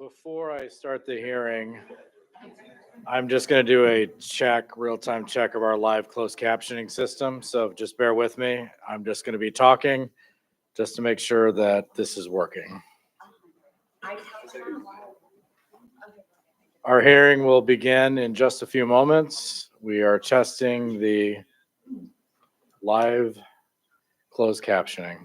Before I start the hearing, I'm just going to do a real-time check of our live closed captioning system. So just bear with me. I'm just going to be talking just to make sure that this is working. Our hearing will begin in just a few moments. We are testing the live closed captioning.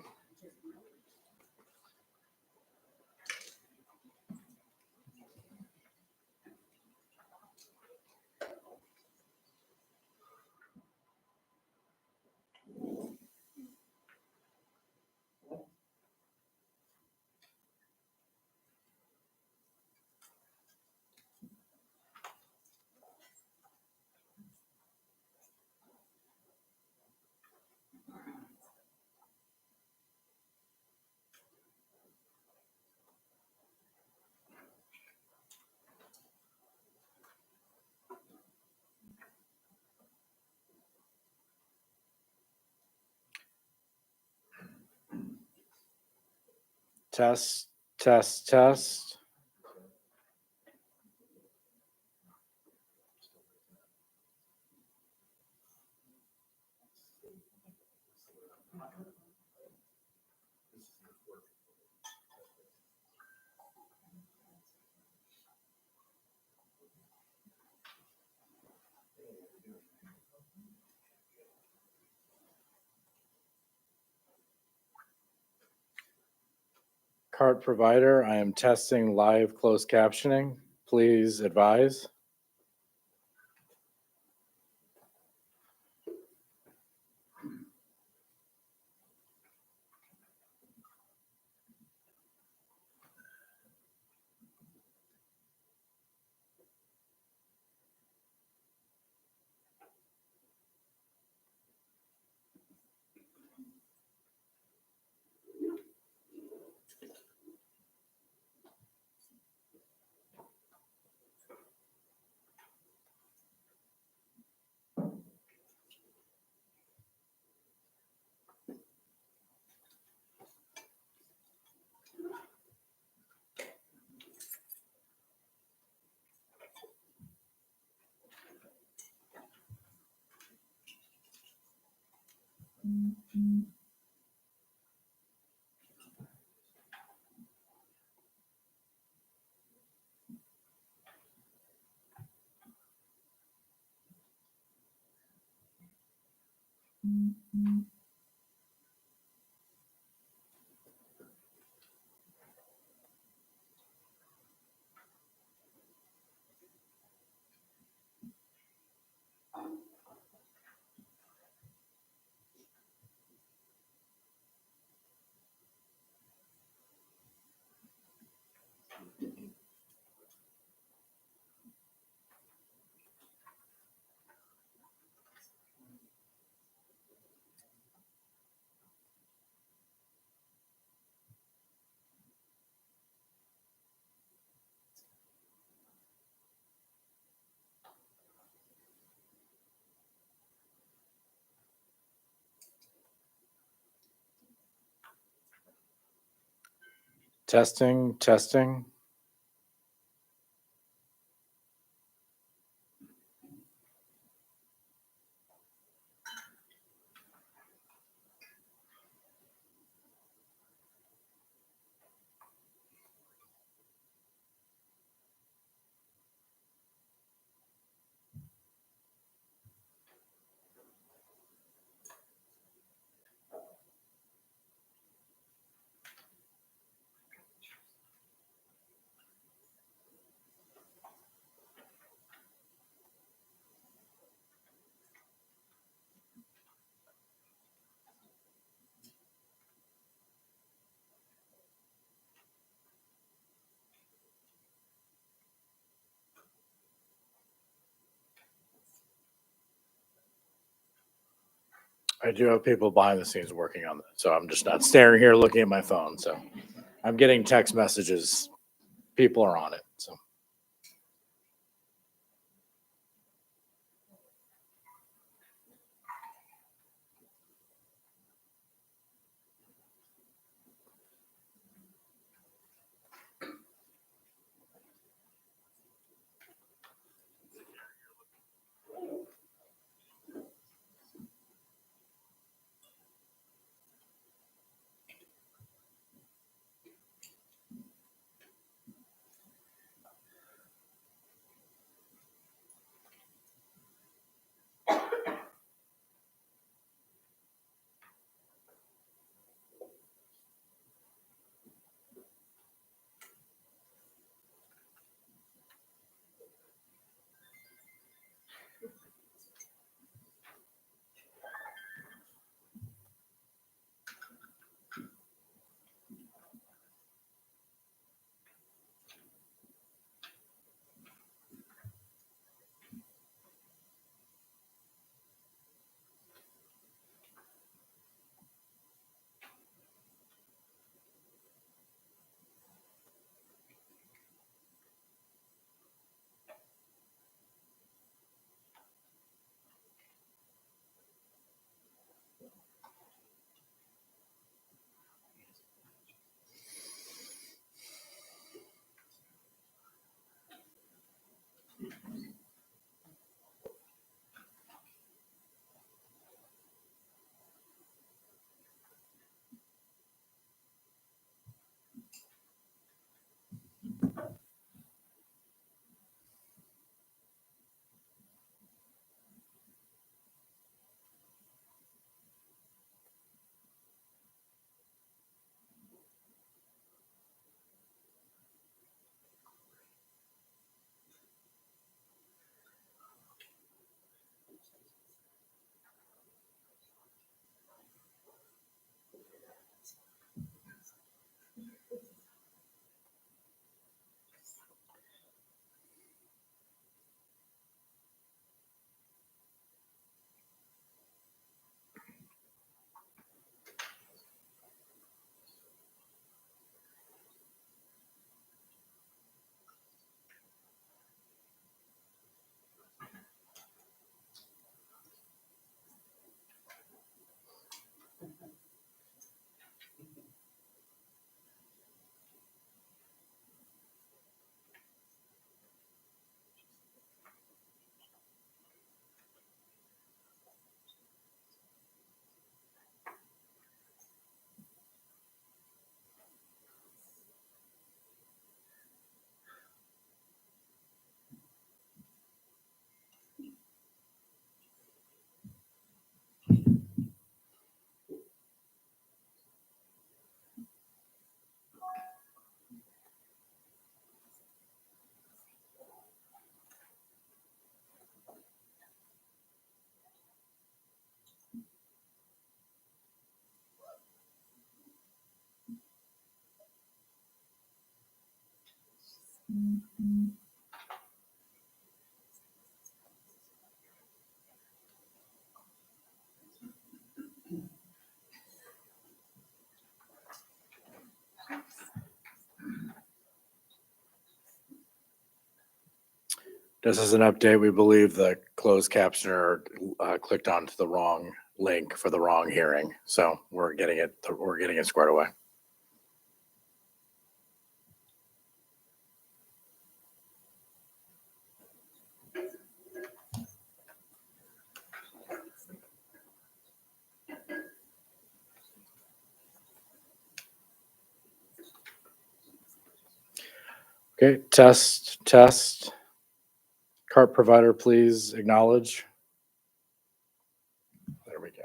Test, test, test. Cart provider, I am testing live closed captioning. Please advise. Testing, testing. I do have people behind the scenes working on that, so I'm just not staring here looking at my phone. So I'm getting text messages. People are on it. So This is an update. We believe the closed captioner clicked onto the wrong link for the wrong hearing. So we're getting it squared away. Okay, test. Cart provider, please acknowledge. There we go.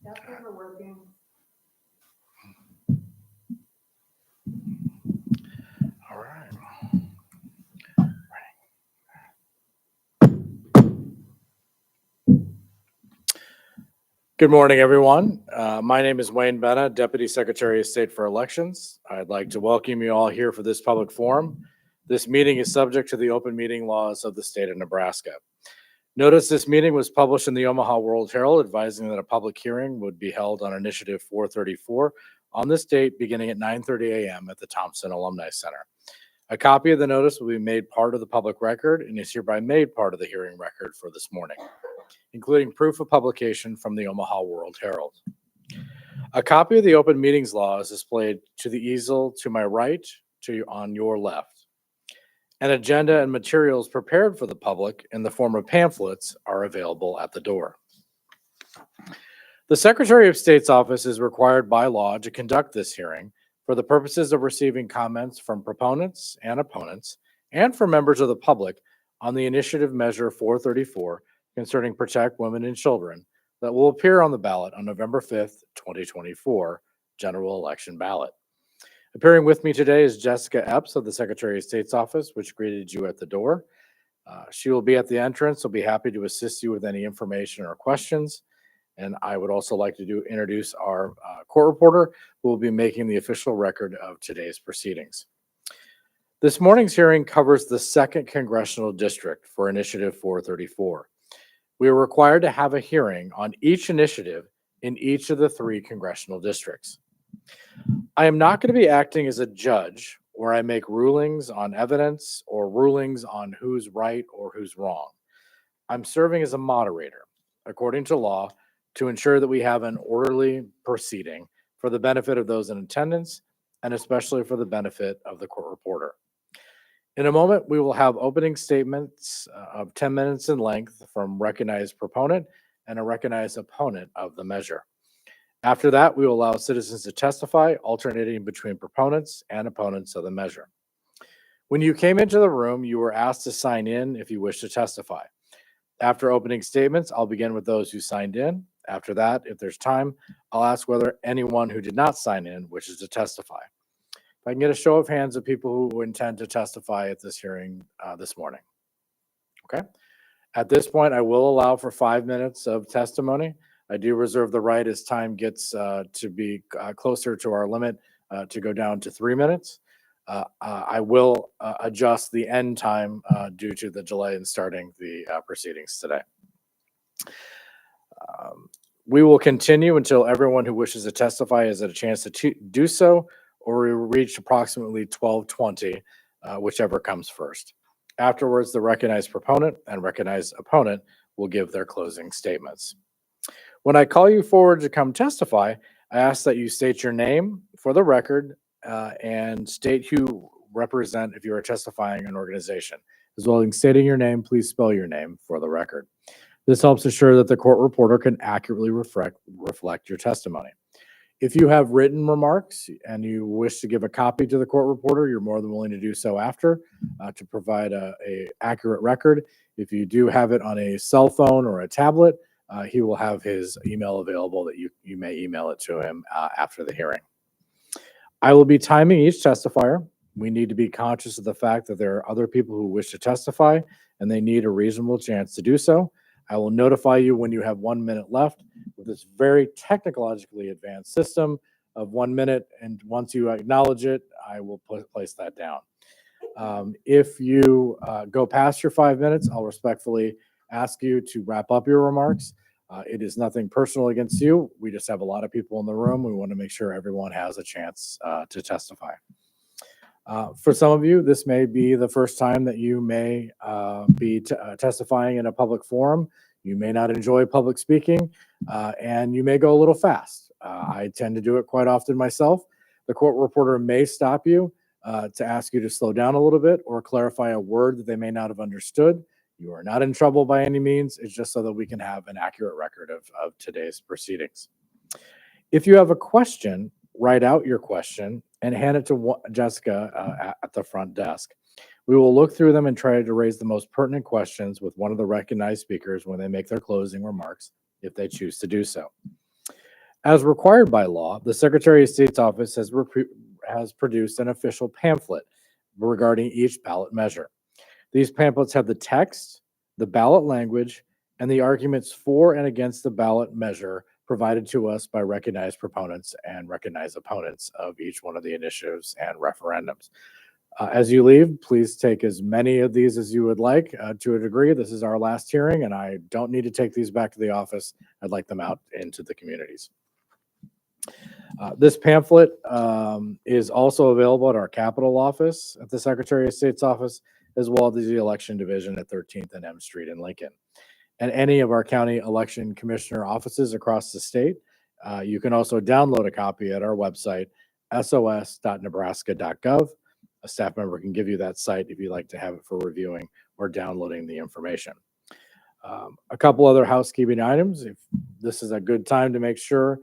That's never working. All right. Good morning, everyone. My name is Wayne Benna, Deputy Secretary of State for Elections. I'd like to welcome you all here for this public forum. This meeting is subject to the open meeting laws of the state of Nebraska. Notice this meeting was published in the Omaha World Herald advising that a public hearing would be held on Initiative 434 on this date beginning at 9:30 a.m. at the Thompson Alumni Center. A copy of the notice will be made part of the public record and is hereby made part of the hearing record for this morning, including proof of publication from the Omaha World Herald. A copy of the open meetings law is displayed to the easel to my right, on your left. An agenda and materials prepared for the public in the form of pamphlets are available at the door. The Secretary of State's office is required by law to conduct this hearing for the purposes of receiving comments from proponents and opponents and from members of the public on the Initiative Measure 434 concerning Protect Women and Children that will appear on the ballot on November 5th, 2024, general election ballot. Appearing with me today is Jessica Epps of the Secretary of State's office, which greeted you at the door. She will be at the entrance. Will be happy to assist you with any information or questions. And I would also like to introduce our court reporter, who will be making the official record of today's proceedings. This morning's hearing covers the 2nd Congressional District for Initiative 434. We are required to have a hearing on each initiative in each of the 3 congressional districts. I am not going to be acting as a judge where I make rulings on evidence or rulings on who's right or who's wrong. I'm serving as a moderator, according to law, to ensure that we have an orderly proceeding for the benefit of those in attendance and especially for the benefit of the court reporter. In a moment, we will have opening statements of 10 minutes in length from recognized proponent and a recognized opponent of the measure. After that, we will allow citizens to testify, alternating between proponents and opponents of the measure. When you came into the room, you were asked to sign in if you wish to testify. After opening statements, I'll begin with those who signed in. After that, if there's time, I'll ask whether anyone who did not sign in wishes to testify. If I can get a show of hands of people who intend to testify at this hearing this morning. Okay. At this point, I will allow for 5 minutes of testimony. I do reserve the right as time gets to be closer to our limit to go down to 3 minutes. I will adjust the end time due to the delay in starting the proceedings today. We will continue until everyone who wishes to testify has had a chance to do so, or we reach approximately 12:20, whichever comes first. Afterwards, the recognized proponent and recognized opponent will give their closing statements. When I call you forward to come testify, I ask that you state your name for the record and state who you represent if you are testifying an organization. As well as stating your name, please spell your name for the record. This helps ensure that the court reporter can accurately reflect your testimony. If you have written remarks and you wish to give a copy to the court reporter, you're more than willing to do so after to provide a accurate record. If you do have it on a cell phone or a tablet, he will have his email available that you may email it to him after the hearing. I will be timing each testifier. We need to be conscious of the fact that there are other people who wish to testify and they need a reasonable chance to do so. I will notify you when you have 1 minute left with this very technologically advanced system of 1 minute. And once you acknowledge it, I will place that down. If you go past your 5 minutes, I'll respectfully ask you to wrap up your remarks. It is nothing personal against you. We just have a lot of people in the room. We want to make sure everyone has a chance to testify. For some of you, this may be the first time that you may be testifying in a public forum. You may not enjoy public speaking, and you may go a little fast. I tend to do it quite often myself. The court reporter may stop you to ask you to slow down a little bit or clarify a word that they may not have understood. You are not in trouble by any means. It's just so that we can have an accurate record of today's proceedings. If you have a question, write out your question and hand it to Jessica at the front desk. We will look through them and try to raise the most pertinent questions with one of the recognized speakers when they make their closing remarks, if they choose to do so. As required by law, the Secretary of State's office has produced an official pamphlet regarding each ballot measure. These pamphlets have the text, the ballot language, and the arguments for and against the ballot measure provided to us by recognized proponents and recognized opponents of each one of the initiatives and referendums. As you leave, please take as many of these as you would like to a degree. This is our last hearing, and I don't need to take these back to the office. I'd like them out into the communities. This pamphlet is also available at our Capitol office at the Secretary of State's office, as well as the election division at 13th and M Street in Lincoln. And any of our county election commissioner offices across the state. You can also download a copy at our website, sos.nebraska.gov. A staff member can give you that site if you'd like to have it for reviewing or downloading the information. A couple other housekeeping items. If this is a good time to make sure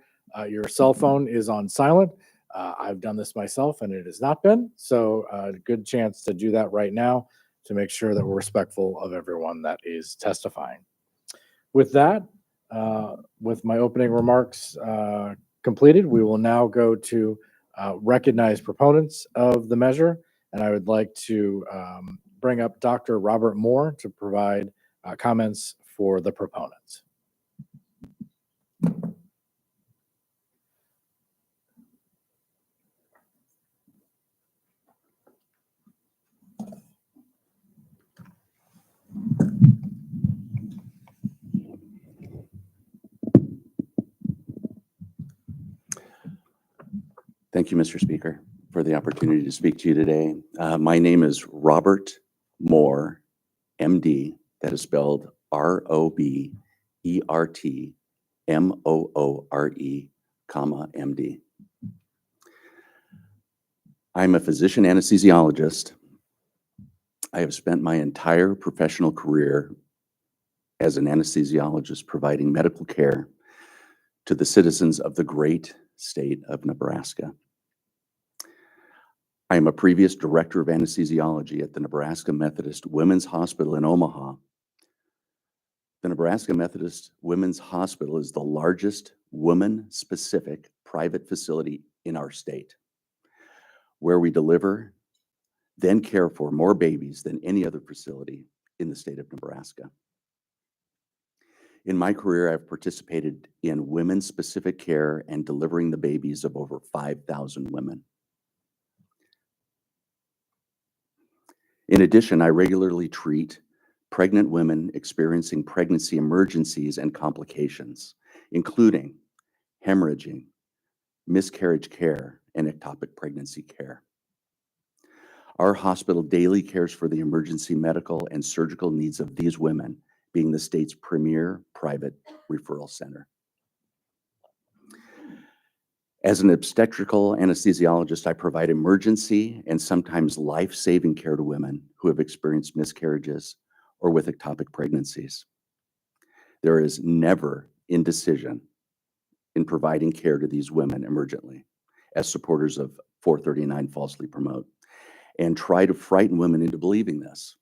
your cell phone is on silent. I've done this myself and it has not been. So a good chance to do that right now to make sure that we're respectful of everyone that is testifying. With that, with my opening remarks completed, we will now go to recognize proponents of the measure. And I would like to bring up Dr. Robert Moore to provide comments for the proponents. Thank you, Mr. Speaker, for the opportunity to speak to you today. My name is Robert Moore, MD. That is spelled ROBERTMOORE, MD. I'm a physician anesthesiologist I have spent my entire professional career as an anesthesiologist providing medical care to the citizens of the great state of Nebraska. I am a previous director of anesthesiology at the Nebraska Methodist Women's Hospital in Omaha. The Nebraska Methodist Women's Hospital is the largest woman-specific private facility in our state, where we deliver, then care for more babies than any other facility in the state of Nebraska. In my career, I've participated in women-specific care and delivering the babies of over 5,000 women. In addition, I regularly treat pregnant women experiencing pregnancy emergencies and complications, including hemorrhaging, miscarriage care, and ectopic pregnancy care. Our hospital daily cares for the emergency medical and surgical needs of these women, being the state's premier private referral center. As an obstetrical anesthesiologist, I provide emergency and sometimes life-saving care to women who have experienced miscarriages or with ectopic pregnancies. There is never indecision in providing care to these women emergently, as supporters of 439 falsely promote, and try to frighten women into believing this.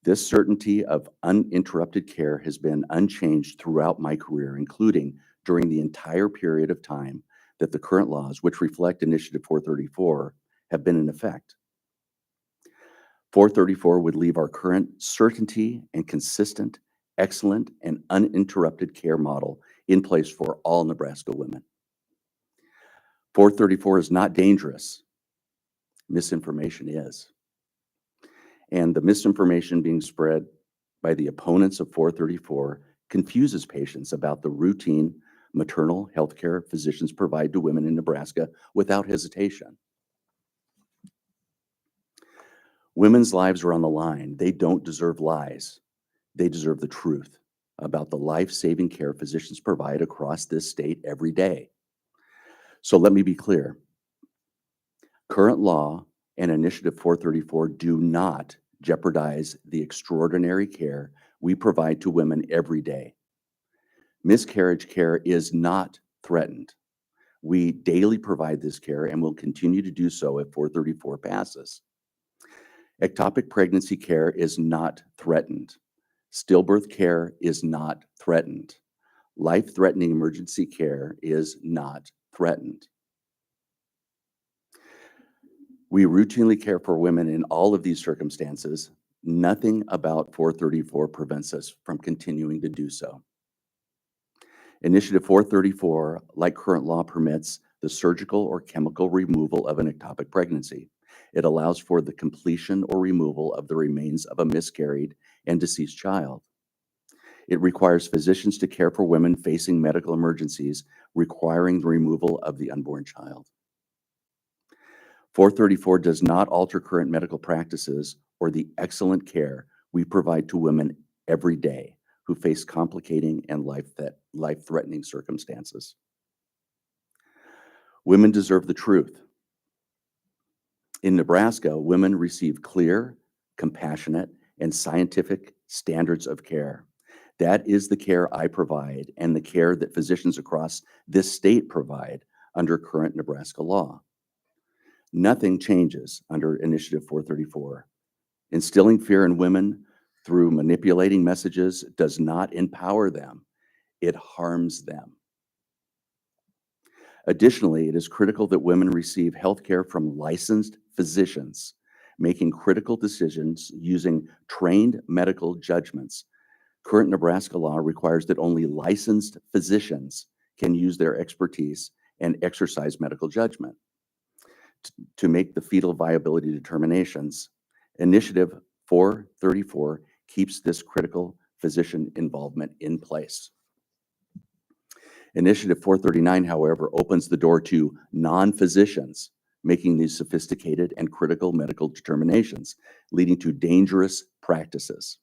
This certainty of uninterrupted care has been unchanged throughout my career, including during the entire period of time that the current laws, which reflect Initiative 434, have been in effect. 434 would leave our current certainty and consistent, excellent, and uninterrupted care model in place for all Nebraska women. 434 is not dangerous. Misinformation is. And the misinformation being spread by the opponents of 434 confuses patients about the routine maternal health care physicians provide to women in Nebraska without hesitation. Women's lives are on the line. They don't deserve lies. They deserve the truth about the life-saving care physicians provide across this state every day. So let me be clear. Current law and Initiative 434 do not jeopardize the extraordinary care we provide to women every day. Miscarriage care is not threatened. We daily provide this care and will continue to do so if 434 passes. Ectopic pregnancy care is not threatened. Stillbirth care is not threatened. Life-threatening emergency care is not threatened. We routinely care for women in all of these circumstances. Nothing about 434 prevents us from continuing to do so. Initiative 434, like current law, permits the surgical or chemical removal of an ectopic pregnancy. It allows for the completion or removal of the remains of a miscarried and deceased child. It requires physicians to care for women facing medical emergencies requiring the removal of the unborn child. 434 does not alter current medical practices or the excellent care we provide to women every day who face complicating and life-threatening circumstances. Women deserve the truth. In Nebraska, women receive clear, compassionate, and scientific standards of care. That is the care I provide and the care that physicians across this state provide under current Nebraska law. Nothing changes under Initiative 434. Instilling fear in women through manipulating messages does not empower them. It harms them. Additionally, it is critical that women receive health care from licensed physicians, making critical decisions using trained medical judgments. Current Nebraska law requires that only licensed physicians can use their expertise and exercise medical judgment to make the fetal viability determinations. Initiative 434 keeps this critical physician involvement in place. Initiative 439, however, opens the door to non-physicians making these sophisticated and critical medical determinations, leading to dangerous practices.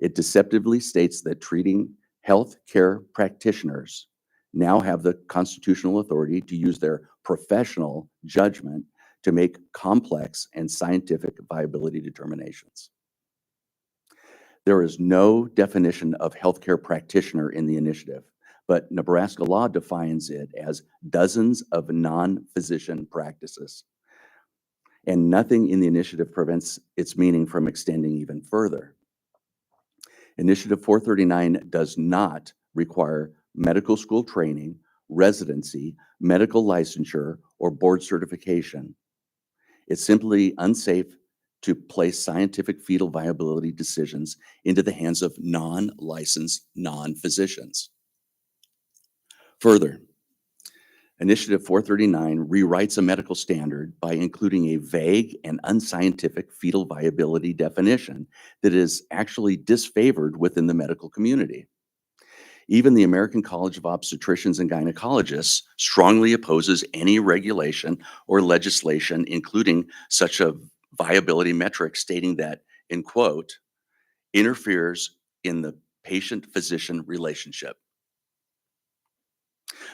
It deceptively states that treating health care practitioners now have the constitutional authority to use their professional judgment to make complex and scientific viability determinations. There is no definition of healthcare practitioner in the initiative, but Nebraska law defines it as dozens of non-physician practices. And nothing in the initiative prevents its meaning from extending even further. Initiative 439 does not require medical school training, residency, medical licensure, or board certification. It's simply unsafe to place scientific fetal viability decisions into the hands of non-licensed non-physicians. Further, Initiative 439 rewrites a medical standard by including a vague and unscientific fetal viability definition that is actually disfavored within the medical community. Even the American College of Obstetricians and Gynecologists strongly opposes any regulation or legislation, including such a viability metric, stating that, in quote, interferes in the patient-physician relationship.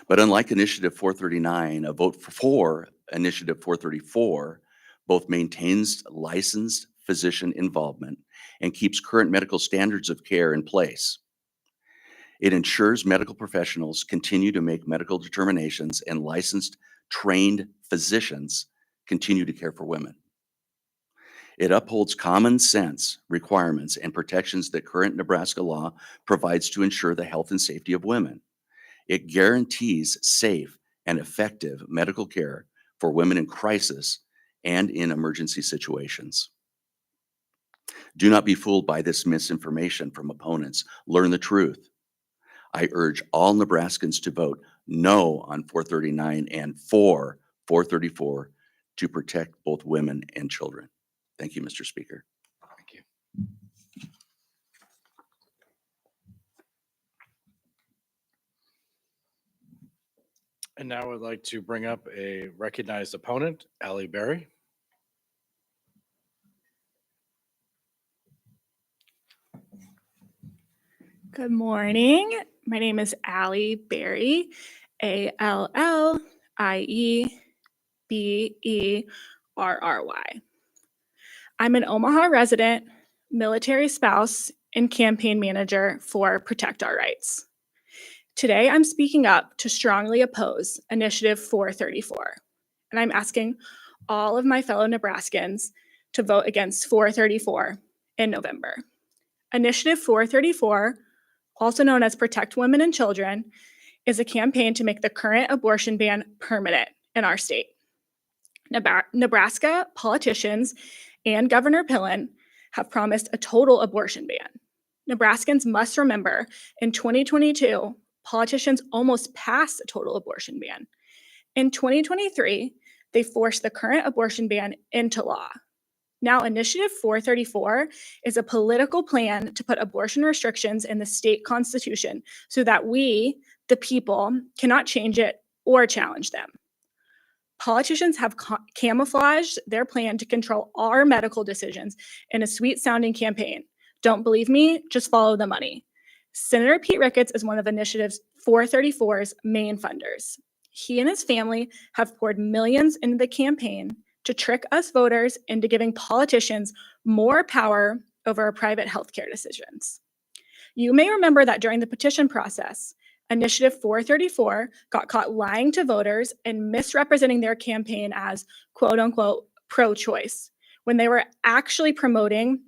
But unlike Initiative 439, a vote for Initiative 434 both maintains licensed physician involvement and keeps current medical standards of care in place. It ensures medical professionals continue to make medical determinations and licensed, trained physicians continue to care for women. It upholds common sense requirements and protections that current Nebraska law provides to ensure the health and safety of women. It guarantees safe and effective medical care for women in crisis and in emergency situations. Do not be fooled by this misinformation from opponents. Learn the truth. I urge all Nebraskans to vote no on 439 and for 434 to protect both women and children. Thank you, Mr. Speaker. Thank you. And now I would like to bring up a recognized opponent, Allie Berry. Good morning. My name is Allie Berry, Allieberry. I'm an Omaha resident, military spouse, and campaign manager for Protect Our Rights. Today, I'm speaking up to strongly oppose Initiative 434, and I'm asking all of my fellow Nebraskans to vote against 434 in November. Initiative 434, also known as Protect Women and Children, is a campaign to make the current abortion ban permanent in our state. Nebraska politicians and Governor Pillen have promised a total abortion ban. Nebraskans must remember, in 2022, politicians almost passed a total abortion ban. In 2023, they forced the current abortion ban into law. Now, Initiative 434 is a political plan to put abortion restrictions in the state constitution so that we, the people, cannot change it or challenge them. Politicians have camouflaged their plan to control our medical decisions in a sweet-sounding campaign. Don't believe me? Just follow the money. Senator Pete Ricketts is one of Initiative 434's main funders. He and his family have poured millions into the campaign to trick us voters into giving politicians more power over our private healthcare decisions. You may remember that during the petition process, Initiative 434 got caught lying to voters and misrepresenting their campaign as quote-unquote pro-choice when they were actually promoting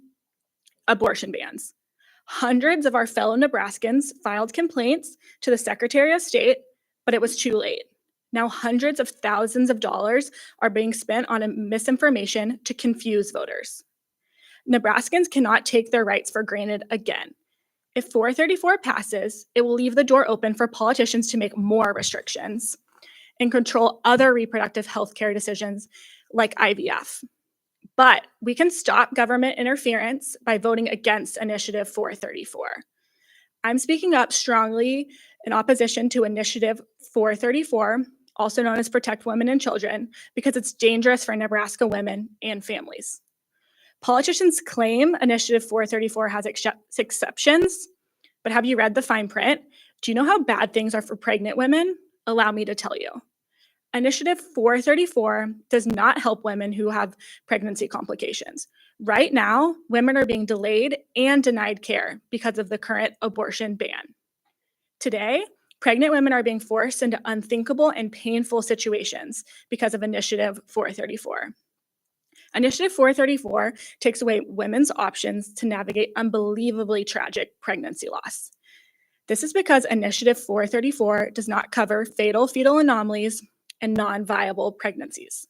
abortion bans. Hundreds of our fellow Nebraskans filed complaints to the Secretary of State, but it was too late. Now hundreds of thousands of dollars are being spent on misinformation to confuse voters. Nebraskans cannot take their rights for granted again. If 434 passes, it will leave the door open for politicians to make more restrictions and control other reproductive health care decisions like IVF. But we can stop government interference by voting against Initiative 434. I'm speaking up strongly in opposition to Initiative 434, also known as Protect Women and Children, because it's dangerous for Nebraska women and families. Politicians claim Initiative 434 has exceptions, but have you read the fine print? Do you know how bad things are for pregnant women? Allow me to tell you. Initiative 434 does not help women who have pregnancy complications. Right now, women are being delayed and denied care because of the current abortion ban. Today, pregnant women are being forced into unthinkable and painful situations because of Initiative 434. Initiative 434 takes away women's options to navigate unbelievably tragic pregnancy loss. This is because Initiative 434 does not cover fatal fetal anomalies and non-viable pregnancies.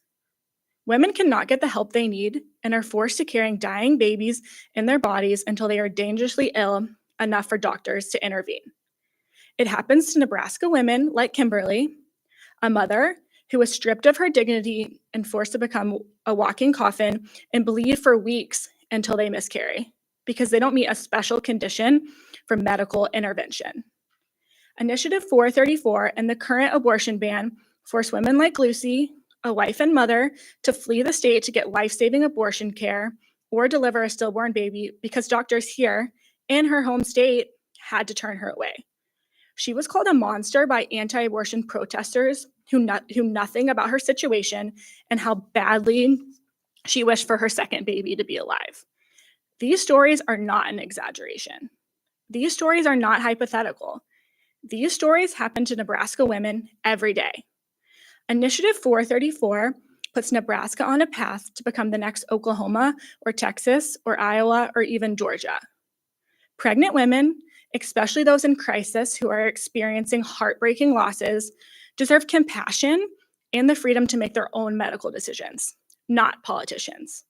Women cannot get the help they need and are forced to carrying dying babies in their bodies until they are dangerously ill enough for doctors to intervene. It happens to Nebraska women like Kimberly, a mother who was stripped of her dignity and forced to become a walking coffin and bleed for weeks until they miscarry because they don't meet a special condition for medical intervention. Initiative 434 and the current abortion ban force women like Lucy, a wife and mother, to flee the state to get life-saving abortion care or deliver a stillborn baby because doctors here in her home state had to turn her away. She was called a monster by anti-abortion protesters who knew nothing about her situation and how badly she wished for her second baby to be alive. These stories are not an exaggeration. These stories are not hypothetical. These stories happen to Nebraska women every day. Initiative 434 puts Nebraska on a path to become the next Oklahoma or Texas or Iowa or even Georgia. Pregnant women, especially those in crisis who are experiencing heartbreaking losses, deserve compassion and the freedom to make their own medical decisions, not politicians.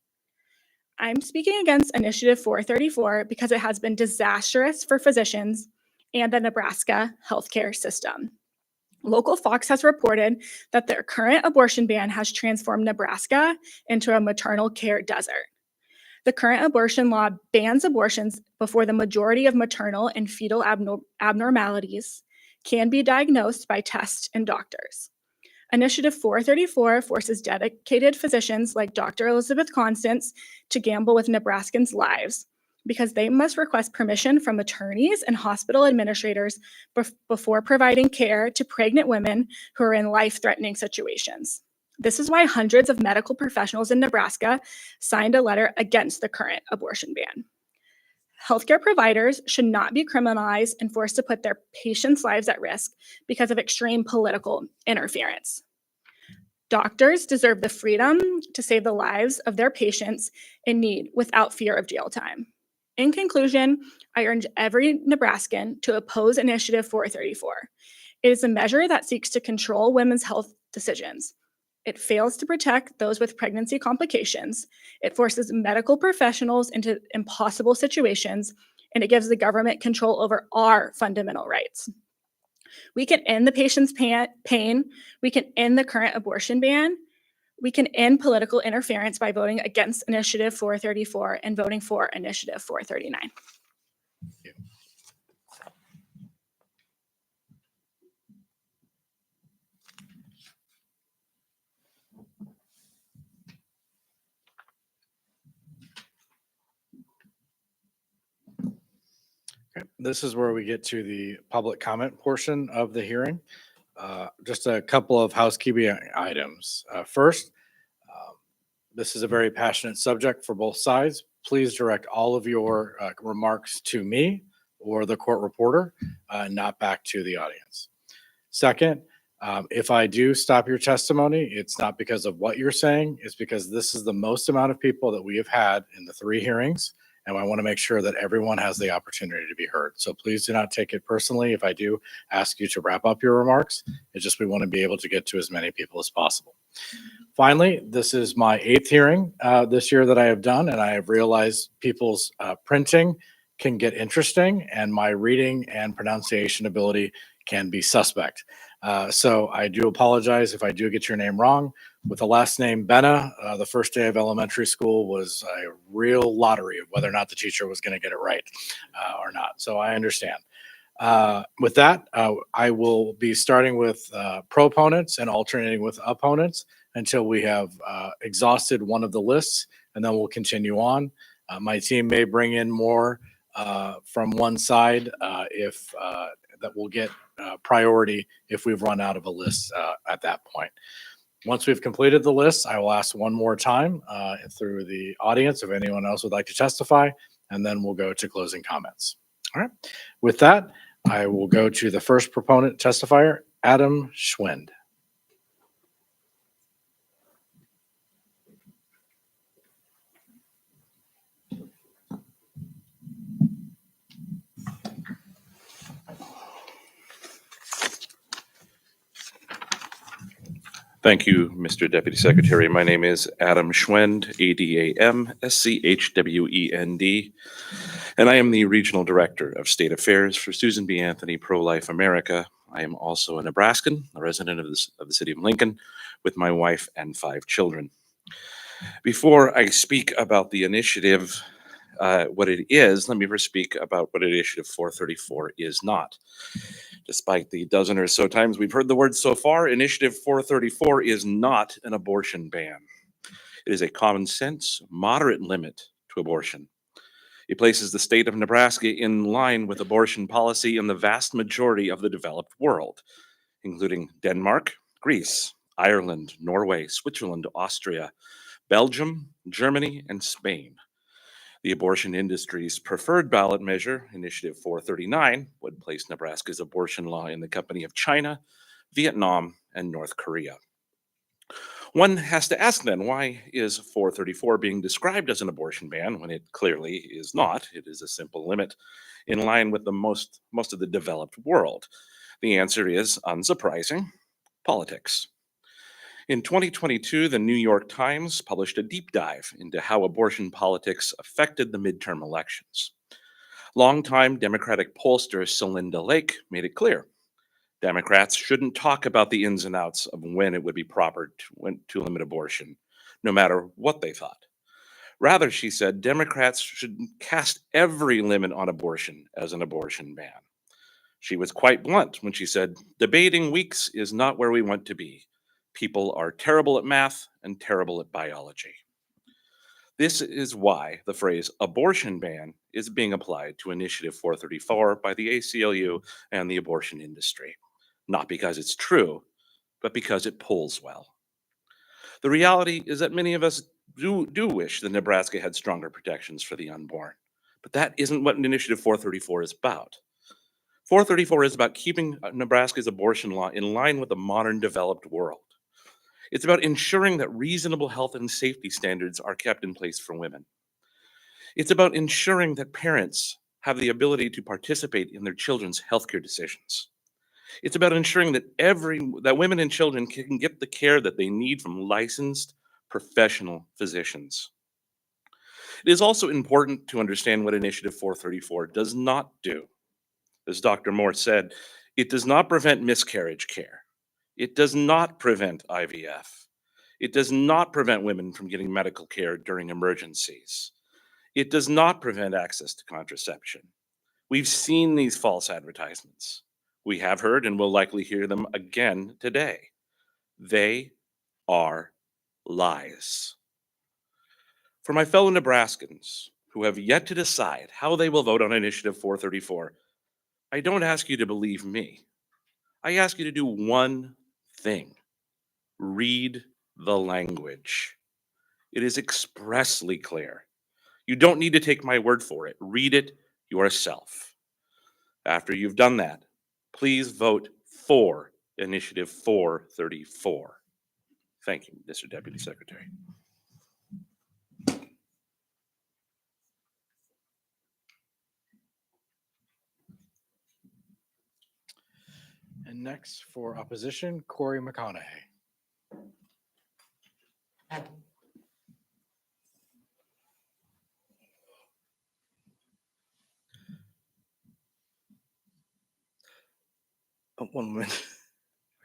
I'm speaking against Initiative 434 because it has been disastrous for physicians and the Nebraska healthcare system. Local Fox has reported that their current abortion ban has transformed Nebraska into a maternal care desert. The current abortion law bans abortions before the majority of maternal and fetal abnormalities can be diagnosed by tests and doctors. Initiative 434 forces dedicated physicians like Dr. Elizabeth Constance to gamble with Nebraskans' lives because they must request permission from attorneys and hospital administrators before providing care to pregnant women who are in life-threatening situations. This is why hundreds of medical professionals in Nebraska signed a letter against the current abortion ban. Healthcare providers should not be criminalized and forced to put their patients' lives at risk because of extreme political interference. Doctors deserve the freedom to save the lives of their patients in need without fear of jail time. In conclusion, I urge every Nebraskan to oppose Initiative 434. It is a measure that seeks to control women's health decisions. It fails to protect those with pregnancy complications. It forces medical professionals into impossible situations, and it gives the government control over our fundamental rights. We can end the patient's pain. We can end the current abortion ban. We can end political interference by voting against Initiative 434 and voting for Initiative 439. Okay, this is where we get to the public comment portion of the hearing. Just a couple of housekeeping items. First, this is a very passionate subject for both sides. Please direct all of your remarks to me or the court reporter, not back to the audience. Second, if I do stop your testimony, it's not because of what you're saying, it's because this is the most amount of people that we have had in the 3 hearings, and I want to make sure that everyone has the opportunity to be heard. So please do not take it personally if I do ask you to wrap up your remarks. It's just we want to be able to get to as many people as possible. Finally, this is my 8th hearing this year that I have done, and I have realized people's printing can get interesting, and my reading and pronunciation ability can be suspect. So I do apologize if I do get your name wrong. With the last name Benna, the first day of elementary school was a real lottery of whether or not the teacher was going to get it right or not. So I understand. With that, I will be starting with proponents and alternating with opponents until we have exhausted one of the lists, and then we'll continue on. My team may bring in more from one side if that will get priority if we've run out of a list at that point. Once we've completed the list, I will ask one more time through the audience if anyone else would like to testify, and then we'll go to closing comments. All right. With that, I will go to the first proponent testifier, Adam Schwind. Thank you, Mr. Deputy Secretary. My name is Adam Schwend, ADAMSCHWEND, and I am the Regional Director of State Affairs for Susan B. Anthony Pro-Life America. I am also a Nebraskan, a resident of the city of Lincoln, with my wife and 5 children. Before I speak about the initiative, what it is, let me first speak about what Initiative 434 is not. Despite the dozen or so times we've heard the word so far, Initiative 434 is not an abortion ban. It is a common sense, moderate limit to abortion. It places the state of Nebraska in line with abortion policy in the vast majority of the developed world, including Denmark, Greece, Ireland, Norway, Switzerland, Austria, Belgium, Germany, and Spain. The abortion industry's preferred ballot measure, Initiative 439, would place Nebraska's abortion law in the company of China, Vietnam, and North Korea. One has to ask then, why is 434 being described as an abortion ban when it clearly is not? It is a simple limit in line with the most of the developed world. The answer is unsurprising: politics. In 2022, the New York Times published a deep dive into how abortion politics affected the midterm elections. Longtime Democratic pollster Celinda Lake made it clear Democrats shouldn't talk about the ins and outs of when it would be proper to limit abortion, no matter what they thought. Rather, she said, Democrats should cast every limit on abortion as an abortion ban. She was quite blunt when she said, debating weeks is not where we want to be. People are terrible at math and terrible at biology. This is why the phrase abortion ban is being applied to Initiative 434 by the ACLU and the abortion industry. Not because it's true, but because it polls well. The reality is that many of us do wish that Nebraska had stronger protections for the unborn, but that isn't what Initiative 434 is about. 434 is about keeping Nebraska's abortion law in line with the modern developed world. It's about ensuring that reasonable health and safety standards are kept in place for women. It's about ensuring that parents have the ability to participate in their children's healthcare decisions. It's about ensuring that women and children can get the care that they need from licensed professional physicians. It is also important to understand what Initiative 434 does not do. As Dr. Moore said, it does not prevent miscarriage care. It does not prevent IVF. It does not prevent women from getting medical care during emergencies. It does not prevent access to contraception. We've seen these false advertisements. We have heard and will likely hear them again today. They are lies. For my fellow Nebraskans who have yet to decide how they will vote on Initiative 434, I don't ask you to believe me. I ask you to do one thing: read the language. It is expressly clear. You don't need to take my word for it. Read it yourself. After you've done that, please vote for Initiative 434. Thank you, Mr. Deputy Secretary. And next for opposition, Corey McConaughey. Oh, one moment.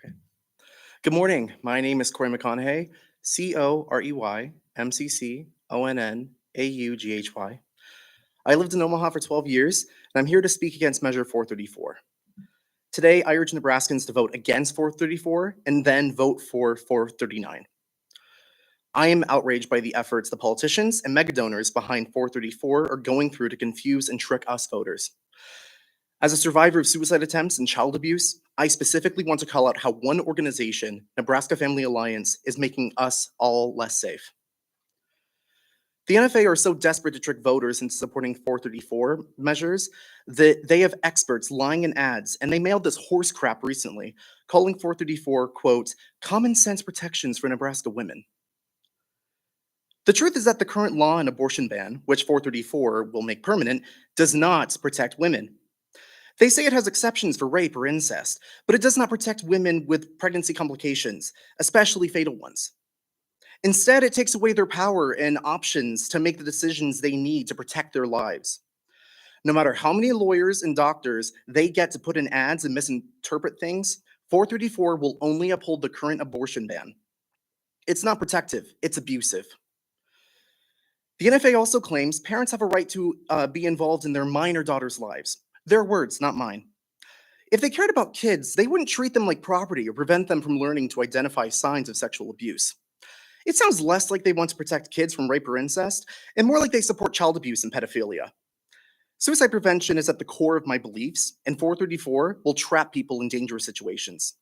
Okay. Good morning. My name is Corey McConaughey, COREYMCCONNAUGHY. I lived in Omaha for 12 years, and I'm here to speak against Measure 434. Today, I urge Nebraskans to vote against 434 and then vote for 439. I am outraged by the efforts the politicians and mega donors behind 434 are going through to confuse and trick us voters. As a survivor of suicide attempts and child abuse, I specifically want to call out how one organization, Nebraska Family Alliance, is making us all less safe. The NFA are so desperate to trick voters into supporting 434 measures that they have experts lying in ads, and they mailed this horse crap recently, calling 434, quote, common sense protections for Nebraska women. The truth is that the current law and abortion ban, which 434 will make permanent, does not protect women. They say it has exceptions for rape or incest, but it does not protect women with pregnancy complications, especially fatal ones. Instead, it takes away their power and options to make the decisions they need to protect their lives. No matter how many lawyers and doctors they get to put in ads and misinterpret things, 434 will only uphold the current abortion ban. It's not protective, it's abusive. The NFA also claims parents have a right to be involved in their minor daughters' lives. Their words, not mine. If they cared about kids, they wouldn't treat them like property or prevent them from learning to identify signs of sexual abuse. It sounds less like they want to protect kids from rape or incest, and more like they support child abuse and pedophilia. Suicide prevention is at the core of my beliefs, and 434 will trap people in dangerous situations.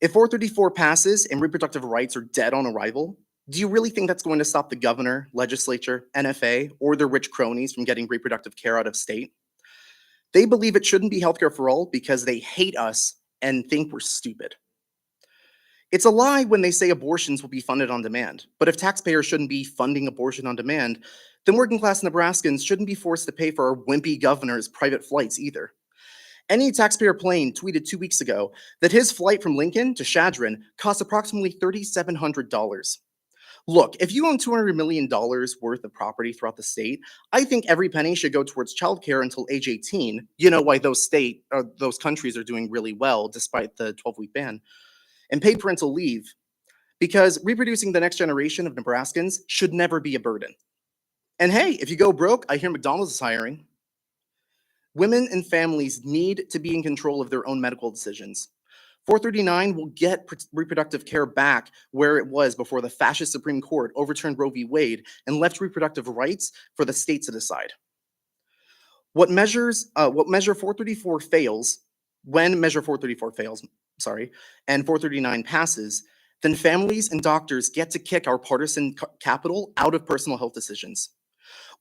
If 434 passes and reproductive rights are dead on arrival, do you really think that's going to stop the governor, legislature, NFA, or their rich cronies from getting reproductive care out of state? They believe it shouldn't be healthcare for all because they hate us and think we're stupid. It's a lie when they say abortions will be funded on demand. But if taxpayers shouldn't be funding abortion on demand, then working class Nebraskans shouldn't be forced to pay for our wimpy governor's private flights either. Any taxpayer plane tweeted 2 weeks ago that his flight from Lincoln to Chadron cost approximately $3,700. Look, if you own $200 million worth of property throughout the state, I think every penny should go towards childcare until age 18. You know why those countries are doing really well despite the 12-week ban. And paid parental leave, because reproducing the next generation of Nebraskans should never be a burden. And hey, if you go broke, I hear McDonald's is hiring. Women and families need to be in control of their own medical decisions. 439 will get reproductive care back where it was before the fascist Supreme Court overturned Roe v. Wade and left reproductive rights for the state to decide. What measure 434 fails, when measure 434 fails, and 439 passes, then families and doctors get to kick our partisan capital out of personal health decisions.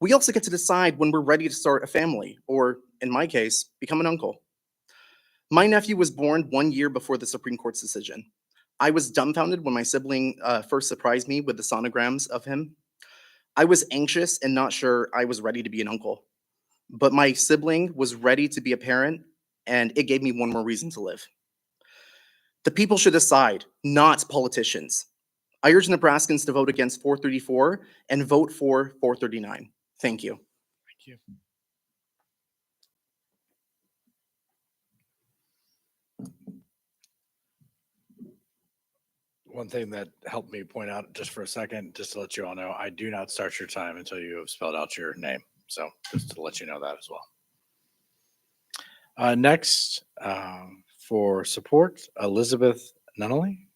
We also get to decide when we're ready to start a family, or in my case, become an uncle. My nephew was born 1 year before the Supreme Court's decision. I was dumbfounded when my sibling first surprised me with the sonograms of him. I was anxious and not sure I was ready to be an uncle. But my sibling was ready to be a parent, and it gave me one more reason to live. The people should decide, not politicians. I urge Nebraskans to vote against 434 and vote for 439. Thank you. Thank you. One thing that helped me point out just for a second, just to let you all know, I do not start your time until you have spelled out your name. So just to let you know that as well. Next, for support, Elizabeth Nunnally.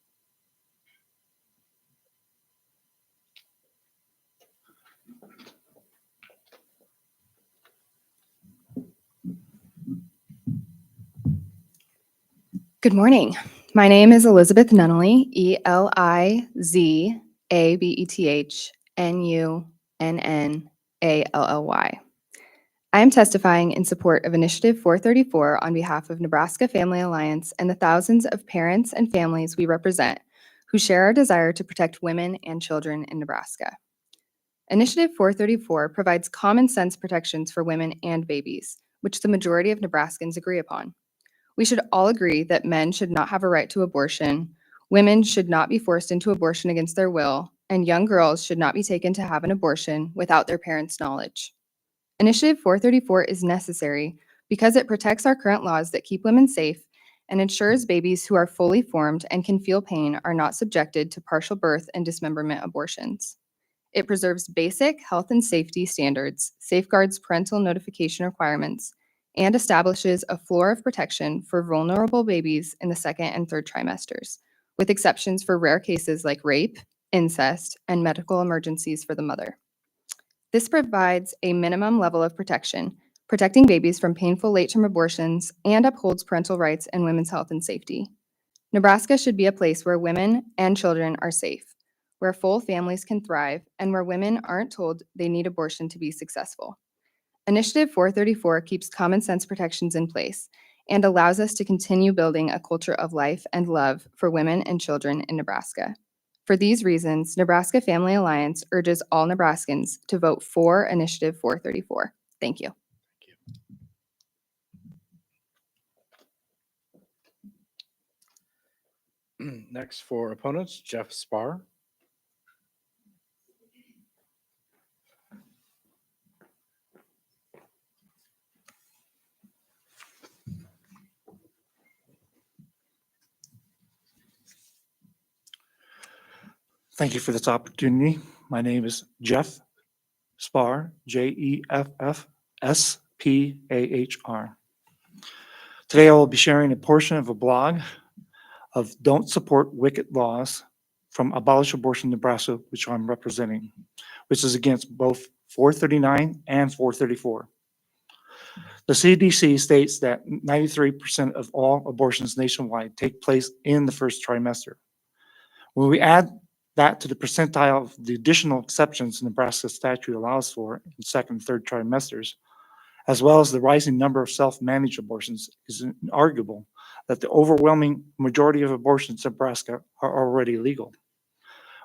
Good morning. My name is Elizabeth Nunnally, ELIZABETHNUNNALLY. I am testifying in support of Initiative 434 on behalf of Nebraska Family Alliance and the thousands of parents and families we represent who share our desire to protect women and children in Nebraska. Initiative 434 provides common sense protections for women and babies, which the majority of Nebraskans agree upon. We should all agree that men should not have a right to abortion, women should not be forced into abortion against their will, and young girls should not be taken to have an abortion without their parents' knowledge. Initiative 434 is necessary because it protects our current laws that keep women safe and ensures babies who are fully formed and can feel pain are not subjected to partial birth and dismemberment abortions. It preserves basic health and safety standards, safeguards parental notification requirements, and establishes a floor of protection for vulnerable babies in the second and third trimesters, with exceptions for rare cases like rape, incest, and medical emergencies for the mother. This provides a minimum level of protection, protecting babies from painful late-term abortions, and upholds parental rights and women's health and safety. Nebraska should be a place where women and children are safe, where full families can thrive, and where women aren't told they need abortion to be successful. Initiative 434 keeps common sense protections in place and allows us to continue building a culture of life and love for women and children in Nebraska. For these reasons, Nebraska Family Alliance urges all Nebraskans to vote for Initiative 434. Thank you. Next for opponents, Jeff Spar. Thank you for this opportunity. My name is Jeff Spar, Jeffspahr. Today I will be sharing a portion of a blog of Don't Support Wicked Laws from Abolish Abortion Nebraska, which I'm representing, which is against both 439 and 434. The CDC states that 93% of all abortions nationwide take place in the first trimester. When we add that to the percentile of the additional exceptions Nebraska statute allows for in second and third trimesters, as well as the rising number of self-managed abortions, is inarguable that the overwhelming majority of abortions in Nebraska are already legal.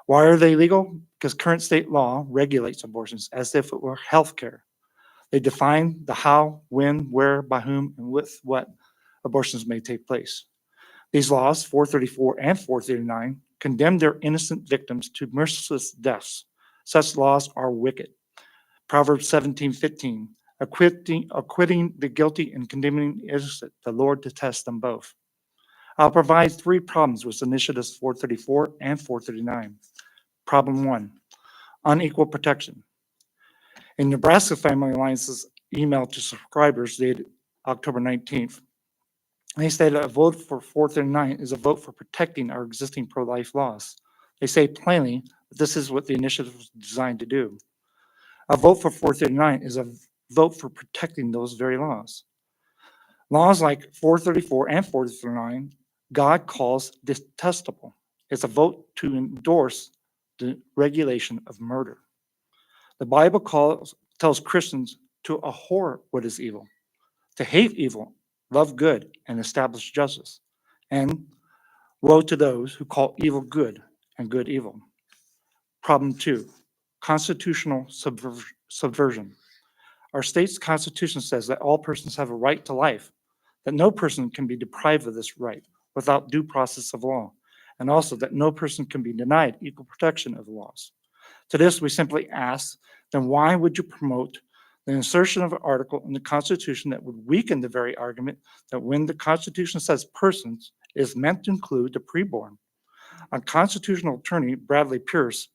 Why are they legal? Because current state law regulates abortions as if it were healthcare. They define the how, when, where, by whom, and with what abortions may take place. These laws, 434 and 439, condemn their innocent victims to merciless deaths. Such laws are wicked. Proverbs 17:15, acquitting the guilty and condemning the innocent, the Lord detests them both. I'll provide 3 problems with initiatives 434 and 439. Problem 1, unequal protection. In Nebraska Family Alliance's email to subscribers dated October 19th, they stated a vote for 439 is a vote for protecting our existing pro-life laws. They say plainly that this is what the initiative was designed to do. A vote for 439 is a vote for protecting those very laws. Laws like 434 and 439, God calls detestable. It's a vote to endorse the regulation of murder. The Bible tells Christians to abhor what is evil, to hate evil, love good, and establish justice. And woe to those who call evil good and good evil. Problem 2, constitutional subversion. Our state's constitution says that all persons have a right to life, that no person can be deprived of this right without due process of law, and also that no person can be denied equal protection of the laws. To this, we simply ask, then why would you promote the insertion of an article in the Constitution that would weaken the very argument that when the Constitution says persons, it is meant to include the preborn? A constitutional attorney, Bradley Pierce,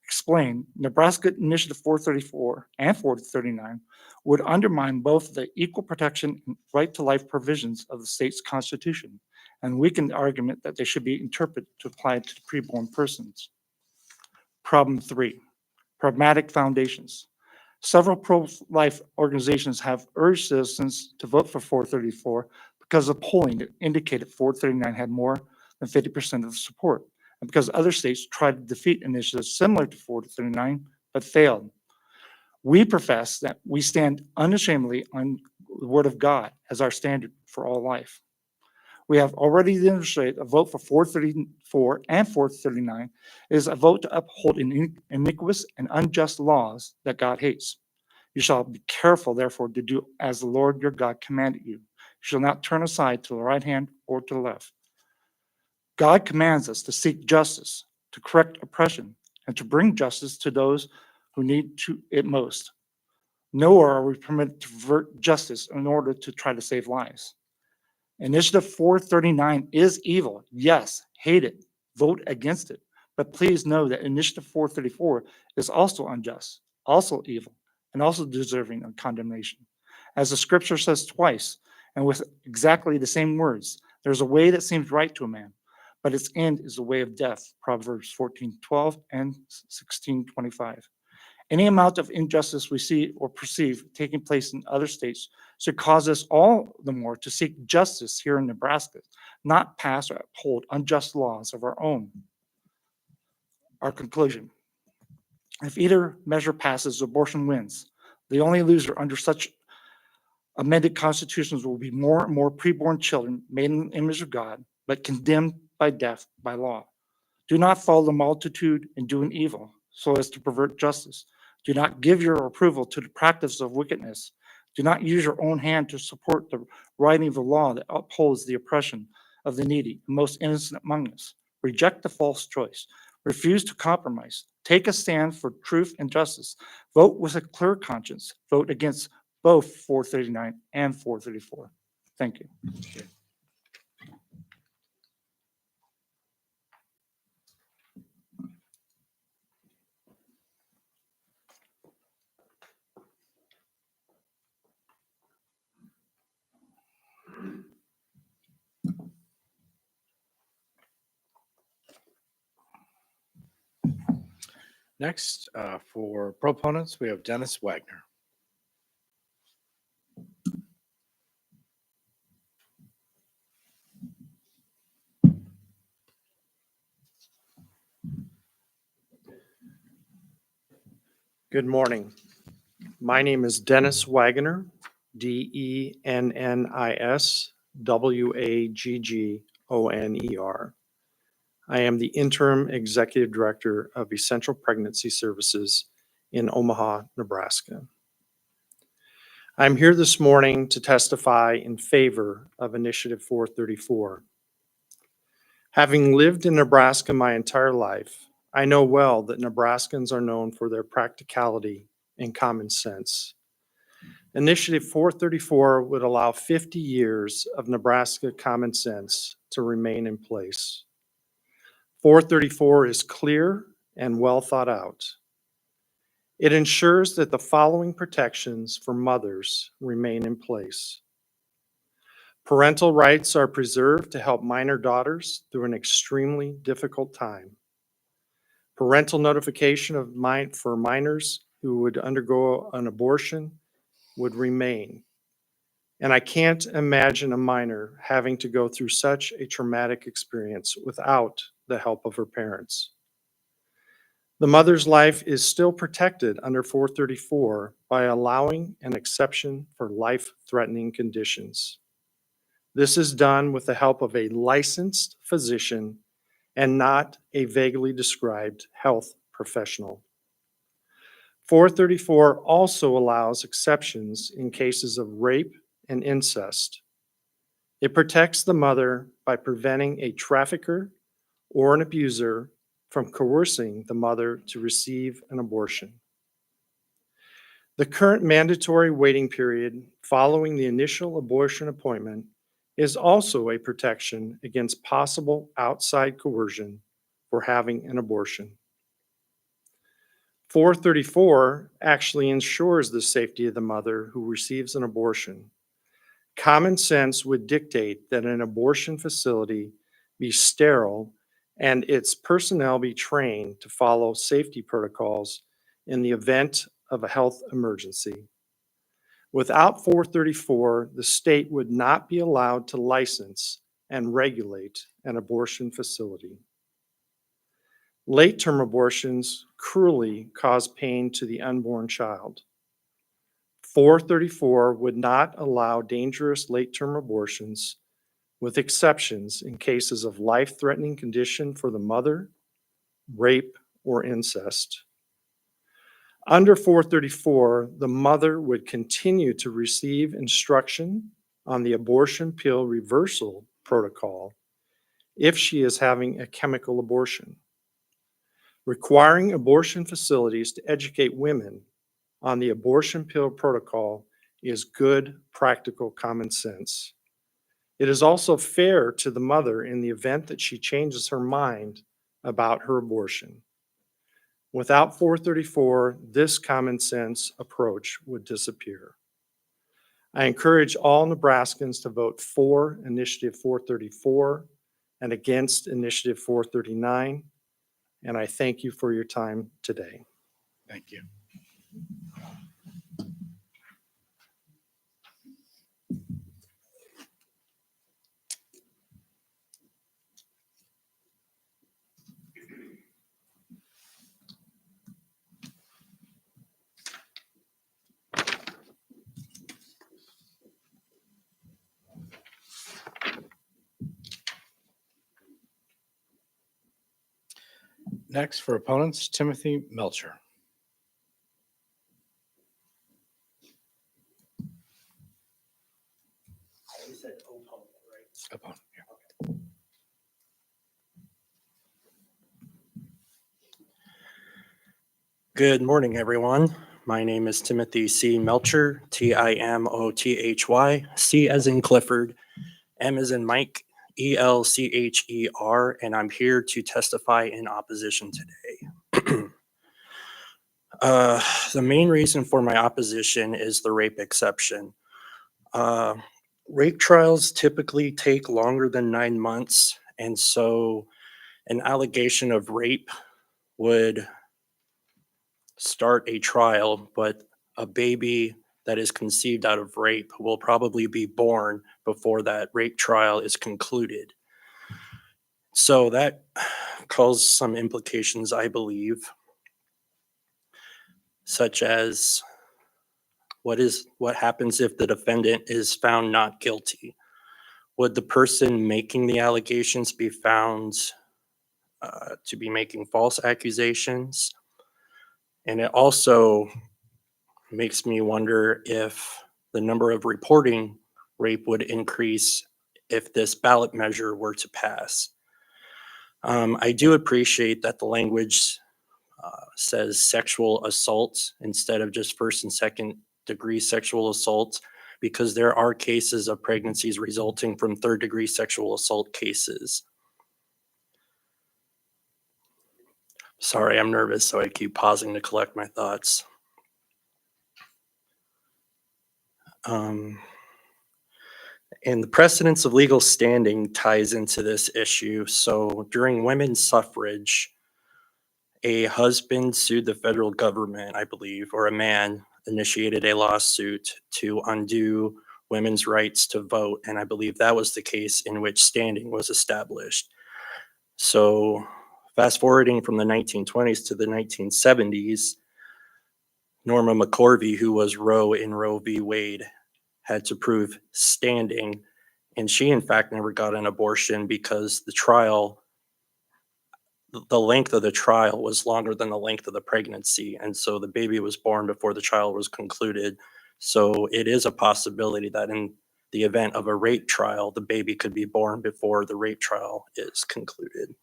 explained Nebraska Initiative 434 and 439 would undermine both the equal protection and right to life provisions of the state's constitution and weaken the argument that they should be interpreted to apply to the preborn persons. Problem 3, pragmatic foundations. Several pro-life organizations have urged citizens to vote for 434 because of polling that indicated 439 had more than 50% of the support, and because other states tried to defeat initiatives similar to 439 but failed. We profess that we stand unashamedly on the Word of God as our standard for all life. We have already demonstrated a vote for 434 and 439 is a vote to uphold iniquitous and unjust laws that God hates. You shall be careful, therefore, to do as the Lord your God commanded you. You shall not turn aside to the right hand or to the left. God commands us to seek justice, to correct oppression, and to bring justice to those who need it most. Nowhere are we permitted to pervert justice in order to try to save lives. Initiative 439 is evil. Yes, hate it. Vote against it. But please know that Initiative 434 is also unjust, also evil, and also deserving of condemnation. As the scripture says twice, and with exactly the same words, there's a way that seems right to a man, but its end is the way of death, Proverbs 14:12 and 16:25. Any amount of injustice we see or perceive taking place in other states should cause us all the more to seek justice here in Nebraska, not pass or uphold unjust laws of our own. Our conclusion: if either measure passes, abortion wins. The only loser under such amended constitutions will be more and more preborn children made in the image of God, but condemned by death by law. Do not follow the multitude in doing evil so as to pervert justice. Do not give your approval to the practice of wickedness. Do not use your own hand to support the writing of the law that upholds the oppression of the needy and most innocent among us. Reject the false choice. Refuse to compromise. Take a stand for truth and justice. Vote with a clear conscience. Vote against both 439 and 434. Thank you. Next, for proponents, we have Dennis Wagner. Good morning. My name is Dennis Wagner, DENNIS I am the Interim Executive Director of Essential Pregnancy Services in Omaha, Nebraska. I'm here this morning to testify in favor of Initiative 434. Having lived in Nebraska my entire life, I know well that Nebraskans are known for their practicality and common sense. Initiative 434 would allow 50 years of Nebraska common sense to remain in place. 434 is clear and well thought out. It ensures that the following protections for mothers remain in place. Parental rights are preserved to help minor daughters through an extremely difficult time. Parental notification for minors who would undergo an abortion would remain. And I can't imagine a minor having to go through such a traumatic experience without the help of her parents. The mother's life is still protected under 434 by allowing an exception for life-threatening conditions. This is done with the help of a licensed physician and not a vaguely described health professional. 434 also allows exceptions in cases of rape and incest. It protects the mother by preventing a trafficker or an abuser from coercing the mother to receive an abortion. The current mandatory waiting period following the initial abortion appointment is also a protection against possible outside coercion for having an abortion. 434 actually ensures the safety of the mother who receives an abortion. Common sense would dictate that an abortion facility be sterile and its personnel be trained to follow safety protocols in the event of a health emergency. Without 434, the state would not be allowed to license and regulate an abortion facility. Late-term abortions cruelly cause pain to the unborn child. 434 would not allow dangerous late-term abortions, with exceptions in cases of life-threatening condition for the mother, rape, or incest. Under 434, the mother would continue to receive instruction on the abortion pill reversal protocol if she is having a chemical abortion. Requiring abortion facilities to educate women on the abortion pill protocol is good, practical common sense. It is also fair to the mother in the event that she changes her mind about her abortion. Without 434, this common sense approach would disappear. I encourage all Nebraskans to vote for Initiative 434 and against Initiative 439, and I thank you for your time today. Thank you. Next, for opponents, Timothy Melcher. Opponent, yeah. Good morning, everyone. My name is Timothy C. Melcher, Timothy, C as in Clifford, M as in Mike, Elcher, and I'm here to testify in opposition today. The main reason for my opposition is the rape exception. Rape trials typically take longer than 9 months, and so an allegation of rape would start a trial, but a baby that is conceived out of rape will probably be born before that rape trial is concluded. So that caused some implications, I believe, such as what happens if the defendant is found not guilty? Would the person making the allegations be found to be making false accusations? And it also makes me wonder if the number of reporting rape would increase if this ballot measure were to pass. I do appreciate that the language says sexual assault instead of just first and second degree sexual assault, because there are cases of pregnancies resulting from third degree sexual assault cases. Sorry, I'm nervous, so I keep pausing to collect my thoughts. And the precedence of legal standing ties into this issue. So during women's suffrage, a husband sued the federal government, I believe, or a man initiated a lawsuit to undo women's rights to vote. And I believe that was the case in which standing was established. So fast forwarding from the 1920s to the 1970s, Norma McCorvey, who was Roe in Roe v. Wade, had to prove standing. And she, in fact, never got an abortion because the length of the trial was longer than the length of the pregnancy. And so the baby was born before the trial was concluded. So it is a possibility that in the event of a rape trial, the baby could be born before the rape trial is concluded.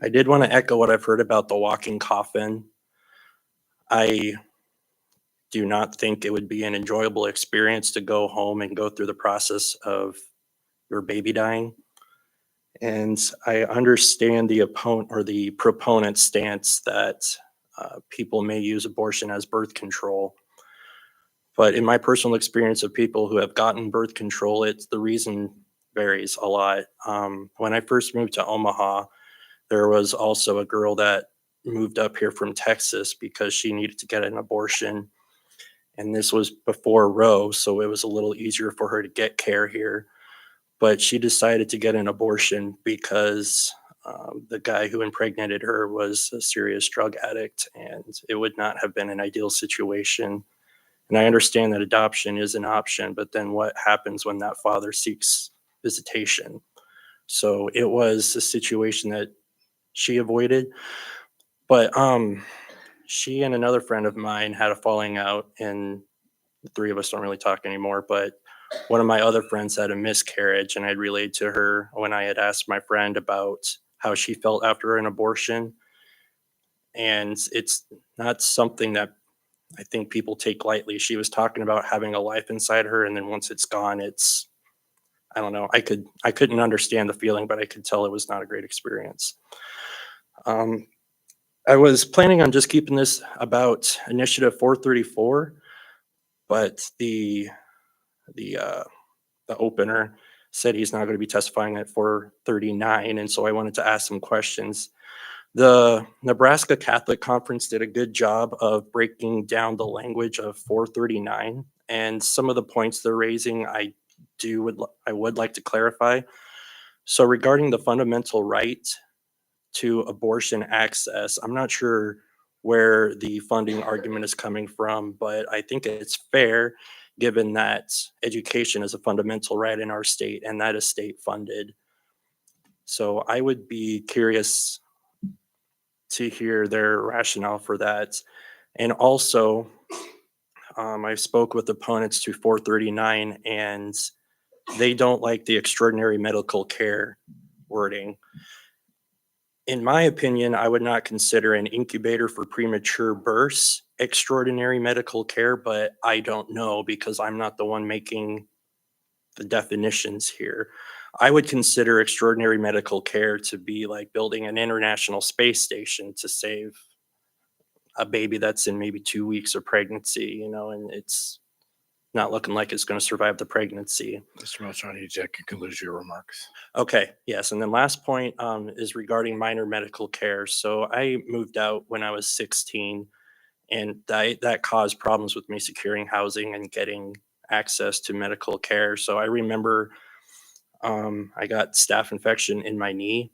I did want to echo what I've heard about the walking coffin. I do not think it would be an enjoyable experience to go home and go through the process of your baby dying. And I understand the opponent or the proponent's stance that people may use abortion as birth control. But in my personal experience of people who have gotten birth control, the reason varies a lot. When I first moved to Omaha, there was also a girl that moved up here from Texas because she needed to get an abortion. And this was before Roe, so it was a little easier for her to get care here. But she decided to get an abortion because the guy who impregnated her was a serious drug addict, and it would not have been an ideal situation. And I understand that adoption is an option, but then what happens when that father seeks visitation? So it was a situation that she avoided. But she and another friend of mine had a falling out, and the three of us don't really talk anymore, but one of my other friends had a miscarriage, and I relayed to her when I had asked my friend about how she felt after an abortion. And it's not something that I think people take lightly. She was talking about having a life inside her, and then once it's gone, I don't know. I couldn't understand the feeling, but I could tell it was not a great experience. I was planning on just keeping this about Initiative 434, but the opener said he's not going to be testifying at 439, and so I wanted to ask some questions. The Nebraska Catholic Conference did a good job of breaking down the language of 439, and some of the points they're raising I would like to clarify. So regarding the fundamental right to abortion access, I'm not sure where the funding argument is coming from, but I think it's fair given that education is a fundamental right in our state and that is state funded. So I would be curious to hear their rationale for that. And also, I spoke with opponents to 439, and they don't like the extraordinary medical care wording. In my opinion, I would not consider an incubator for premature births extraordinary medical care, but I don't know because I'm not the one making the definitions here. I would consider extraordinary medical care to be like building an international space station to save a baby that's in maybe 2 weeks of pregnancy, and it's not looking like it's going to survive the pregnancy. Mr. Melchon, you can conclude your remarks. Okay, yes, and then last point is regarding minor medical care. So I moved out when I was 16, and that caused problems with me securing housing and getting access to medical care. So I remember I got staph infection in my knee,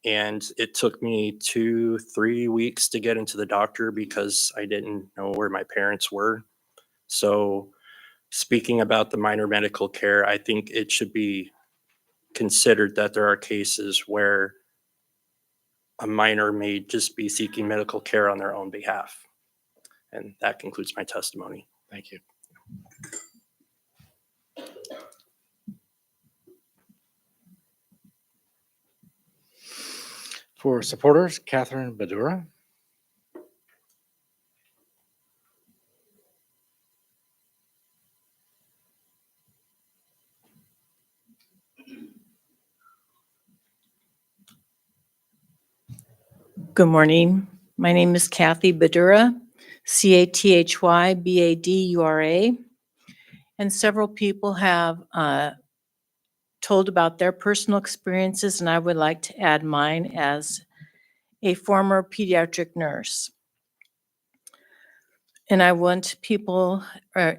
and it took me 2-3 weeks to get into the doctor because I didn't know where my parents were. So speaking about the minor medical care, I think it should be considered that there are cases where a minor may just be seeking medical care on their own behalf. And that concludes my testimony. Thank you. For supporters, Catherine Badura. Good morning. My name is Kathy Badura, Cathybadura, and several people have told about their personal experiences, and I would like to add mine as a former pediatric nurse. And I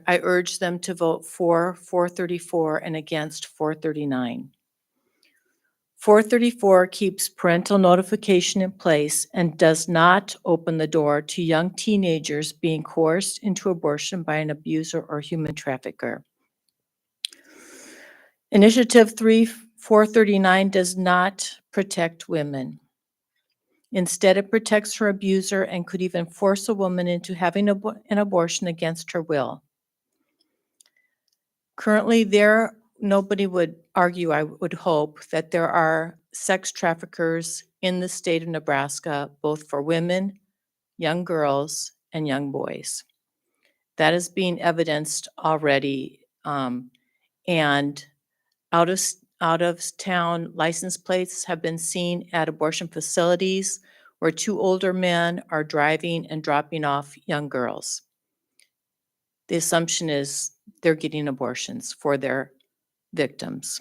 urge them to vote for 434 and against 439. 434 keeps parental notification in place and does not open the door to young teenagers being coerced into abortion by an abuser or human trafficker. Initiative 439 does not protect women. Instead, it protects her abuser and could even force a woman into having an abortion against her will. Currently, nobody would argue, I would hope, that there are sex traffickers in the state of Nebraska, both for women, young girls, and young boys. That is being evidenced already. And out of town license plates have been seen at abortion facilities where 2 older men are driving and dropping off young girls. The assumption is they're getting abortions for their victims.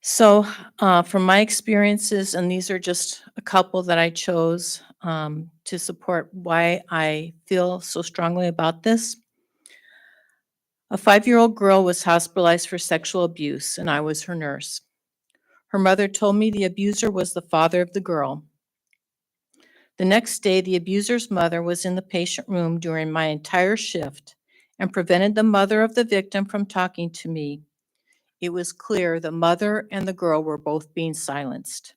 So from my experiences, and these are just a couple that I chose to support why I feel so strongly about this. A 5-year-old girl was hospitalized for sexual abuse, and I was her nurse. Her mother told me the abuser was the father of the girl. The next day, the abuser's mother was in the patient room during my entire shift and prevented the mother of the victim from talking to me. It was clear the mother and the girl were both being silenced.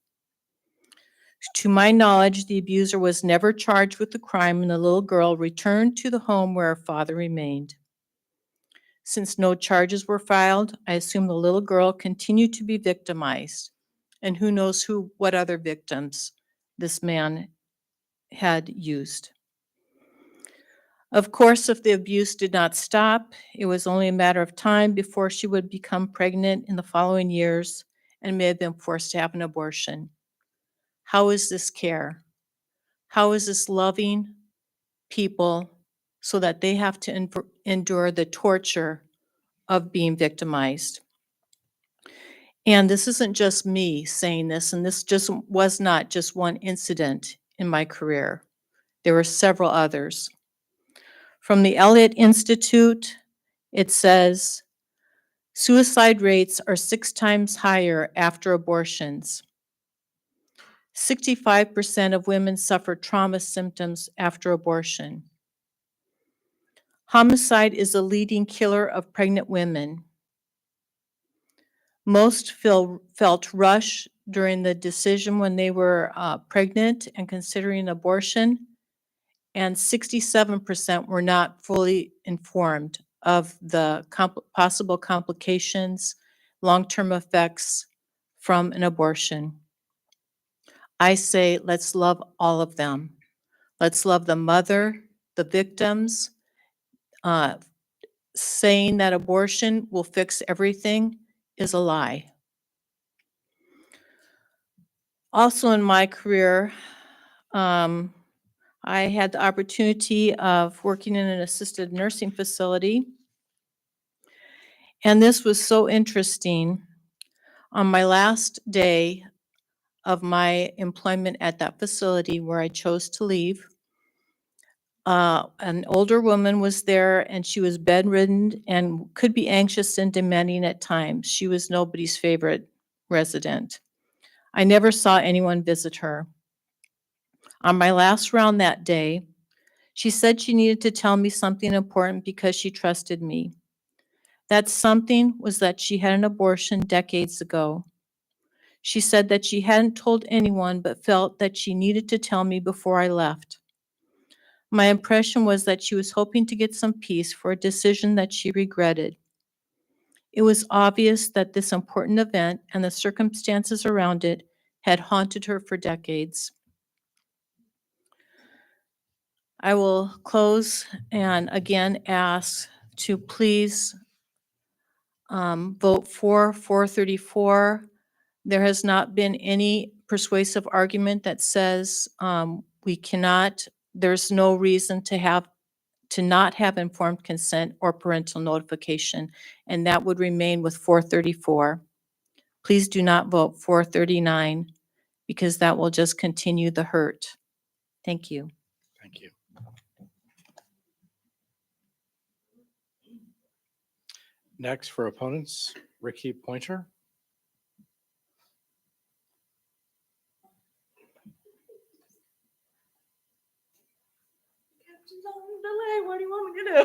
To my knowledge, the abuser was never charged with the crime, and the little girl returned to the home where her father remained. Since no charges were filed, I assume the little girl continued to be victimized, and who knows what other victims this man had used. Of course, if the abuse did not stop, it was only a matter of time before she would become pregnant in the following years and may have been forced to have an abortion. How is this care? How is this loving people so that they have to endure the torture of being victimized? And this isn't just me saying this, and this just was not just one incident in my career. There were several others. From the Elliott Institute, it says, suicide rates are 6 times higher after abortions. 65% of women suffer trauma symptoms after abortion. Homicide is a leading killer of pregnant women. Most felt rushed during the decision when they were pregnant and considering abortion, and 67% were not fully informed of the possible complications, long-term effects from an abortion. I say, let's love all of them. Let's love the mother, the victims. Saying that abortion will fix everything is a lie. Also in my career, I had the opportunity of working in an assisted nursing facility. And this was so interesting. On my last day of my employment at that facility where I chose to leave, an older woman was there and she was bedridden and could be anxious and demanding at times. She was nobody's favorite resident. I never saw anyone visit her. On my last round that day, she said she needed to tell me something important because she trusted me. That something was that she had an abortion decades ago. She said that she hadn't told anyone but felt that she needed to tell me before I left. My impression was that she was hoping to get some peace for a decision that she regretted. It was obvious that this important event and the circumstances around it had haunted her for decades. I will close and again ask to please vote for 434. There has not been any persuasive argument that says we cannot, there's no reason to not have informed consent or parental notification, and that would remain with 434. Please do not vote 439 because that will just continue the hurt. Thank you. Thank you. Next for opponents, Ricky Pointer. Delay. What do you want me to do?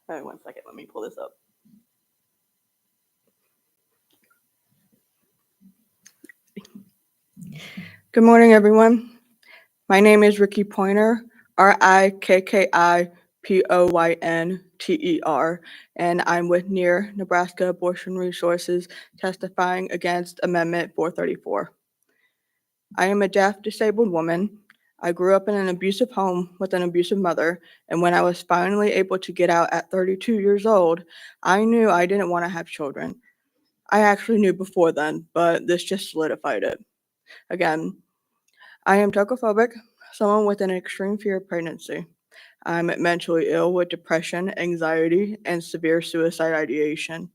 All right, 1 second. Let me pull this up. Good morning, everyone. My name is Ricky Pointer, RIKKIPOYNTER, and I'm with Near Nebraska Abortion Resources testifying against Amendment 434. I am a deaf, disabled woman. I grew up in an abusive home with an abusive mother, and when I was finally able to get out at 32 years old, I knew I didn't want to have children. I actually knew before then, but this just solidified it. Again, I am tocophobic, someone with an extreme fear of pregnancy. I'm mentally ill with depression, anxiety, and severe suicide ideation.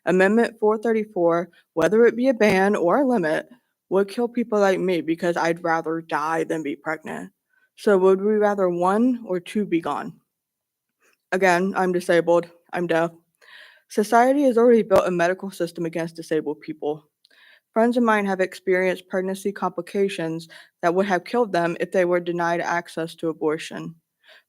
Amendment 434, whether it be a ban or a limit, would kill people like me because I'd rather die than be pregnant. So would we rather one or two be gone? Again, I'm disabled, I'm deaf. Society has already built a medical system against disabled people. Friends of mine have experienced pregnancy complications that would have killed them if they were denied access to abortion.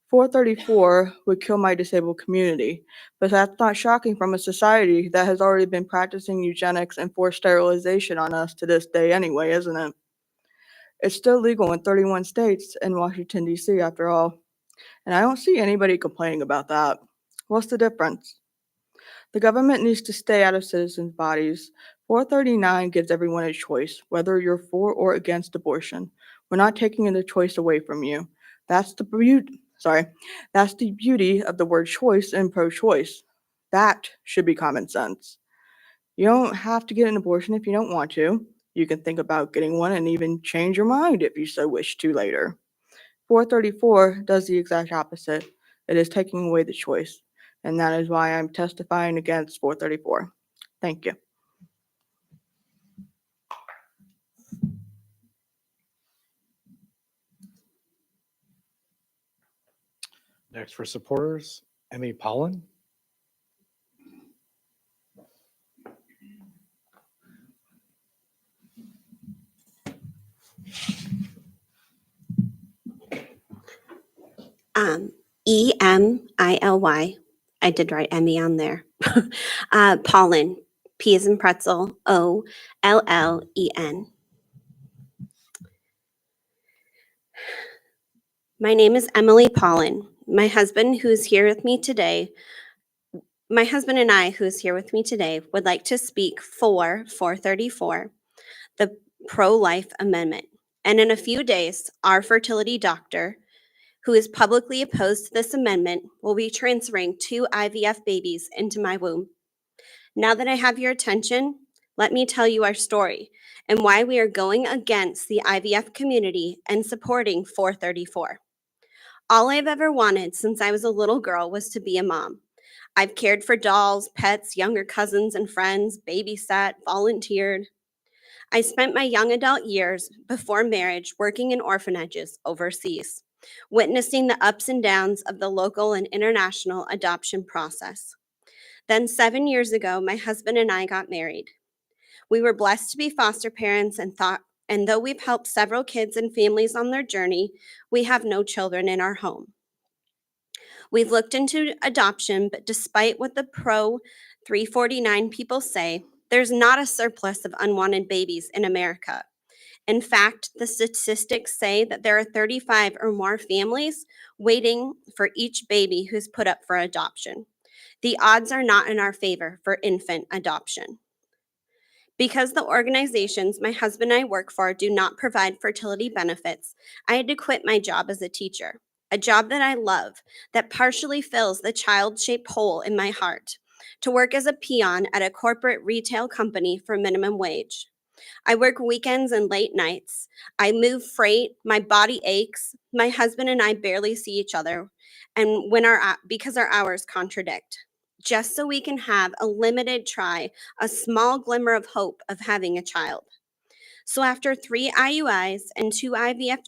434 would kill my disabled community, but that's not shocking from a society that has already been practicing eugenics and forced sterilization on us to this day anyway, isn't it? It's still legal in 31 states and Washington, D.C. after all, and I don't see anybody complaining about that. What's the difference? The government needs to stay out of citizens' bodies. 439 gives everyone a choice, whether you're for or against abortion. We're not taking the choice away from you. That's the beauty of the word choice and pro-choice. That should be common sense. You don't have to get an abortion if you don't want to. You can think about getting one and even change your mind if you so wish to later. 434 does the exact opposite. It is taking away the choice. And that is why I'm testifying against 434. Thank you. Next for supporters, Emmy Pollen. EMILY. I did write Emmy on there. Pollen. P as in pretzel, Ollen. My name is Emily Paulin. My husband and I, who is here with me today, would like to speak for 434, the pro-life amendment. And in a few days, our fertility doctor, who is publicly opposed to this amendment, will be transferring 2 IVF babies into my womb. Now that I have your attention, let me tell you our story and why we are going against the IVF community and supporting 434. All I've ever wanted since I was a little girl was to be a mom. I've cared for dolls, pets, younger cousins and friends, babysat, volunteered. I spent my young adult years before marriage working in orphanages overseas, witnessing the ups and downs of the local and international adoption process. Then 7 years ago, my husband and I got married. We were blessed to be foster parents and though we've helped several kids and families on their journey, we have no children in our home. We've looked into adoption, but despite what the pro 349 people say, there's not a surplus of unwanted babies in America. In fact, the statistics say that there are 35 or more families waiting for each baby who's put up for adoption. The odds are not in our favor for infant adoption. Because the organizations my husband and I work for do not provide fertility benefits, I had to quit my job as a teacher, a job that I love, that partially fills the child-shaped hole in my heart, to work as a peon at a corporate retail company for minimum wage. I work weekends and late nights. I move freight, my body aches, my husband and I barely see each other, and because our hours contradict, just so we can have a limited try, a small glimmer of hope of having a child. So after 3 IUIs and 2 IVF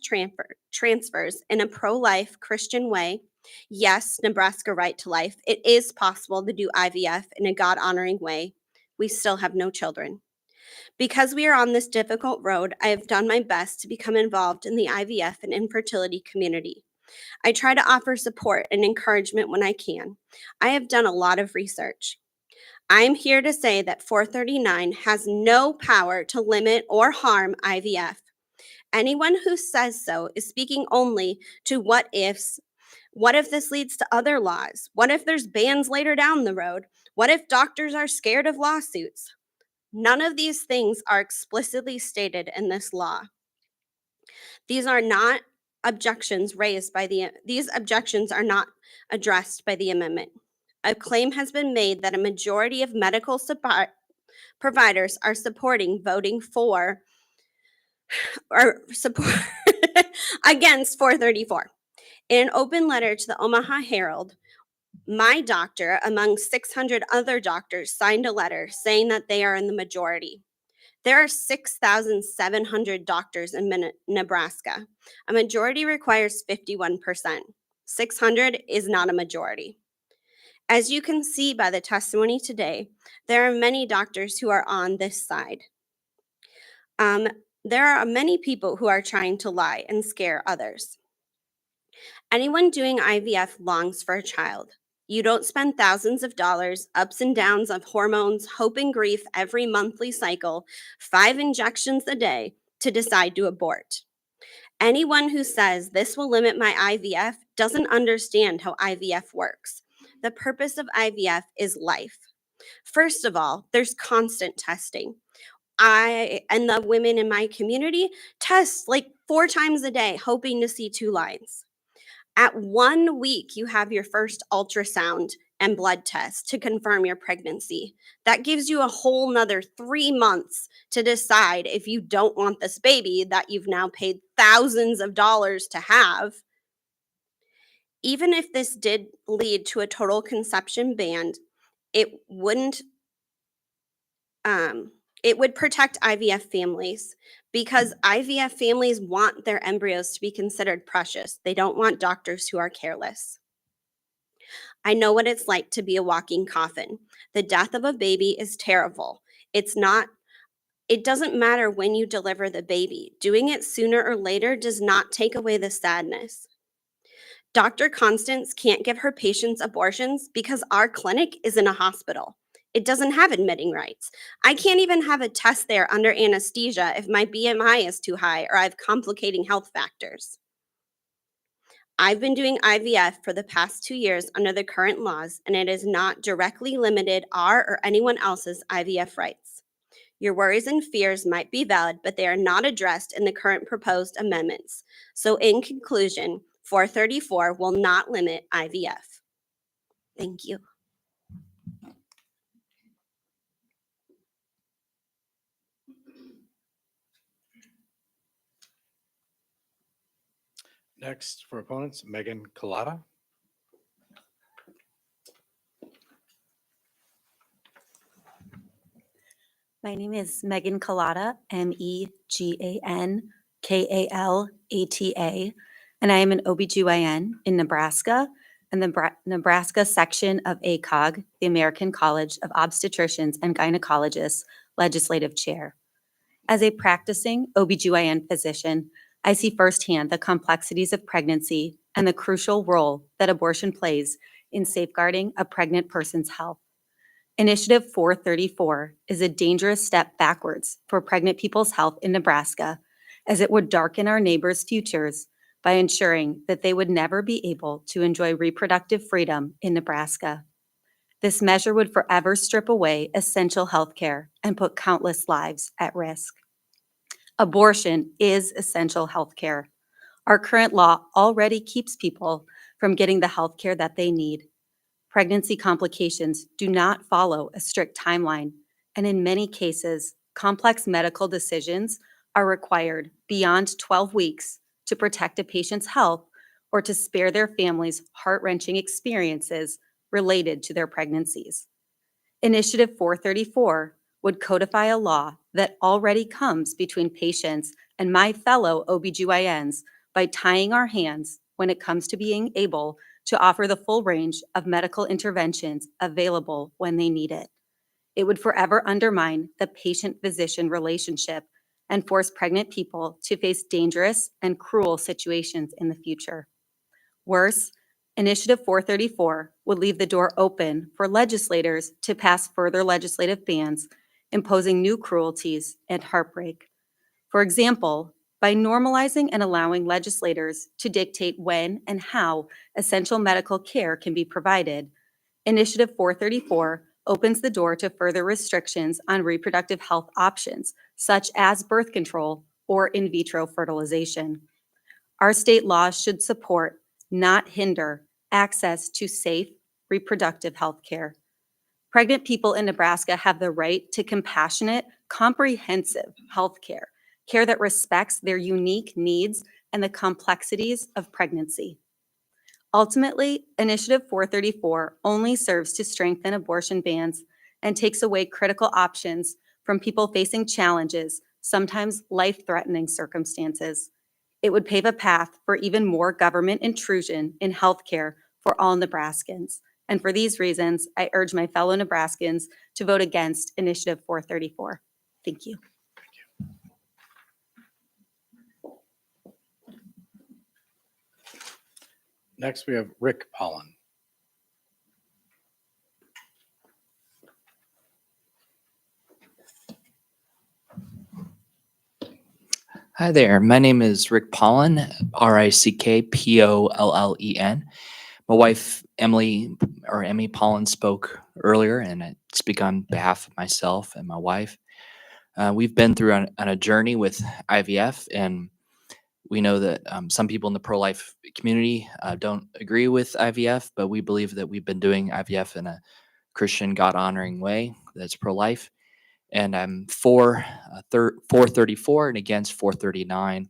transfers in a pro-life Christian way, yes, Nebraska right to life, it is possible to do IVF in a God-honoring way, we still have no children. Because we are on this difficult road, I have done my best to become involved in the IVF and infertility community. I try to offer support and encouragement when I can. I have done a lot of research. I am here to say that 439 has no power to limit or harm IVF. Anyone who says so is speaking only to what ifs. What if this leads to other laws? What if there's bans later down the road? What if doctors are scared of lawsuits? None of these things are explicitly stated in this law. These are not objections these objections are not addressed by the amendment. A claim has been made that a majority of medical providers are supporting voting for or support against 434. In an open letter to the Omaha Herald, my doctor, among 600 other doctors, signed a letter saying that they are in the majority. There are 6,700 doctors in Nebraska. A majority requires 51%. 600 is not a majority. As you can see by the testimony today, there are many doctors who are on this side. There are many people who are trying to lie and scare others. Anyone doing IVF longs for a child. You don't spend thousands of dollars, ups and downs of hormones, hope and grief every monthly cycle, 5 injections a day to decide to abort. Anyone who says this will limit my IVF doesn't understand how IVF works. The purpose of IVF is life. First of all, there's constant testing. I and the women in my community test like 4 times a day, hoping to see 2 lines. At 1 week, you have your first ultrasound and blood test to confirm your pregnancy. That gives you a whole nother 3 months to decide if you don't want this baby that you've now paid thousands of dollars to have. Even if this did lead to a total conception ban, it would protect IVF families, because IVF families want their embryos to be considered precious. They don't want doctors who are careless. I know what it's like to be a walking coffin. The death of a baby is terrible. It doesn't matter when you deliver the baby. Doing it sooner or later does not take away the sadness. Dr. Constance can't give her patients abortions because our clinic is in a hospital. It doesn't have admitting rights. I can't even have a test there under anesthesia if my BMI is too high or I have complicating health factors. I've been doing IVF for the past 2 years under the current laws, and it has not directly limited our or anyone else's IVF rights. Your worries and fears might be valid, but they are not addressed in the current proposed amendments. So in conclusion, 434 will not limit IVF. Thank you. Next for opponents, Megan Collada. My name is Megan Collada, Megankalata, and I am an OBGYN in Nebraska and the Nebraska section of ACOG, the American College of Obstetricians and Gynecologists Legislative Chair. As a practicing OBGYN physician, I see firsthand the complexities of pregnancy and the crucial role that abortion plays in safeguarding a pregnant person's health. Initiative 434 is a dangerous step backwards for pregnant people's health in Nebraska, as it would darken our neighbors' futures by ensuring that they would never be able to enjoy reproductive freedom in Nebraska. This measure would forever strip away essential health care and put countless lives at risk. Abortion is essential health care. Our current law already keeps people from getting the health care that they need. Pregnancy complications do not follow a strict timeline, and in many cases, complex medical decisions are required beyond 12 weeks to protect a patient's health or to spare their families heart-wrenching experiences related to their pregnancies. Initiative 434 would codify a law that already comes between patients and my fellow OBGYNs by tying our hands when it comes to being able to offer the full range of medical interventions available when they need it. It would forever undermine the patient-physician relationship and force pregnant people to face dangerous and cruel situations in the future. Worse, Initiative 434 would leave the door open for legislators to pass further legislative bans, imposing new cruelties and heartbreak. For example, by normalizing and allowing legislators to dictate when and how essential medical care can be provided, Initiative 434 opens the door to further restrictions on reproductive health options, such as birth control or in vitro fertilization. Our state laws should support, not hinder, access to safe reproductive health care. Pregnant people in Nebraska have the right to compassionate, comprehensive health care that respects their unique needs and the complexities of pregnancy. Ultimately, Initiative 434 only serves to strengthen abortion bans and takes away critical options from people facing challenges, sometimes life-threatening circumstances. It would pave a path for even more government intrusion in healthcare for all Nebraskans. And for these reasons, I urge my fellow Nebraskans to vote against Initiative 434. Thank you. Next, we have Rick Pollan. Hi there. My name is Rick Pollan, Rickpollen. My wife, Emmy Pollan, spoke earlier, and I speak on behalf of myself and my wife. We've been through on a journey with IVF, and we know that some people in the pro-life community don't agree with IVF, but we believe that we've been doing IVF in a Christian, God-honoring way that's pro-life. And I'm for 434 and against 439.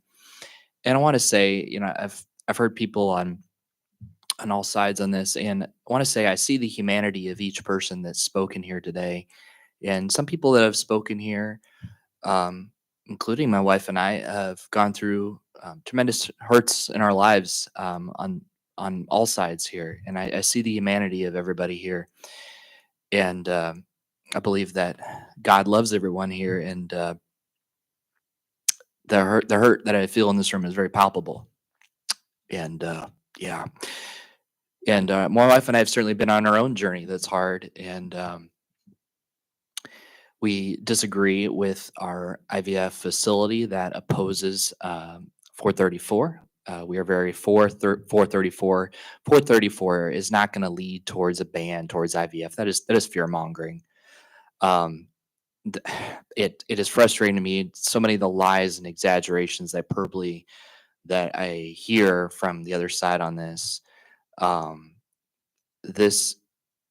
And I want to say, I've heard people on all sides on this, and I want to say I see the humanity of each person that's spoken here today. And some people that have spoken here, including my wife and I, have gone through tremendous hurts in our lives on all sides here. And I see the humanity of everybody here. And I believe that God loves everyone here, and the hurt that I feel in this room is very palpable. And yeah, and my wife and I have certainly been on our own journey that's hard, and We disagree with our IVF facility that opposes 434. We are very for 434. 434 is not going to lead towards a ban towards IVF. That is fear mongering. It is frustrating to me. So many of the lies and exaggerations, hyperbole that I hear from the other side on this. This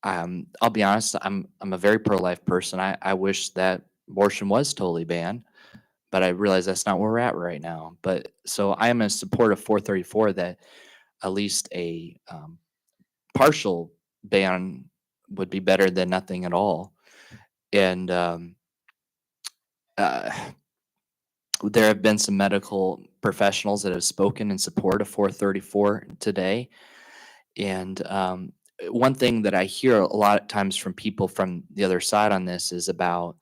I'll be honest, I'm a very pro-life person. I wish that abortion was totally banned, but I realize that's not where we're at right now. But so I am in support of 434 that at least a partial ban would be better than nothing at all. And there have been some medical professionals that have spoken in support of 434 today. And one thing that I hear a lot of times from people from the other side on this is about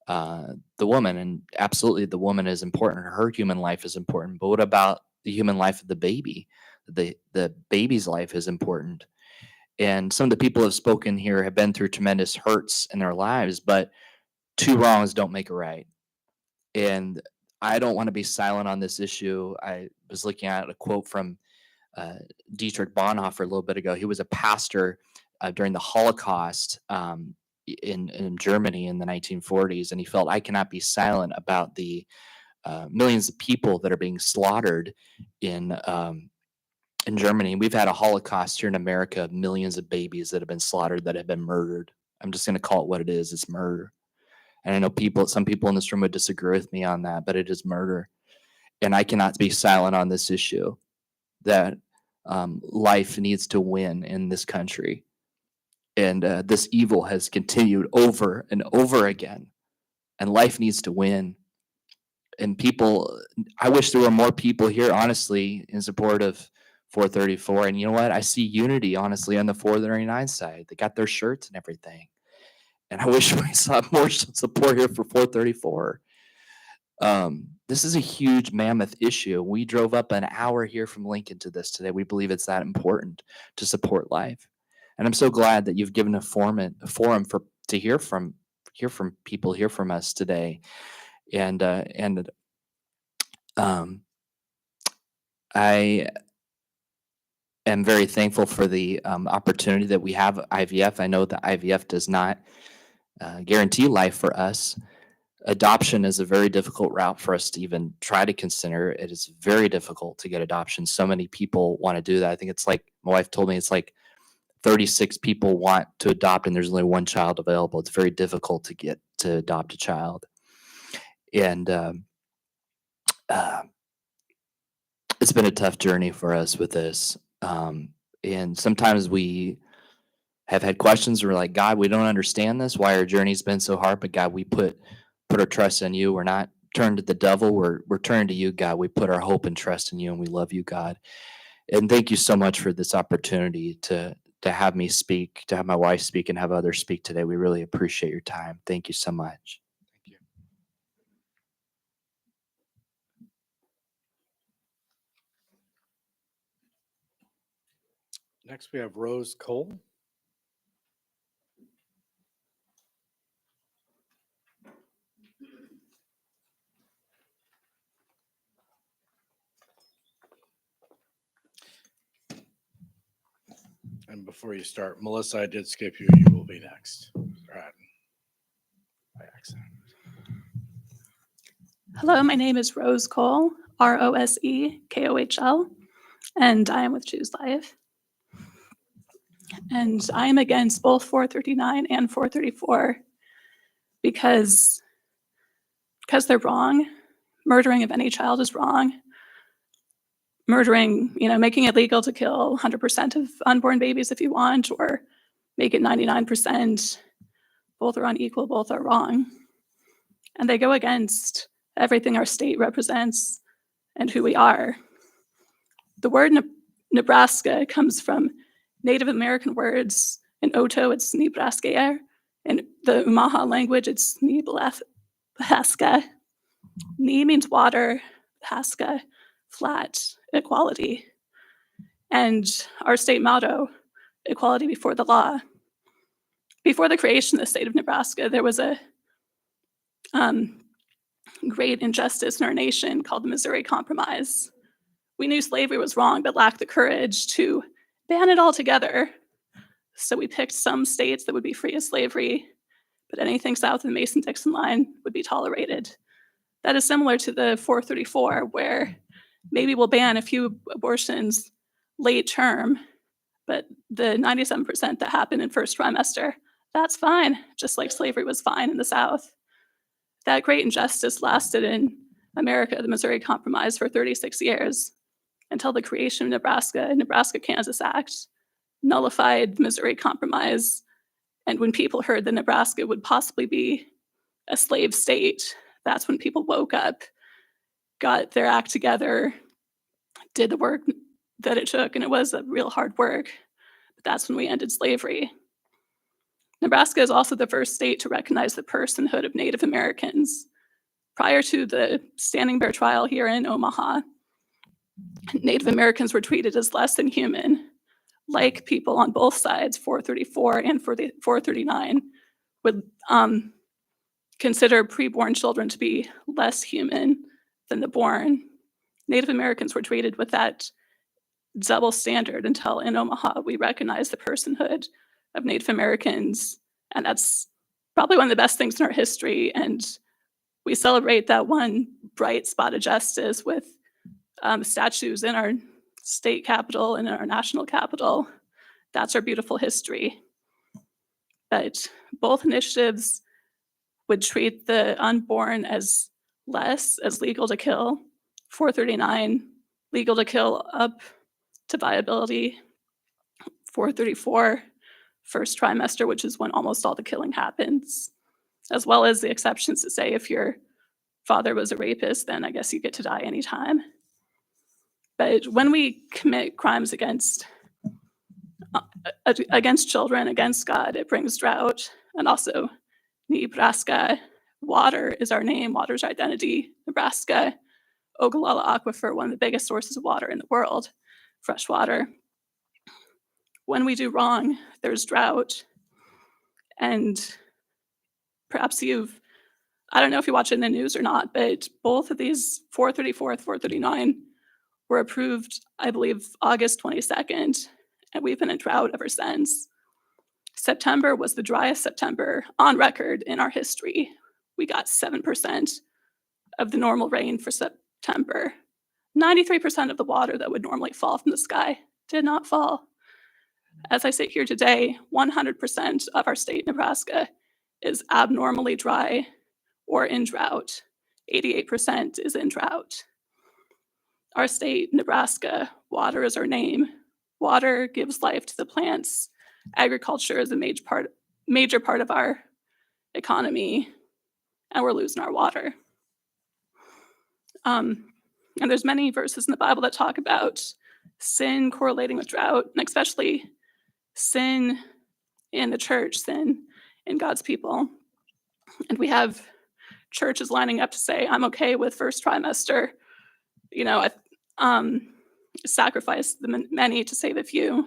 the woman. And absolutely, the woman is important. Her human life is important. But what about the human life of the baby? The baby's life is important. And some of the people who have spoken here have been through tremendous hurts in their lives, but two wrongs don't make a right. And I don't want to be silent on this issue. I was looking at a quote from Dietrich Bonhoeffer a little bit ago. He was a pastor during the Holocaust in Germany in the 1940s, and he felt, I cannot be silent about the millions of people that are being slaughtered in Germany. We've had a Holocaust here in America, millions of babies that have been slaughtered, that have been murdered. I'm just going to call it what it is. It's murder. And I know some people in this room would disagree with me on that, but it is murder. And I cannot be silent on this issue, that life needs to win in this country. And this evil has continued over and over again. And life needs to win. And people, I wish there were more people here, honestly, in support of 434. And you know what? I see unity, honestly, on the 439 side. They got their shirts and everything. And I wish we saw more support here for 434. This is a huge mammoth issue. We drove up an hour here from Lincoln to this today. We believe it's that important to support life. And I'm so glad that you've given a forum to hear from people, hear from us today. And I am very thankful for the opportunity that we have at IVF. I know that IVF does not guarantee life for us. Adoption is a very difficult route for us to even try to consider. It is very difficult to get adoption. So many people want to do that. I think it's like, my wife told me, it's like 36 people want to adopt and there's only one child available. It's very difficult to get to adopt a child. And it's been a tough journey for us with this. And sometimes we have had questions. We're like, God, we don't understand this, why our journey's been so hard. But God, we put our trust in you. We're not turned to the devil. We're turned to you, God. We put our hope and trust in you, and we love you, God. And thank you so much for this opportunity to have me speak, to have my wife speak, and have others speak today. We really appreciate your time. Thank you so much. Thank you. Next, we have Rose Cole. And before you start, Melissa, I did skip you. You will be next. Right. By accident. Hello, my name is Rose Cole, Rosekohl, and I am with Choose Life. And I am against both 439 and 434 because they're wrong. Murdering of any child is wrong. Murdering, making it legal to kill 100% of unborn babies if you want, or make it 99%. Both are unequal, both are wrong. And they go against everything our state represents and who we are. The word Nebraska comes from Native American words. In Oto, it's Nebraska. In the Omaha language, it's Nebraska. Ne means water, Haska, flat, equality. And our state motto, equality before the law. Before the creation of the state of Nebraska, there was a great injustice in our nation called the Missouri Compromise. We knew slavery was wrong, but lacked the courage to ban it altogether. So we picked some states that would be free of slavery, but anything south of the Mason-Dixon line would be tolerated. That is similar to the 434, where maybe we'll ban a few abortions late term, but the 97% that happen in first trimester, that's fine, just like slavery was fine in the South. That great injustice lasted in America, the Missouri Compromise, for 36 years until the creation of Nebraska and Nebraska-Kansas Act nullified the Missouri Compromise. And when people heard that Nebraska would possibly be a slave state, that's when people woke up, got their act together, did the work that it took, and it was a real hard work. But that's when we ended slavery. Nebraska is also the first state to recognize the personhood of Native Americans. Prior to the Standing Bear trial here in Omaha, Native Americans were treated as less than human, like people on both sides, 434 and 439, would consider preborn children to be less human than the born. Native Americans were treated with that double standard until in Omaha we recognize the personhood of Native Americans. And that's probably one of the best things in our history. And we celebrate that one bright spot of justice with statues in our state capital and in our national capital. That's our beautiful history. But both initiatives would treat the unborn as less, as legal to kill. 439, legal to kill up to viability. 434, first trimester, which is when almost all the killing happens, as well as the exceptions to say if your father was a rapist, then I guess you get to die anytime. But when we commit crimes against children, against God, it brings drought. And also, Nebraska, water is our name, water's our identity. Nebraska, Ogallala Aquifer, one of the biggest sources of water in the world, fresh water. When we do wrong, there's drought. And perhaps I don't know if you watch it in the news or not, but both of these, 434 and 439, were approved, I believe, August 22nd, and we've been in drought ever since. September was the driest September on record in our history. We got 7% of the normal rain for September. 93% of the water that would normally fall from the sky did not fall. As I sit here today, 100% of our state, Nebraska, is abnormally dry or in drought. 88% is in drought. Our state, Nebraska, water is our name. Water gives life to the plants. Agriculture is a major part of our economy, and we're losing our water. And there's many verses in the Bible that talk about sin correlating with drought, and especially sin in the church, sin in God's people. And we have churches lining up to say, I'm okay with first trimester, sacrifice the many to save a few.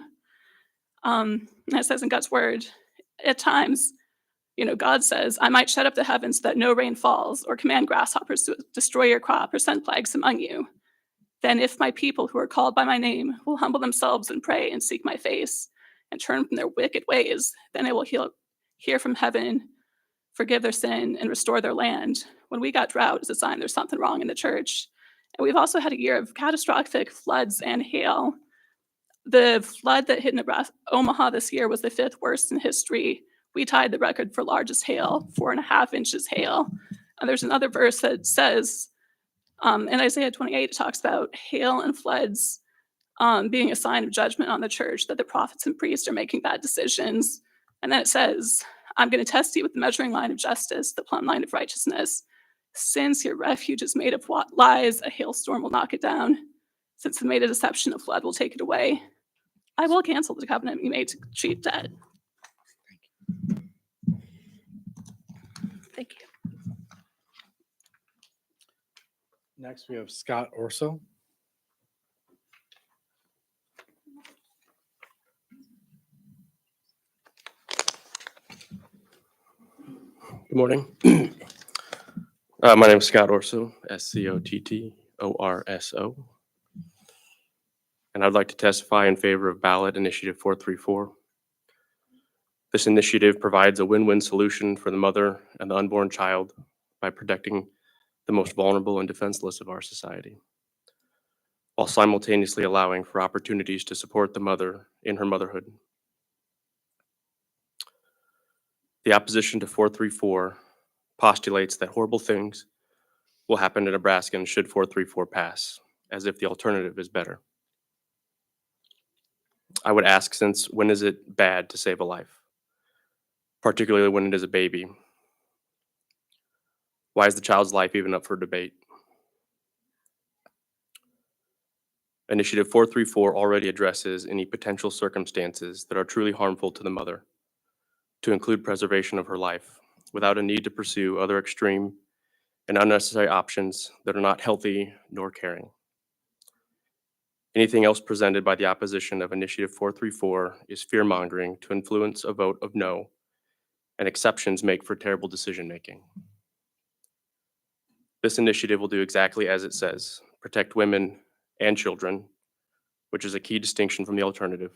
And it says in God's word, at times, God says, I might shut up the heavens so that no rain falls, or command grasshoppers to destroy your crop, or send plagues among you. Then if my people who are called by my name will humble themselves and pray and seek my face and turn from their wicked ways, then I will hear from heaven, forgive their sin, and restore their land. When we got drought, it's a sign there's something wrong in the church. And we've also had a year of catastrophic floods and hail. The flood that hit Omaha this year was the 5th worst in history. We tied the record for largest hail, 4.5 inches hail. And there's another verse that says, in Isaiah 28, it talks about hail and floods being a sign of judgment on the church, that the prophets and priests are making bad decisions. And then it says, I'm going to test you with the measuring line of justice, the plumb line of righteousness. Since your refuge is made of lies, a hailstorm will knock it down. Since it made a deception, a flood will take it away. I will cancel the covenant you made to cheat debt. Thank you. Next, we have Scott Orso. Good morning. My name is Scott Orso, Scottorso. And I'd like to testify in favor of ballot initiative 434. This initiative provides a win-win solution for the mother and the unborn child by protecting the most vulnerable and defenseless of our society, while simultaneously allowing for opportunities to support the mother in her motherhood. The opposition to 434 postulates that horrible things will happen to Nebraskans should 434 pass, as if the alternative is better. I would ask, since when is it bad to save a life, particularly when it is a baby? Why is the child's life even up for debate? Initiative 434 already addresses any potential circumstances that are truly harmful to the mother, to include preservation of her life, without a need to pursue other extreme and unnecessary options that are not healthy nor caring. Anything else presented by the opposition of Initiative 434 is fear-mongering to influence a vote of no, and exceptions make for terrible decision-making. This initiative will do exactly as it says, protect women and children, which is a key distinction from the alternative.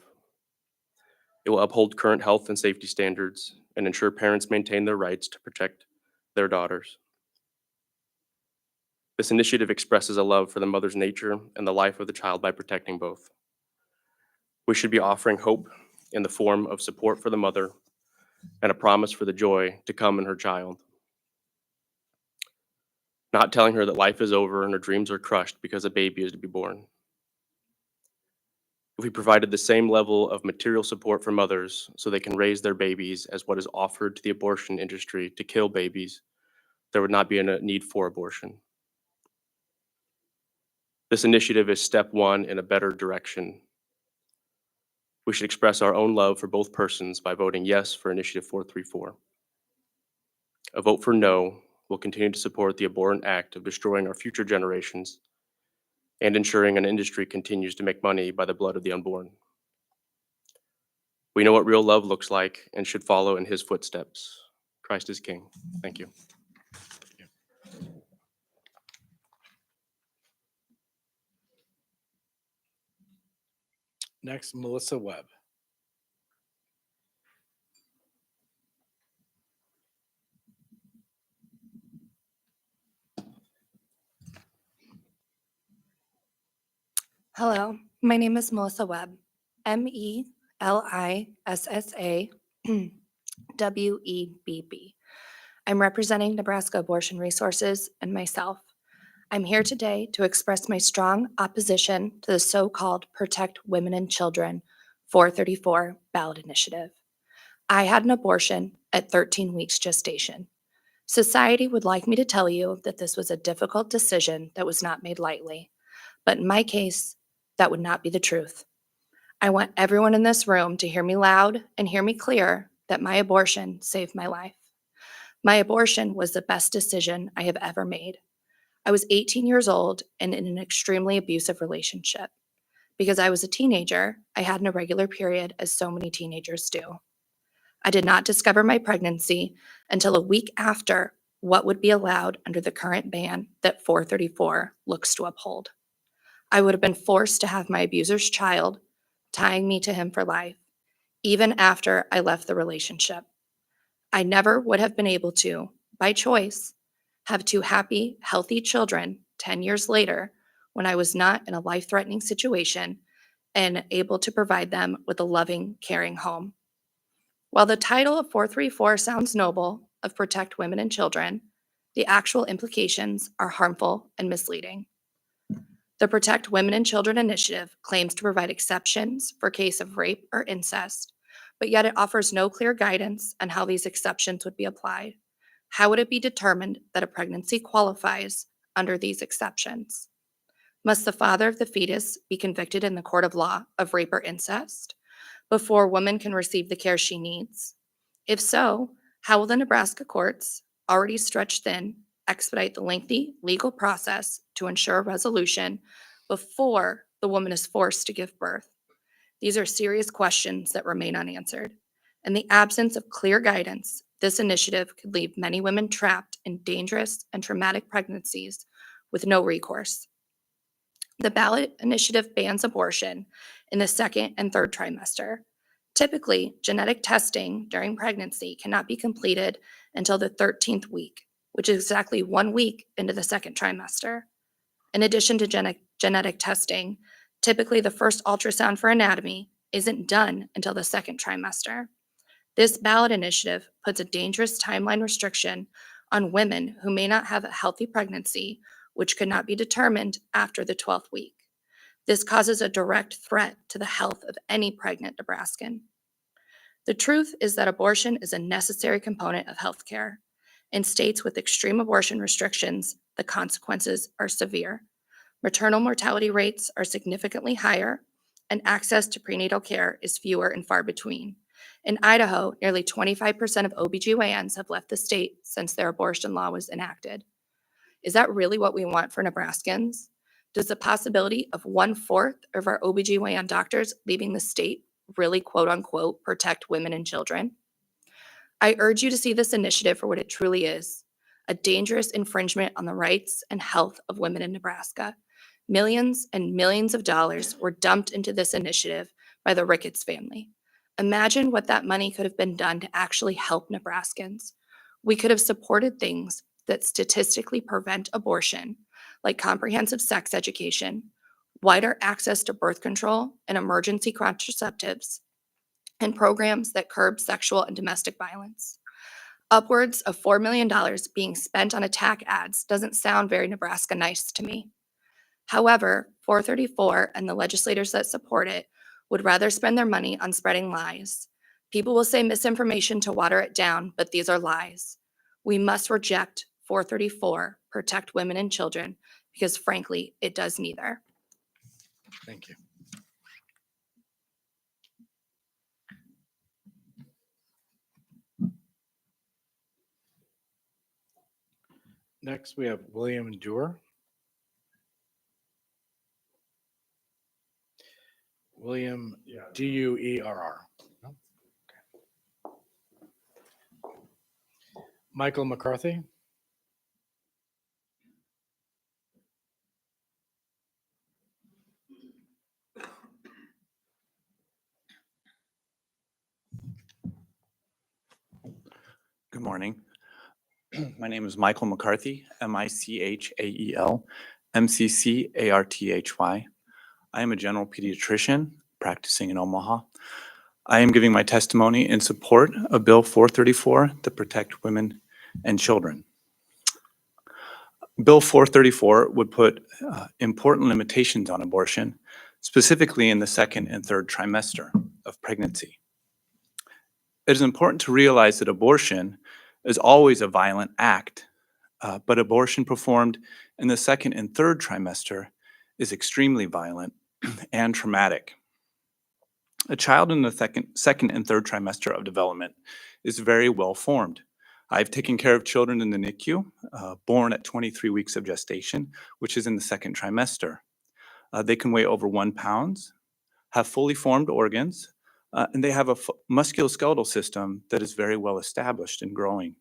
It will uphold current health and safety standards and ensure parents maintain their rights to protect their daughters. This initiative expresses a love for the mother's nature and the life of the child by protecting both. We should be offering hope in the form of support for the mother and a promise for the joy to come in her child. Not telling her that life is over and her dreams are crushed because a baby is to be born. If we provided the same level of material support for mothers so they can raise their babies as what is offered to the abortion industry to kill babies, there would not be a need for abortion. This initiative is step one in a better direction. We should express our own love for both persons by voting yes for Initiative 434. A vote for no will continue to support the abhorrent act of destroying our future generations and ensuring an industry continues to make money by the blood of the unborn. We know what real love looks like and should follow in his footsteps. Christ is King. Thank you. Next, Melissa Webb. Hello, my name is Melissa Webb, Melissa I'm representing Nebraska Abortion Resources and myself. I'm here today to express my strong opposition to the so-called Protect Women and Children 434 ballot initiative. I had an abortion at 13 weeks gestation. Society would like me to tell you that this was a difficult decision that was not made lightly, but in my case, that would not be the truth. I want everyone in this room to hear me loud and hear me clear that my abortion saved my life. My abortion was the best decision I have ever made. I was 18 years old and in an extremely abusive relationship. Because I was a teenager, I had an irregular period, as so many teenagers do. I did not discover my pregnancy until a week after what would be allowed under the current ban that 434 looks to uphold. I would have been forced to have my abuser's child, tying me to him for life, even after I left the relationship. I never would have been able to, by choice, have two happy, healthy children 10 years later when I was not in a life-threatening situation and able to provide them with a loving, caring home. While the title of 434 sounds noble, of Protect Women and Children, the actual implications are harmful and misleading. The Protect Women and Children initiative claims to provide exceptions for case of rape or incest, but yet it offers no clear guidance on how these exceptions would be applied. How would it be determined that a pregnancy qualifies under these exceptions? Must the father of the fetus be convicted in the court of law of rape or incest before a woman can receive the care she needs? If so, how will the Nebraska courts, already stretched thin, expedite the lengthy legal process to ensure a resolution before the woman is forced to give birth? These are serious questions that remain unanswered. In the absence of clear guidance, This initiative could leave many women trapped in dangerous and traumatic pregnancies with no recourse. The ballot initiative bans abortion in the second and third trimester. Typically, genetic testing during pregnancy cannot be completed until the 13th week, which is exactly 1 week into the second trimester. In addition to genetic testing, typically the first ultrasound for anatomy isn't done until the second trimester. This ballot initiative puts a dangerous timeline restriction on women who may not have a healthy pregnancy, which could not be determined after the 12th week. This causes a direct threat to the health of any pregnant Nebraskan. The truth is that abortion is a necessary component of healthcare. In states with extreme abortion restrictions, the consequences are severe. Maternal mortality rates are significantly higher, and access to prenatal care is fewer and far between. In Idaho, nearly 25% of OBGYNs have left the state since their abortion law was enacted. Is that really what we want for Nebraskans? Does the possibility of 1/4 of our OBGYN doctors leaving the state really, quote unquote, protect women and children? I urge you to see this initiative for what it truly is, a dangerous infringement on the rights and health of women in Nebraska. Millions and millions of dollars were dumped into this initiative by the Ricketts family. Imagine what that money could have been done to actually help Nebraskans. We could have supported things that statistically prevent abortion, like comprehensive sex education, wider access to birth control and emergency contraceptives, and programs that curb sexual and domestic violence. Upwards of $4 million being spent on attack ads doesn't sound very Nebraska nice to me. However, 434 and the legislators that support it would rather spend their money on spreading lies. People will say misinformation to water it down, but these are lies. We must reject 434, protect women and children, because frankly, it does neither. Thank you. Next, we have William Duerr. William, Duerr. No? Okay. Michael McCarthy. Good morning. My name is Michael McCarthy, Michael, McCarthy. I am a general pediatrician practicing in Omaha. I am giving my testimony in support of Bill 434 to protect women and children. Bill 434 would put important limitations on abortion, specifically in the second and third trimester of pregnancy. It is important to realize that abortion is always a violent act, but abortion performed in the second and third trimester is extremely violent and traumatic. A child in the second and third trimester of development is very well formed. I've taken care of children in the NICU, born at 23 weeks of gestation, which is in the second trimester. They can weigh over 1 pound, have fully formed organs, and they have a musculoskeletal system that is very well established and growing.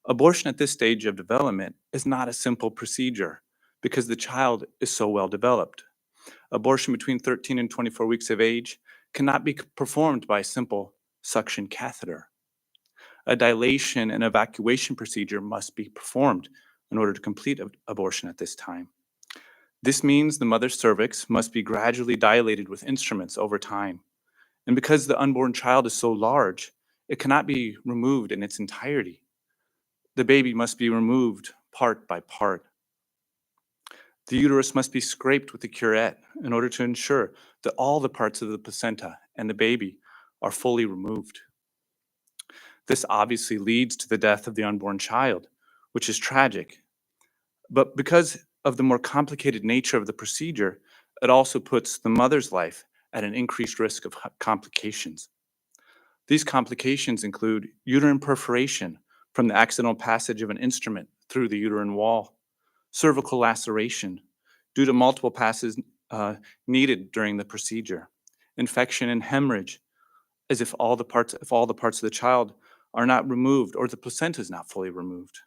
Abortion at this stage of development is not a simple procedure because the child is so well developed. Abortion between 13 and 24 weeks of age cannot be performed by a simple suction catheter. A dilation and evacuation procedure must be performed in order to complete abortion at this time. This means the mother's cervix must be gradually dilated with instruments over time. And because the unborn child is so large, it cannot be removed in its entirety. The baby must be removed part by part. The uterus must be scraped with a curette in order to ensure that all the parts of the placenta and the baby are fully removed. This obviously leads to the death of the unborn child, which is tragic. But because of the more complicated nature of the procedure, it also puts the mother's life at an increased risk of complications. These complications include uterine perforation from the accidental passage of an instrument through the uterine wall, cervical laceration due to multiple passes needed during the procedure, infection and hemorrhage, as if all the parts of the child are not removed or the placenta is not fully removed.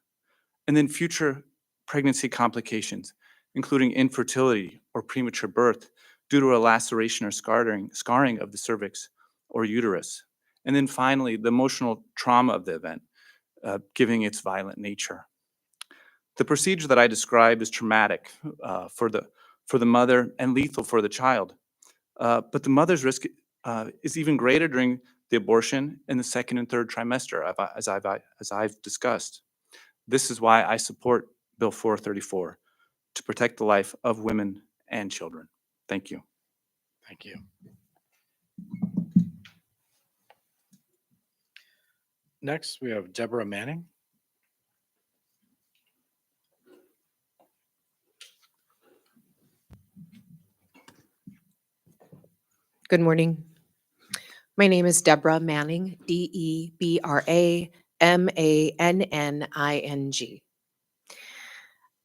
And then future pregnancy complications, including infertility or premature birth due to a laceration or scarring of the cervix or uterus. And then finally, the emotional trauma of the event, giving its violent nature. The procedure that I described is traumatic for the mother and lethal for the child. But the mother's risk is even greater during the abortion in the second and third trimester, as I've discussed. This is why I support Bill 434 to protect the life of women and children. Thank you. Thank you. Next, we have Deborah Manning. Good morning. My name is Deborah Manning, DebraManning.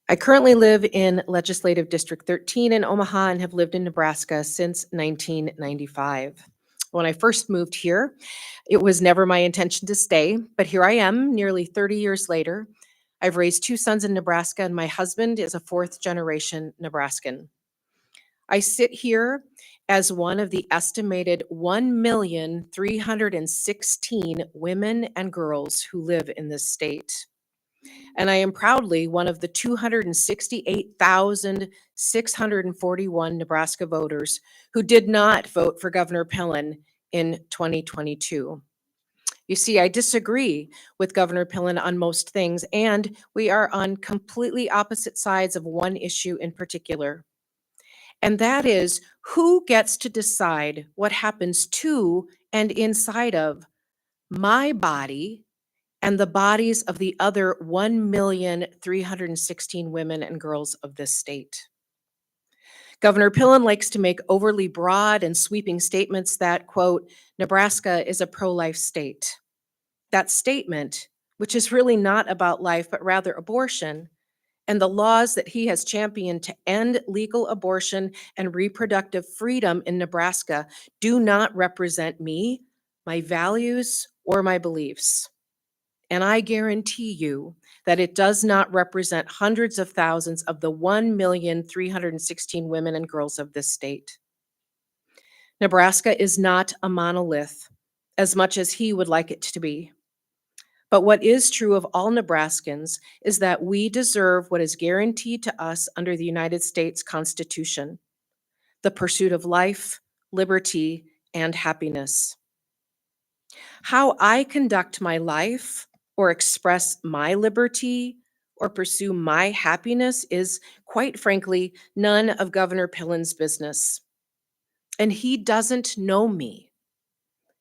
I currently live in Legislative District 13 in Omaha and have lived in Nebraska since 1995. When I first moved here, it was never my intention to stay, but here I am nearly 30 years later. I've raised 2 sons in Nebraska and my husband is a 4th generation Nebraskan. I sit here as one of the estimated 1,316,000 women and girls who live in this state. And I am proudly one of the 268,641 Nebraska voters who did not vote for Governor Pillen in 2022. You see, I disagree with Governor Pillen on most things, and we are on completely opposite sides of one issue in particular. And that is who gets to decide what happens to and inside of my body and the bodies of the other 1,316,000 women and girls of this state. Governor Pillen likes to make overly broad and sweeping statements that, quote, Nebraska is a pro-life state. That statement, which is really not about life, but rather abortion, and the laws that he has championed to end legal abortion and reproductive freedom in Nebraska do not represent me, my values, or my beliefs. And I guarantee you that it does not represent hundreds of thousands of the 1,316,000 women and girls of this state. Nebraska is not a monolith, as much as he would like it to be. But what is true of all Nebraskans is that we deserve what is guaranteed to us under the United States Constitution: the pursuit of life, liberty, and happiness. How I conduct my life or express my liberty or pursue my happiness is, quite frankly, none of Governor Pillen's business. And he doesn't know me,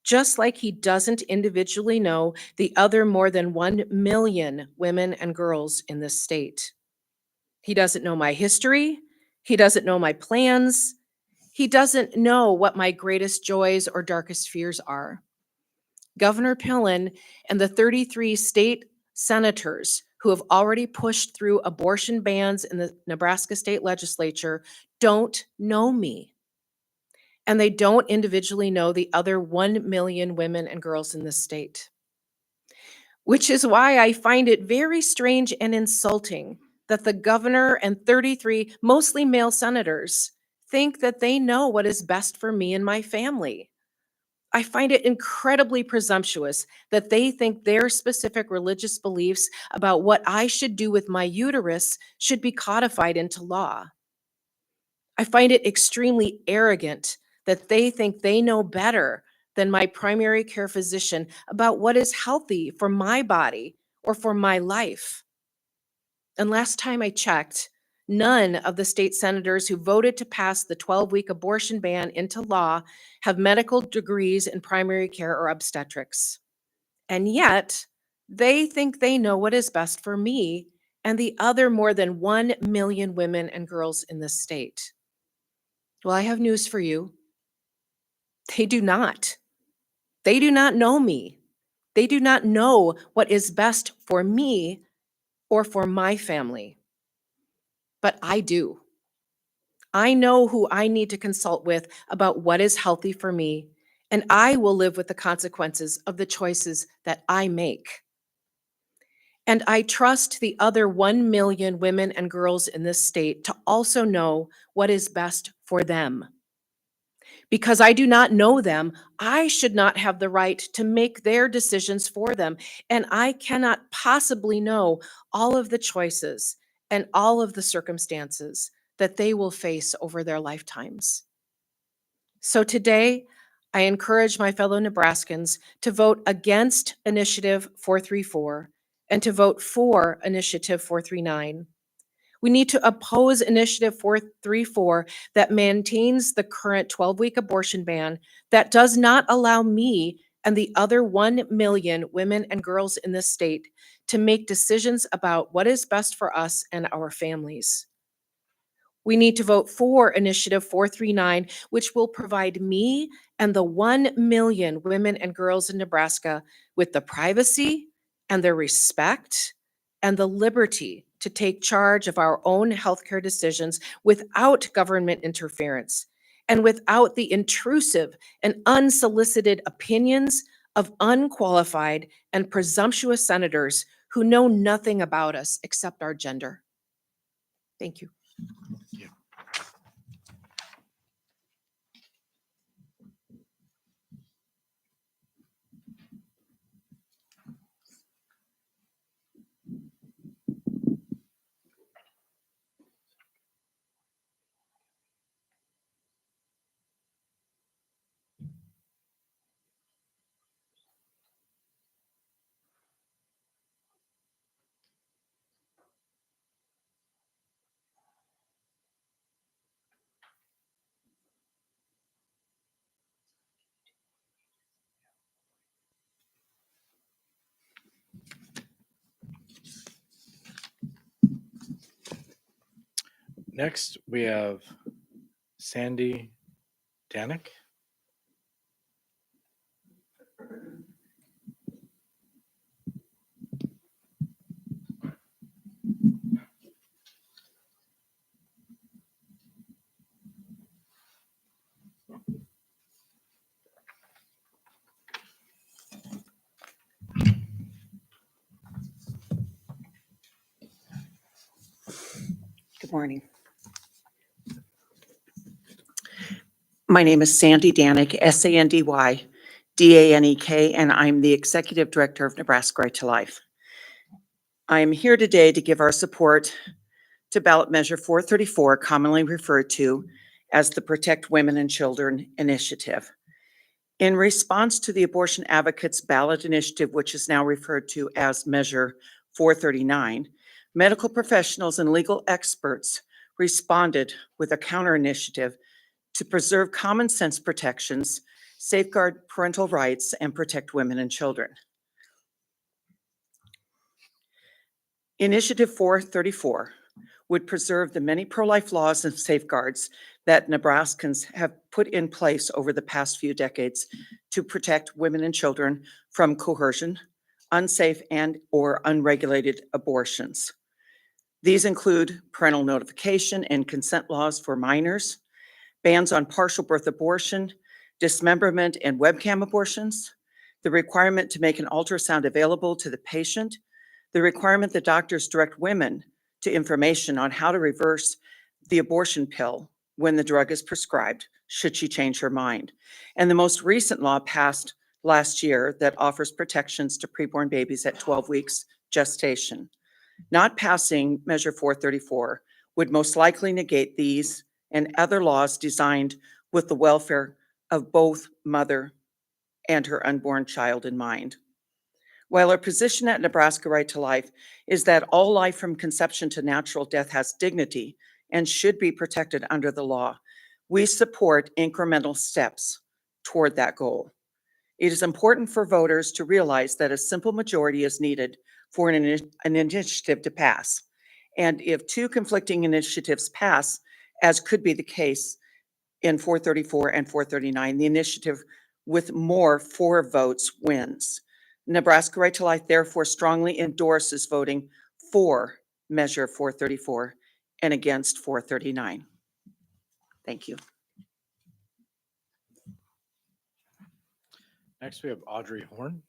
just like he doesn't individually know the other more than 1 million women and girls in this state. He doesn't know my history. He doesn't know my plans. He doesn't know what my greatest joys or darkest fears are. Governor Pillen and the 33 state senators who have already pushed through abortion bans in the Nebraska state legislature don't know me. And they don't individually know the other 1 million women and girls in this state. Which is why I find it very strange and insulting that the governor and 33 mostly male senators think that they know what is best for me and my family. I find it incredibly presumptuous that they think their specific religious beliefs about what I should do with my uterus should be codified into law. I find it extremely arrogant that they think they know better than my primary care physician about what is healthy for my body or for my life. And last time I checked, none of the state senators who voted to pass the 12-week abortion ban into law have medical degrees in primary care or obstetrics. And yet, they think they know what is best for me and the other more than 1 million women and girls in this state. Well, I have news for you. They do not. They do not know me. They do not know what is best for me or for my family. But I do. I know who I need to consult with about what is healthy for me, and I will live with the consequences of the choices that I make. And I trust the other 1 million women and girls in this state to also know what is best for them. Because I do not know them, I should not have the right to make their decisions for them. And I cannot possibly know all of the choices and all of the circumstances that they will face over their lifetimes. So today, I encourage my fellow Nebraskans to vote against Initiative 434 and to vote for Initiative 439. We need to oppose Initiative 434 that maintains the current 12-week abortion ban that does not allow me and the other 1 million women and girls in this state to make decisions about what is best for us and our families. We need to vote for Initiative 439, which will provide me and the 1 million women and girls in Nebraska with the privacy and the respect and the liberty to take charge of our own healthcare decisions without government interference and without the intrusive and unsolicited opinions of unqualified and presumptuous senators who know nothing about us except our gender. Thank you. Next, we have Sandy Danik. Good morning. My name is Sandy Danek, Sandy Danek, and I'm the Executive Director of Nebraska Right to Life. I am here today to give our support to Ballot Measure 434, commonly referred to as the Protect Women and Children Initiative. In response to the abortion advocates' ballot initiative, which is now referred to as Measure 439, medical professionals and legal experts responded with a counter initiative to preserve common sense protections, safeguard parental rights, and protect women and children. Initiative 434 would preserve the many pro-life laws and safeguards that Nebraskans have put in place over the past few decades to protect women and children from coercion, unsafe and/or unregulated abortions. These include parental notification and consent laws for minors, bans on partial birth abortion, dismemberment and webcam abortions, the requirement to make an ultrasound available to the patient, the requirement that doctors direct women to information on how to reverse the abortion pill when the drug is prescribed, should she change her mind, and the most recent law passed last year that offers protections to preborn babies at 12 weeks gestation. Not passing Measure 434 would most likely negate these and other laws designed with the welfare of both mother and her unborn child in mind. While our position at Nebraska Right to Life is that all life from conception to natural death has dignity and should be protected under the law, we support incremental steps toward that goal. It is important for voters to realize that a simple majority is needed for an initiative to pass. And if two conflicting initiatives pass, as could be the case in 434 and 439, the initiative with more for votes wins. Nebraska Right to Life therefore strongly endorses voting for Measure 434 and against 439. Thank you. Next, we have Audrey Horn.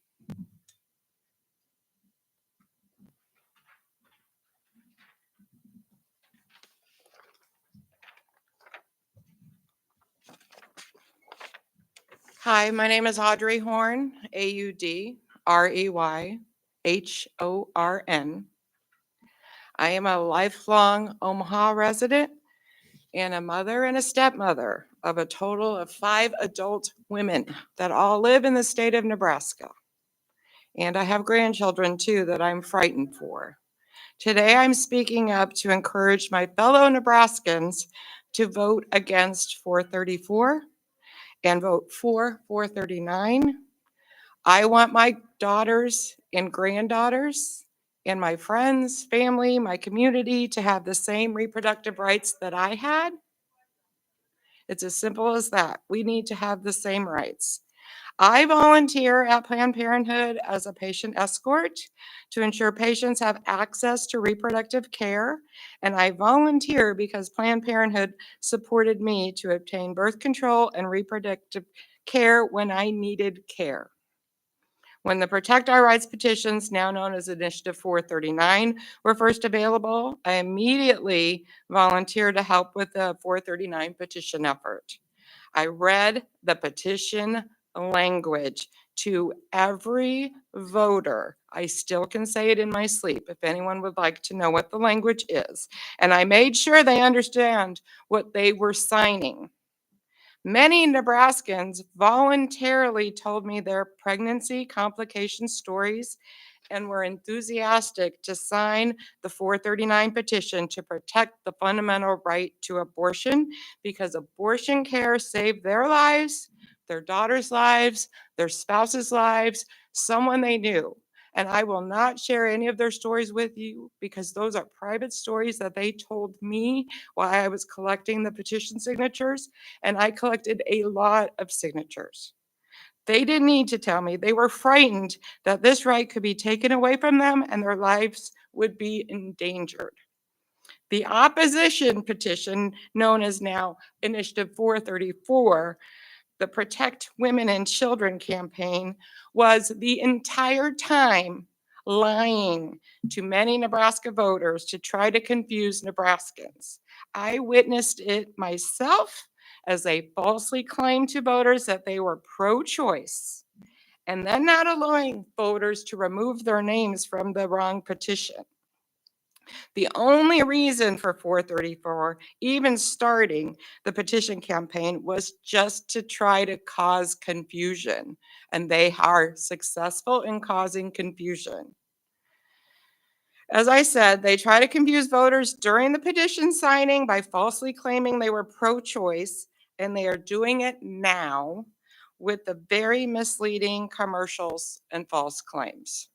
Hi, my name is Audrey Horn, AudreyHorn. I am a lifelong Omaha resident and a mother and a stepmother of a total of 5 adult women that all live in the state of Nebraska. And I have grandchildren too that I'm frightened for. Today, I'm speaking up to encourage my fellow Nebraskans to vote against 434 and vote for 439. I want my daughters and granddaughters and my friends, family, my community to have the same reproductive rights that I had. It's as simple as that. We need to have the same rights. I volunteer at Planned Parenthood as a patient escort to ensure patients have access to reproductive care. And I volunteer because Planned Parenthood supported me to obtain birth control and reproductive care when I needed care. When the Protect Our Rights petitions, now known as Initiative 439, were first available, I immediately volunteered to help with the 439 petition effort. I read the petition language to every voter. I still can say it in my sleep if anyone would like to know what the language is. And I made sure they understand what they were signing. Many Nebraskans voluntarily told me their pregnancy complication stories and were enthusiastic to sign the 439 petition to protect the fundamental right to abortion because abortion care saved their lives, their daughters' lives, their spouses' lives, someone they knew. And I will not share any of their stories with you because those are private stories that they told me while I was collecting the petition signatures, and I collected a lot of signatures. They didn't need to tell me. They were frightened that this right could be taken away from them and their lives would be endangered. The opposition petition, known as now Initiative 434, the Protect Women and Children campaign, was the entire time lying to many Nebraska voters to try to confuse Nebraskans. I witnessed it myself as they falsely claimed to voters that they were pro-choice and then not allowing voters to remove their names from the wrong petition. The only reason for 434 even starting the petition campaign was just to try to cause confusion, and they are successful in causing confusion. As I said, they try to confuse voters during the petition signing by falsely claiming they were pro-choice, and they are doing it now with the very misleading commercials and false claims.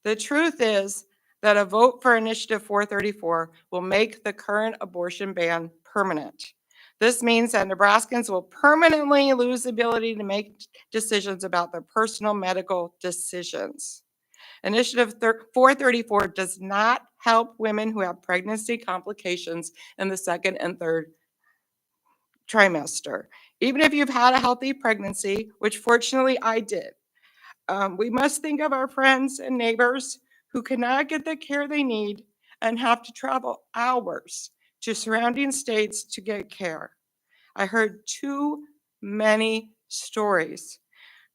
The truth is that a vote for Initiative 434 will make the current abortion ban permanent. This means that Nebraskans will permanently lose the ability to make decisions about their personal medical decisions. Initiative 434 does not help women who have pregnancy complications in the 2nd and 3rd trimester. Even if you've had a healthy pregnancy, which fortunately I did, we must think of our friends and neighbors who cannot get the care they need and have to travel hours to surrounding states to get care. I heard too many stories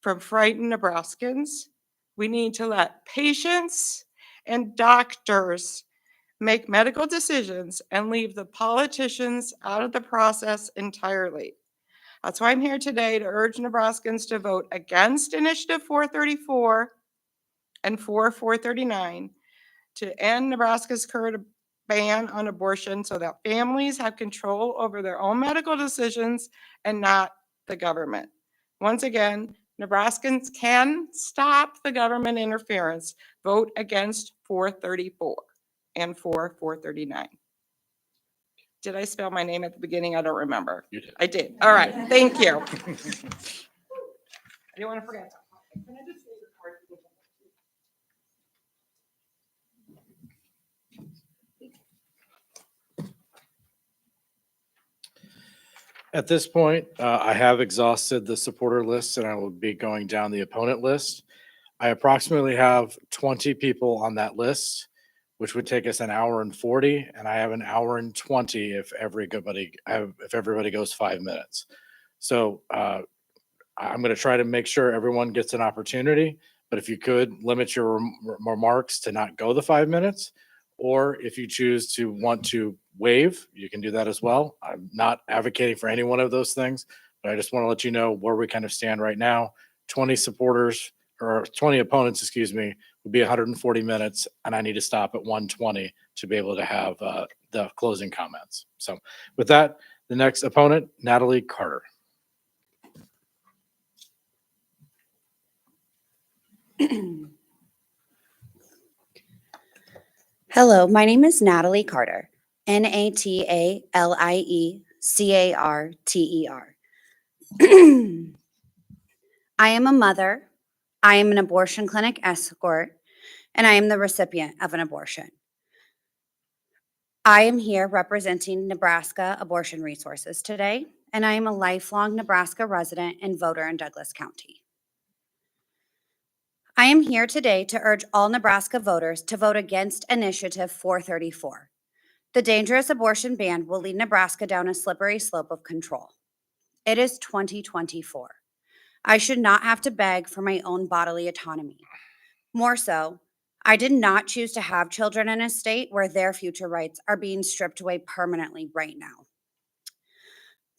from frightened Nebraskans. We need to let patients and doctors make medical decisions and leave the politicians out of the process entirely. That's why I'm here today to urge Nebraskans to vote against Initiative 434 and for 439 to end Nebraska's current ban on abortion so that families have control over their own medical decisions and not the government. Once again, Nebraskans can stop the government interference. Vote against 434 and for 439. Did I spell my name at the beginning? I don't remember. You did. I did. All right. Thank you. I didn't want to forget. Can I just say the card? At this point, I have exhausted the supporter list and I will be going down the opponent list. I approximately have 20 people on that list, which would take us an hour and 40, and I have an hour and 20 if everybody goes 5 minutes. So I'm going to try to make sure everyone gets an opportunity, but if you could limit your remarks to not go the 5 minutes, or if you choose to want to waive, you can do that as well. I'm not advocating for any one of those things, but I just want to let you know where we kind of stand right now. 20 supporters or 20 opponents, excuse me, would be 140 minutes, and I need to stop at 120 to be able to have the closing comments. So with that, the next opponent, Natalie Carter. Hello, my name is Natalie Carter, N-A-T-A-L-I-E-C-A-R-T-E-R. I am a mother, I am an abortion clinic escort, and I am the recipient of an abortion. I am here representing Nebraska Abortion Resources today, and I am a lifelong Nebraska resident and voter in Douglas County. I am here today to urge all Nebraska voters to vote against Initiative 434. The dangerous abortion ban will lead Nebraska down a slippery slope of control. It is 2024. I should not have to beg for my own bodily autonomy. More so, I did not choose to have children in a state where their future rights are being stripped away permanently right now.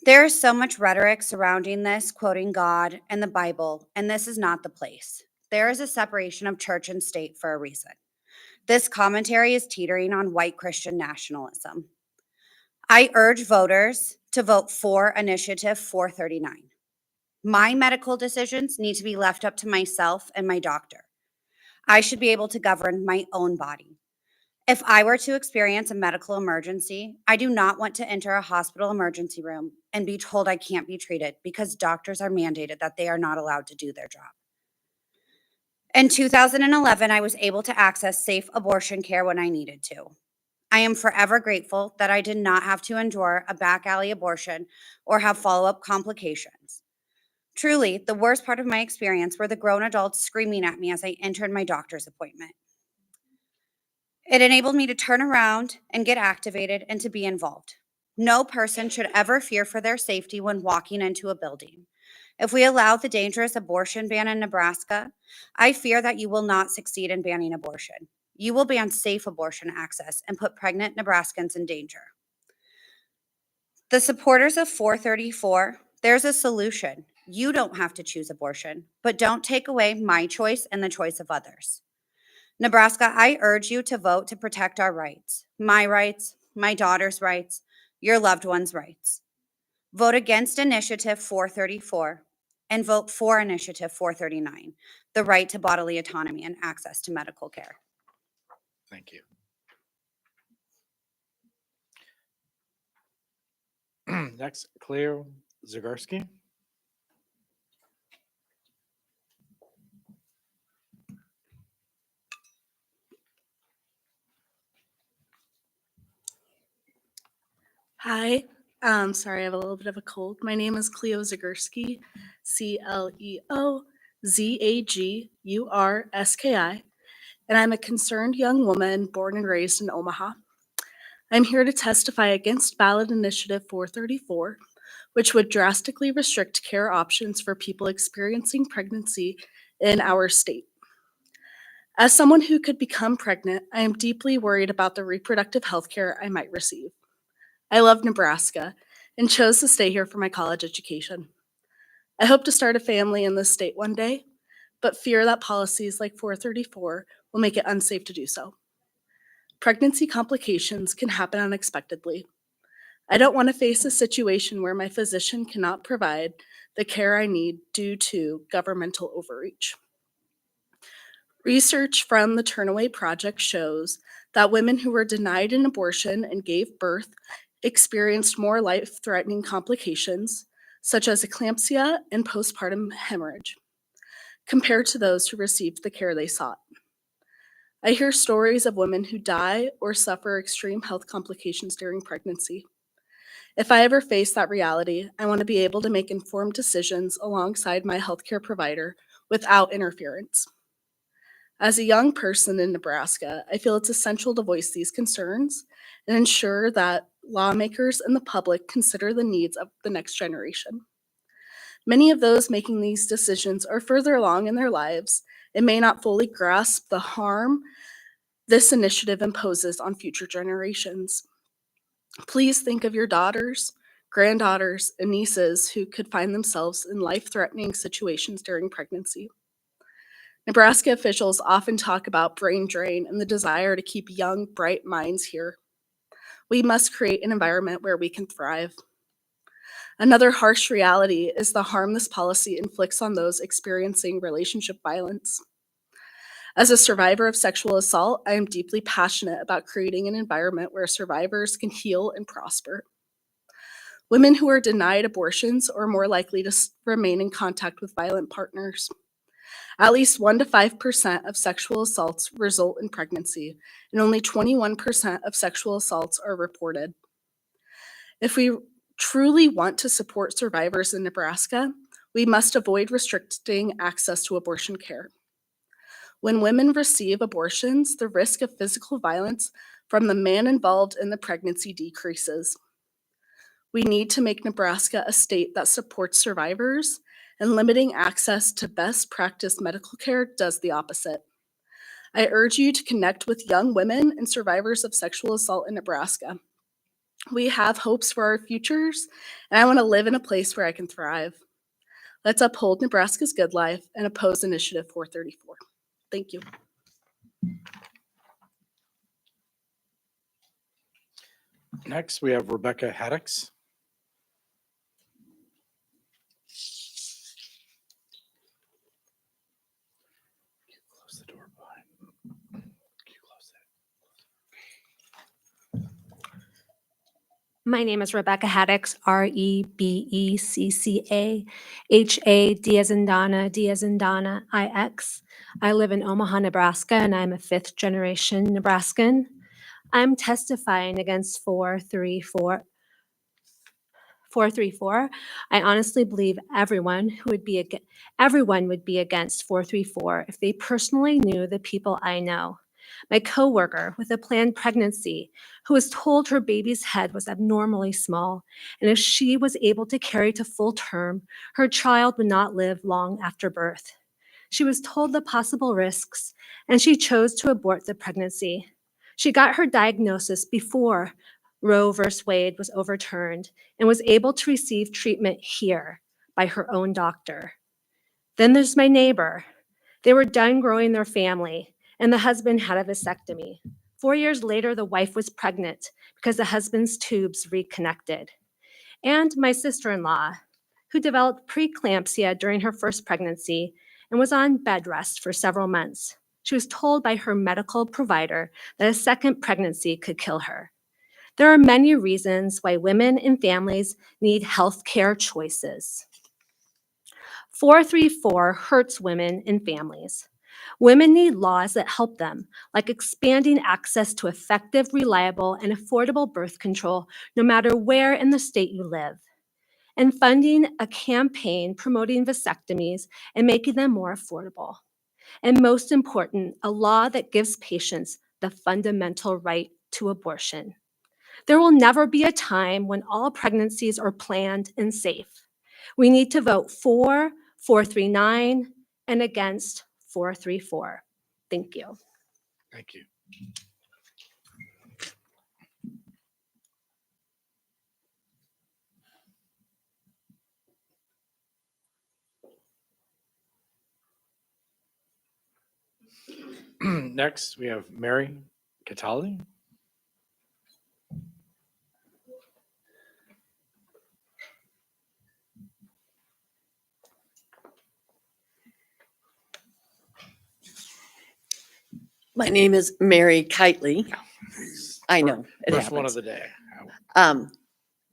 There is so much rhetoric surrounding this, quoting God and the Bible, and this is not the place. There is a separation of church and state for a reason. This commentary is teetering on white Christian nationalism. I urge voters to vote for Initiative 439. My medical decisions need to be left up to myself and my doctor. I should be able to govern my own body. If I were to experience a medical emergency, I do not want to enter a hospital emergency room and be told I can't be treated because doctors are mandated that they are not allowed to do their job. In 2011, I was able to access safe abortion care when I needed to. I am forever grateful that I did not have to endure a back alley abortion or have follow-up complications. Truly, the worst part of my experience were the grown adults screaming at me as I entered my doctor's appointment. It enabled me to turn around and get activated and to be involved. No person should ever fear for their safety when walking into a building. If we allow the dangerous abortion ban in Nebraska, I fear that you will not succeed in banning abortion. You will ban safe abortion access and put pregnant Nebraskans in danger. The supporters of 434, there's a solution. You don't have to choose abortion, but don't take away my choice and the choice of others. Nebraska, I urge you to vote to protect our rights, my daughter's rights, your loved one's rights. Vote against Initiative 434 and vote for Initiative 439, the right to bodily autonomy and access to medical care. Thank you. Next, Cleo Zagorski. Hi, sorry, I have a little bit of a cold. My name is Cleo Zagorski, Cleozagurski, and I'm a concerned young woman born and raised in Omaha. I'm here to testify against ballot initiative 434, which would drastically restrict care options for people experiencing pregnancy in our state. As someone who could become pregnant, I am deeply worried about the reproductive health care I might receive. I love Nebraska and chose to stay here for my college education. I hope to start a family in this state one day, but fear that policies like 434 will make it unsafe to do so. Pregnancy complications can happen unexpectedly. I don't want to face a situation where my physician cannot provide the care I need due to governmental overreach. Research from the Turnaway Project shows that women who were denied an abortion and gave birth experienced more life-threatening complications, such as eclampsia and postpartum hemorrhage, compared to those who received the care they sought. I hear stories of women who die or suffer extreme health complications during pregnancy. If I ever face that reality, I want to be able to make informed decisions alongside my healthcare provider without interference. As a young person in Nebraska, I feel it's essential to voice these concerns and ensure that lawmakers and the public consider the needs of the next generation. Many of those making these decisions are further along in their lives and may not fully grasp the harm this initiative imposes on future generations. Please think of your daughters, granddaughters, and nieces who could find themselves in life-threatening situations during pregnancy. Nebraska officials often talk about brain drain and the desire to keep young, bright minds here. We must create an environment where we can thrive. Another harsh reality is the harm this policy inflicts on those experiencing relationship violence. As a survivor of sexual assault, I am deeply passionate about creating an environment where survivors can heal and prosper. Women who are denied abortions are more likely to remain in contact with violent partners. At least 1 to 5% of sexual assaults result in pregnancy, and only 21% of sexual assaults are reported. If we truly want to support survivors in Nebraska, we must avoid restricting access to abortion care. When women receive abortions, the risk of physical violence from the man involved in the pregnancy decreases. We need to make Nebraska a state that supports survivors, and limiting access to best practice medical care does the opposite. I urge you to connect with young women and survivors of sexual assault in Nebraska. We have hopes for our futures, and I want to live in a place where I can thrive. Let's uphold Nebraska's good life and oppose Initiative 434. Thank you. Next, we have Rebecca Haddix. Close the door behind. My name is Rebecca Haddix, Rebecca, D as in Donna, D as in Donna, IX. I live in Omaha, Nebraska, and I'm a fifth-generation Nebraskan. I'm testifying against 434. I honestly believe everyone would be against 434 if they personally knew the people I know. My coworker with a planned pregnancy who was told her baby's head was abnormally small, and if she was able to carry to full term, her child would not live long after birth. She was told the possible risks, and she chose to abort the pregnancy. She got her diagnosis before Roe v. Wade was overturned and was able to receive treatment here by her own doctor. Then there's my neighbor. They were done growing their family, and the husband had a vasectomy. 4 years later, the wife was pregnant because the husband's tubes reconnected. And my sister-in-law, who developed preeclampsia during her first pregnancy and was on bed rest for several months. She was told by her medical provider that a second pregnancy could kill her. There are many reasons why women and families need health care choices. 434 hurts women and families. Women need laws that help them, like expanding access to effective, reliable, and affordable birth control, no matter where in the state you live, and funding a campaign promoting vasectomies and making them more affordable. And most important, a law that gives patients the fundamental right to abortion. There will never be a time when all pregnancies are planned and safe. We need to vote for 439 and against 434. Thank you. Thank you. Next, we have Mary Catali. My name is Mary Kitely. I know, it First one of happens. the day.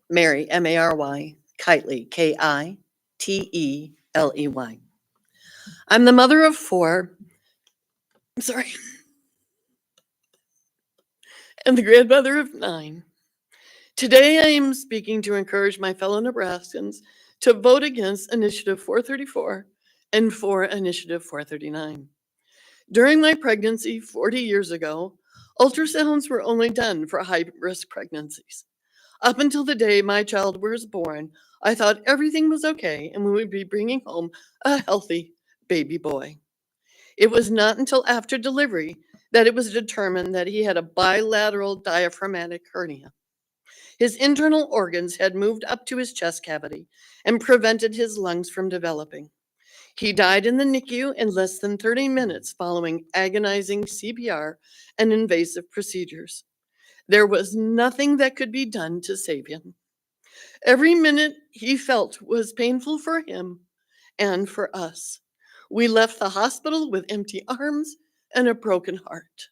Mary, M-A-R-Y, Kitely, K-I-T-E-L-E-Y. I'm the mother of 4. I'm sorry. And the grandmother of 9. Today, I am speaking to encourage my fellow Nebraskans to vote against Initiative 434 and for Initiative 439. During my pregnancy 40 years ago, ultrasounds were only done for high-risk pregnancies. Up until the day my child was born, I thought everything was okay and we would be bringing home a healthy baby boy. It was not until after delivery that it was determined that he had a bilateral diaphragmatic hernia. His internal organs had moved up to his chest cavity and prevented his lungs from developing. He died in the NICU in less than 30 minutes following agonizing CPR and invasive procedures. There was nothing that could be done to save him. Every minute he felt was painful for him and for us. We left the hospital with empty arms and a broken heart.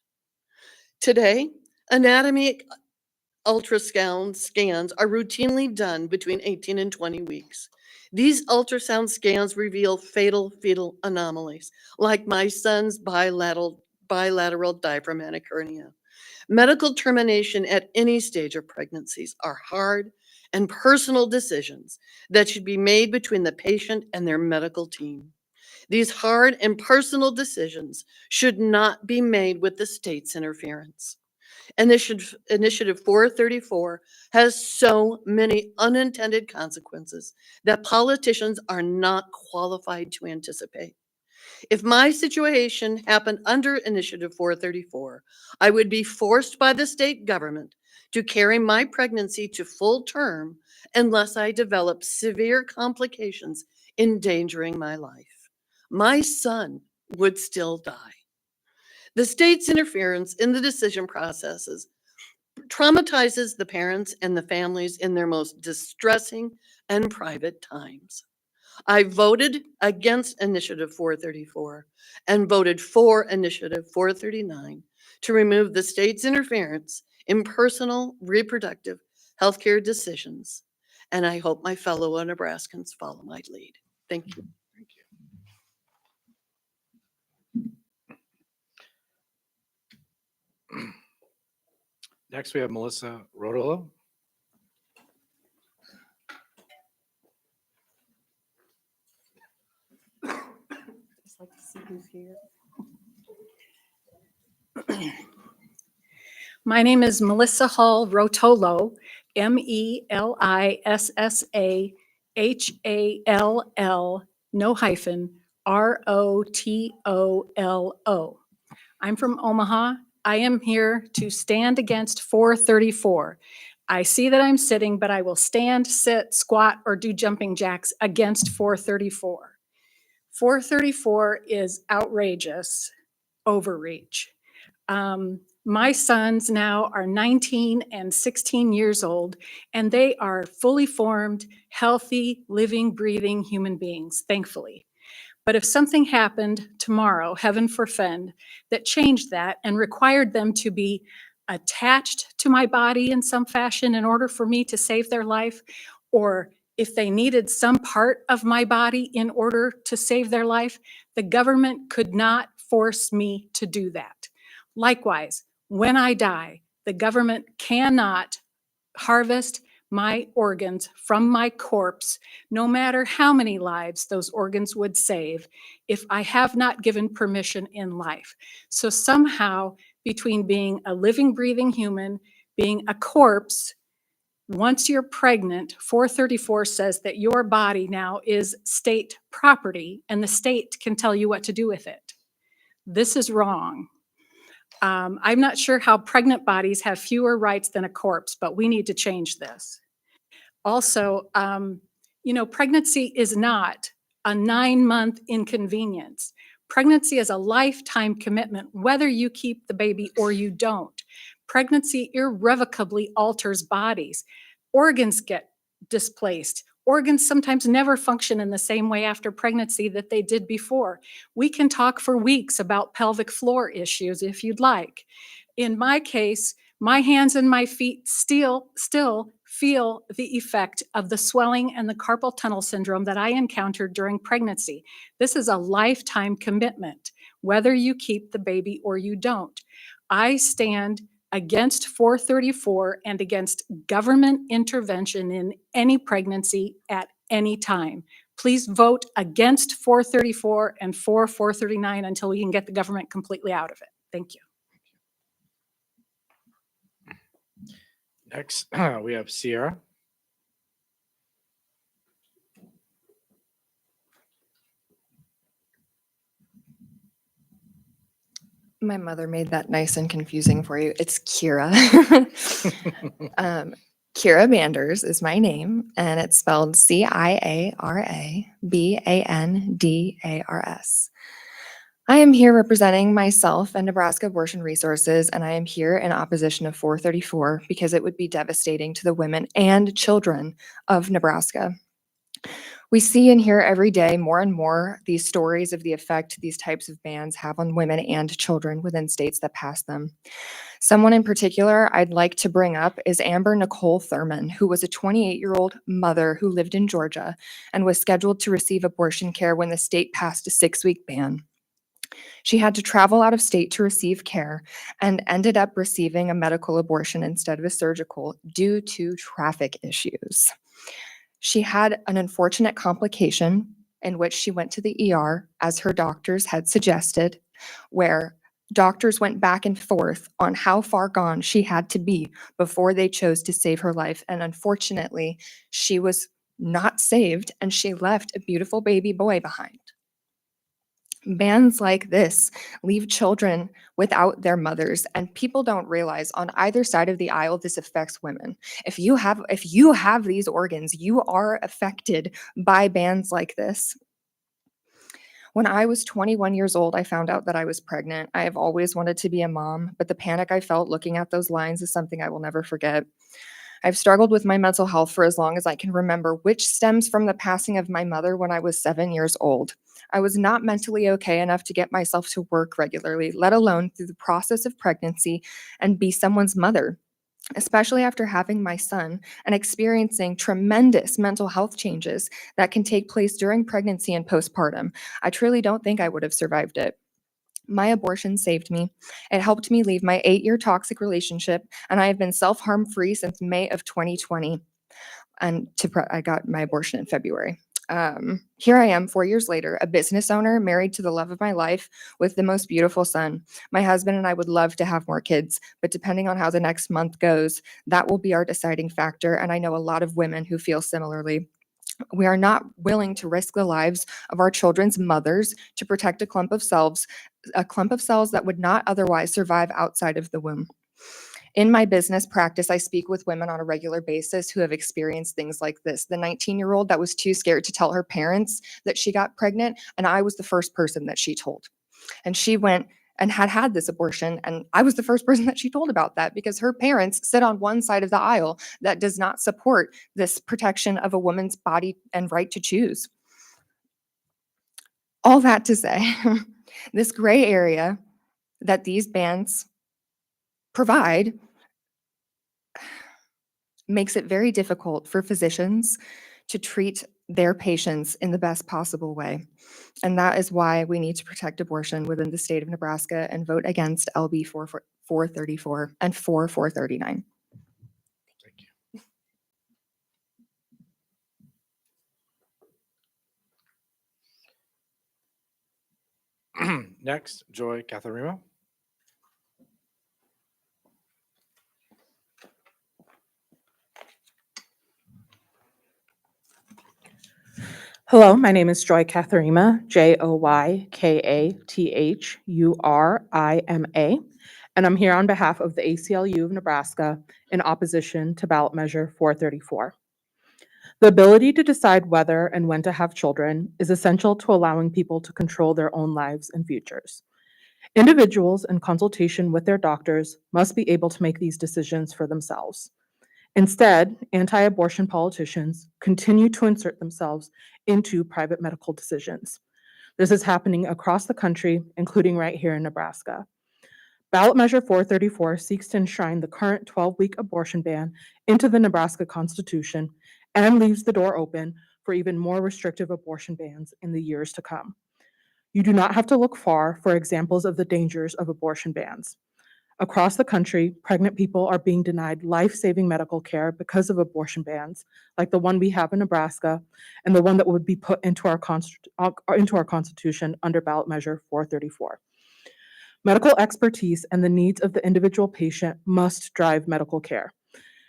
Today, anatomy ultrasound scans are routinely done between 18 and 20 weeks. These ultrasound scans reveal fatal fetal anomalies, like my son's bilateral diaphragmatic hernia. Medical termination at any stage of pregnancies are hard and personal decisions that should be made between the patient and their medical team. These hard and personal decisions should not be made with the state's interference. Initiative 434 has so many unintended consequences that politicians are not qualified to anticipate. If my situation happened under Initiative 434, I would be forced by the state government to carry my pregnancy to full term unless I develop severe complications endangering my life. My son would still die. The state's interference in the decision processes traumatizes the parents and the families in their most distressing and private times. I voted against Initiative 434 and voted for Initiative 439 to remove the state's interference in personal reproductive healthcare decisions. And I hope my fellow Nebraskans follow my lead. Thank you. Next, we have Melissa Rodolo. Just like to see who's here. My name is Melissa Hall Rotolo, MELISSAHALL, no hyphen, ROTOLO. I'm from Omaha. I am here to stand against 434. I see that I'm sitting, but I will stand, sit, squat, or do jumping jacks against 434. 434 is outrageous overreach. My sons now are 19 and 16 years old, and they are fully formed, healthy, living, breathing human beings, thankfully. But if something happened tomorrow, heaven forfend, that changed that and required them to be attached to my body in some fashion in order for me to save their life, or if they needed some part of my body in order to save their life, the government could not force me to do that. Likewise, when I die, the government cannot harvest my organs from my corpse, no matter how many lives those organs would save, if I have not given permission in life. So somehow, between being a living, breathing human, being a corpse, once you're pregnant, 434 says that your body now is state property and the state can tell you what to do with it. This is wrong. I'm not sure how pregnant bodies have fewer rights than a corpse, but we need to change this. Also, pregnancy is not a 9-month inconvenience. Pregnancy is a lifetime commitment, whether you keep the baby or you don't. Pregnancy irrevocably alters bodies. Organs get displaced. Organs sometimes never function in the same way after pregnancy that they did before. We can talk for weeks about pelvic floor issues if you'd like. In my case, my hands and my feet still feel the effect of the swelling and the carpal tunnel syndrome that I encountered during pregnancy. This is a lifetime commitment, whether you keep the baby or you don't. I stand against 434 and against government intervention in any pregnancy at any time. Please vote against 434 and for 439 until we can get the government completely out of it. Thank you. Next, we have Sierra. My mother made that nice and confusing for you. It's Kira. Kira Banders is my name, and it's spelled Ciarabandars. I am here representing myself and Nebraska Abortion Resources, and I am here in opposition of 434 because it would be devastating to the women and children of Nebraska. We see and hear every day more and more these stories of the effect these types of bans have on women and children within states that pass them. Someone in particular I'd like to bring up is Amber Nicole Thurman, who was a 28-year-old mother who lived in Georgia and was scheduled to receive abortion care when the state passed a 6-week ban. She had to travel out of state to receive care and ended up receiving a medical abortion instead of a surgical due to traffic issues. She had an unfortunate complication in which she went to the ER, as her doctors had suggested, where doctors went back and forth on how far gone she had to be before they chose to save her life. And unfortunately, she was not saved, and she left a beautiful baby boy behind. Bans like this leave children without their mothers, and people don't realize on either side of the aisle this affects women. If you have these organs, you are affected by bans like this. When I was 21 years old, I found out that I was pregnant. I have always wanted to be a mom, but the panic I felt looking at those lines is something I will never forget. I've struggled with my mental health for as long as I can remember, which stems from the passing of my mother when I was 7 years old. I was not mentally okay enough to get myself to work regularly, let alone through the process of pregnancy and be someone's mother, especially after having my son and experiencing tremendous mental health changes that can take place during pregnancy and postpartum. I truly don't think I would have survived it. My abortion saved me. It helped me leave my 8-year toxic relationship, and I have been self-harm free since May of 2020. And I got my abortion in February. Here I am 4 years later, a business owner, married to the love of my life with the most beautiful son. My husband and I would love to have more kids, but depending on how the next month goes, that will be our deciding factor. And I know a lot of women who feel similarly. We are not willing to risk the lives of our children's mothers to protect a clump of cells that would not otherwise survive outside of the womb. In my business practice, I speak with women on a regular basis who have experienced things like this. The 19-year-old that was too scared to tell her parents that she got pregnant, and I was the first person that she told. And she went and had this abortion, and I was the first person that she told about that because her parents sit on one side of the aisle that does not support this protection of a woman's body and right to choose. All that to say, this gray area that these bans provide makes it very difficult for physicians to treat their patients in the best possible way. And that is why we need to protect abortion within the state of Nebraska and vote against LB 434 and for 439. Next, Joy Catharino. Hello, my name is Joy Catharima, JoyKathurima, and I'm here on behalf of the ACLU of Nebraska in opposition to Ballot Measure 434. The ability to decide whether and when to have children is essential to allowing people to control their own lives and futures. Individuals, in consultation with their doctors, must be able to make these decisions for themselves. Instead, anti-abortion politicians continue to insert themselves into private medical decisions. This is happening across the country, including right here in Nebraska. Ballot Measure 434 seeks to enshrine the current 12-week abortion ban into the Nebraska Constitution and leaves the door open for even more restrictive abortion bans in the years to come. You do not have to look far for examples of the dangers of abortion bans. Across the country, pregnant people are being denied life-saving medical care because of abortion bans, like the one we have in Nebraska and the one that would be put into our Constitution under Ballot Measure 434. Medical expertise and the needs of the individual patient must drive medical care.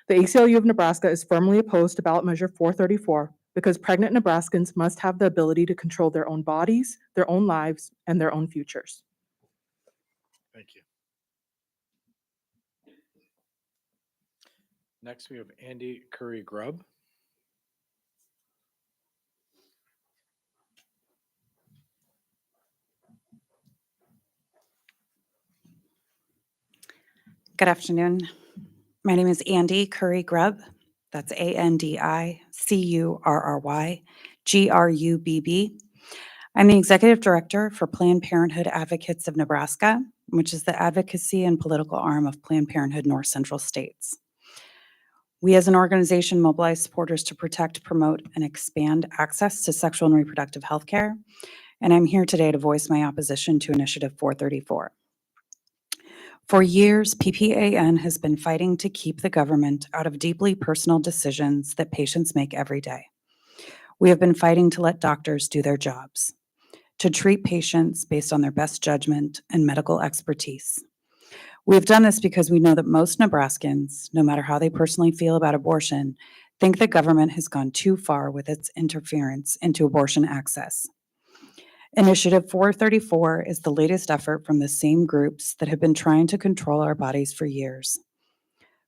The ACLU of Nebraska is firmly opposed to Ballot Measure 434 because pregnant Nebraskans must have the ability to control their own bodies, their own lives, and their own futures. Thank you. Next, we have Andy Curry Grubb. Good afternoon. My name is Andy Curry Grubb. That's ANDICURRY I'm the Executive Director for Planned Parenthood Advocates of Nebraska, which is the advocacy and political arm of Planned Parenthood North Central States. We as an organization mobilize supporters to protect, promote, and expand access to sexual and reproductive health care, and I'm here today to voice my opposition to Initiative 434. For years, PPAN has been fighting to keep the government out of deeply personal decisions that patients make every day. We have been fighting to let doctors do their jobs, to treat patients based on their best judgment and medical expertise. We have done this because we know that most Nebraskans, no matter how they personally feel about abortion, think the government has gone too far with its interference into abortion access. Initiative 434 is the latest effort from the same groups that have been trying to control our bodies for years.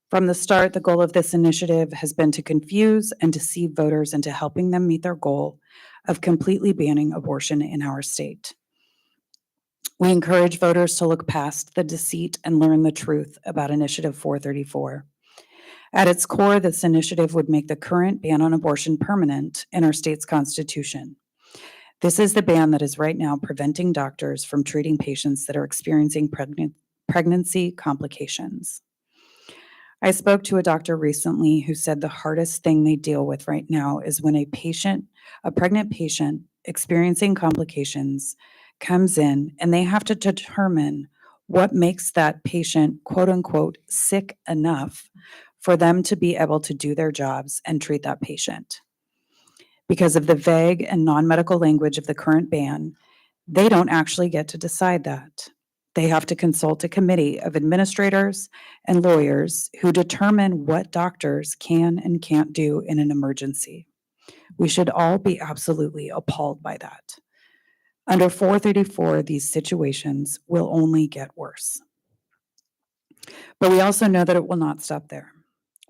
From the start, the goal of this initiative has been to confuse and deceive voters into helping them meet their goal of completely banning abortion in our state. We encourage voters to look past the deceit and learn the truth about Initiative 434. At its core, this initiative would make the current ban on abortion permanent in our state's constitution. This is the ban that is right now preventing doctors from treating patients that are experiencing pregnancy complications. I spoke to a doctor recently who said the hardest thing they deal with right now is when a pregnant patient experiencing complications comes in and they have to determine what makes that patient, quote unquote, sick enough for them to be able to do their jobs and treat that patient. Because of the vague and non-medical language of the current ban, they don't actually get to decide that. They have to consult a committee of administrators and lawyers who determine what doctors can and can't do in an emergency. We should all be absolutely appalled by that. Under 434, these situations will only get worse. But we also know that it will not stop there.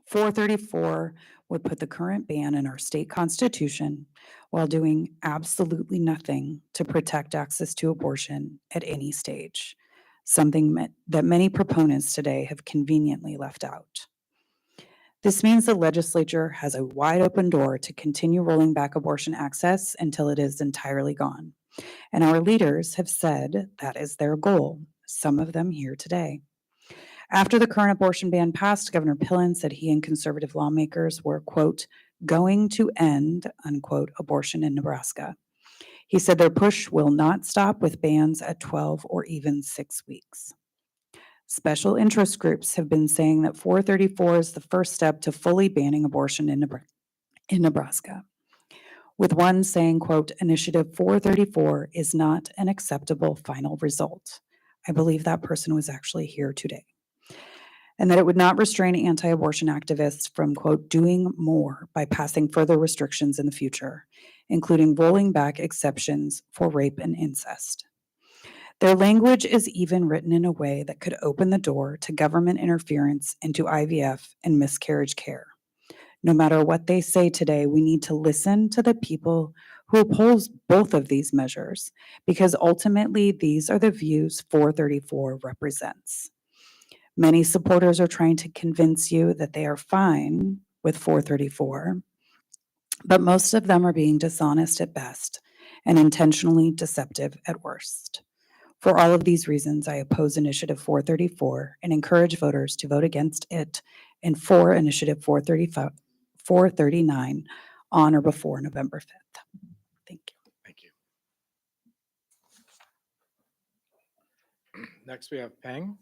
434 would put the current ban in our state constitution while doing absolutely nothing to protect access to abortion at any stage, something that many proponents today have conveniently left out. This means the legislature has a wide open door to continue rolling back abortion access until it is entirely gone. And our leaders have said that is their goal, some of them here today. After the current abortion ban passed, Governor Pillen said he and conservative lawmakers were, quote, going to end, unquote, abortion in Nebraska. He said their push will not stop with bans at 12 or even 6 weeks. Special interest groups have been saying that 434 is the first step to fully banning abortion in Nebraska. With one saying, quote, Initiative 434 is not an acceptable final result. I believe that person was actually here today. And that it would not restrain anti-abortion activists from, quote, doing more by passing further restrictions in the future, including rolling back exceptions for rape and incest. Their language is even written in a way that could open the door to government interference into IVF and miscarriage care. No matter what they say today, we need to listen to the people who oppose both of these measures, because ultimately these are the views 434 represents. Many supporters are trying to convince you that they are fine with 434, but most of them are being dishonest at best and intentionally deceptive at worst. For all of these reasons, I oppose Initiative 434 and encourage voters to vote against it and for Initiative 439 on or before November 5th. Thank you. Thank you. Next, we have Peng.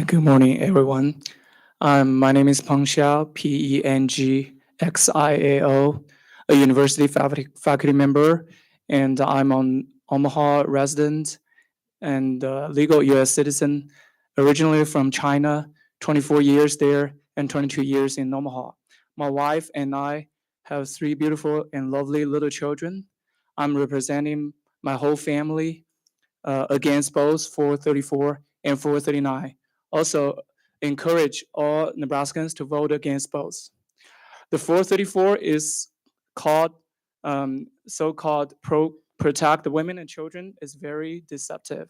Good morning, everyone. My name is Peng Xiao, Pengxiao, a university faculty member, and I'm an Omaha resident and legal U.S. citizen, originally from China, 24 years there and 22 years in Omaha. My wife and I have 3 beautiful and lovely little children. I'm representing my whole family against both 434 and 439. Also, encourage all Nebraskans to vote against both. The 434 is called so-called protect the women and children is very deceptive.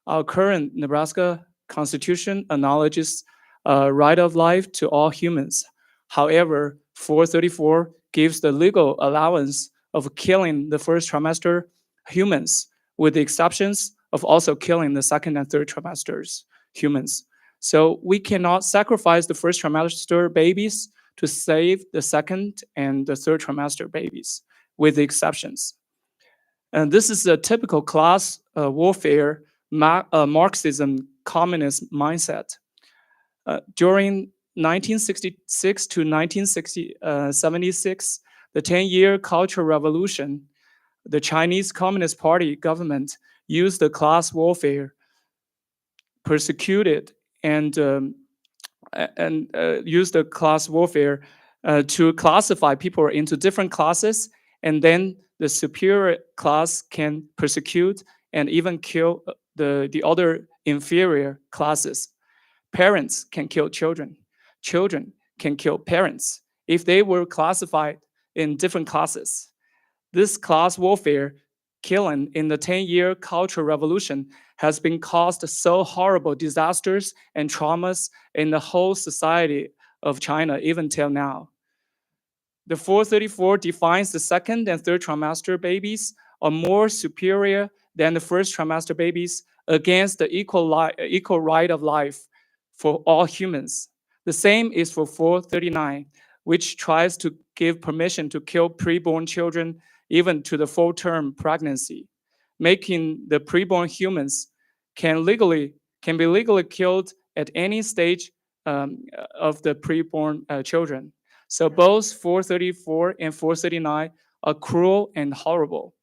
Our current Nebraska Constitution acknowledges right of life to all humans. However, 434 gives the legal allowance of killing the first trimester humans, with the exceptions of also killing the second and third trimesters humans. So we cannot sacrifice the first trimester babies to save the second and the third trimester babies, with the exceptions. And this is a typical class warfare Marxism communist mindset. During 1966 to 1976, the 10-year Cultural Revolution, the Chinese Communist Party government used the class warfare, persecuted and used the class warfare to classify people into different classes, and then the superior class can persecute and even kill the other inferior classes. Parents can kill children. Children can kill parents if they were classified in different classes. This class warfare killing in the 10-year Cultural Revolution has been caused so horrible disasters and traumas in the whole society of China, even till now. The 434 defines the second and third trimester babies are more superior than the first trimester babies against the equal right of life for all humans. The same is for 439, which tries to give permission to kill preborn children even to the full-term pregnancy, making the preborn humans can be legally killed at any stage of the preborn children. So both 434 and 439 are cruel and horrible.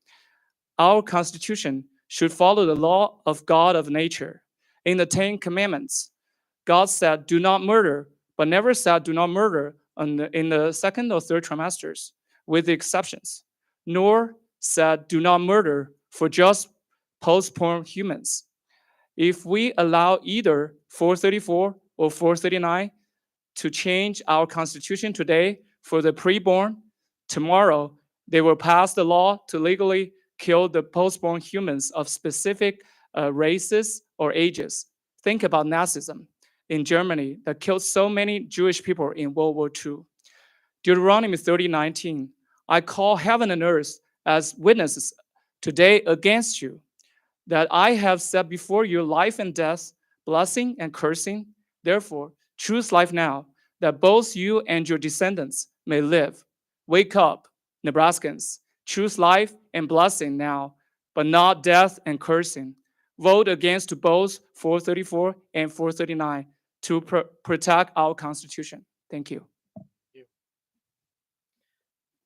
Our Constitution should follow the law of God of nature. In the 10 Commandments, God said, do not murder, but never said do not murder in the second or third trimesters, with the exceptions, nor said do not murder for just postborn humans. If we allow either 434 or 439 to change our Constitution today for the preborn, tomorrow they will pass the law to legally kill the postborn humans of specific races or ages. Think about Nazism in Germany that killed so many Jewish people in World War II. Deuteronomy 30:19, I call heaven and earth as witnesses today against you, that I have set before you life and death, blessing and cursing. Therefore, choose life now, that both you and your descendants may live. Wake up, Nebraskans. Choose life and blessing now, but not death and cursing. Vote against both 434 and 439 to protect our Constitution. Thank you.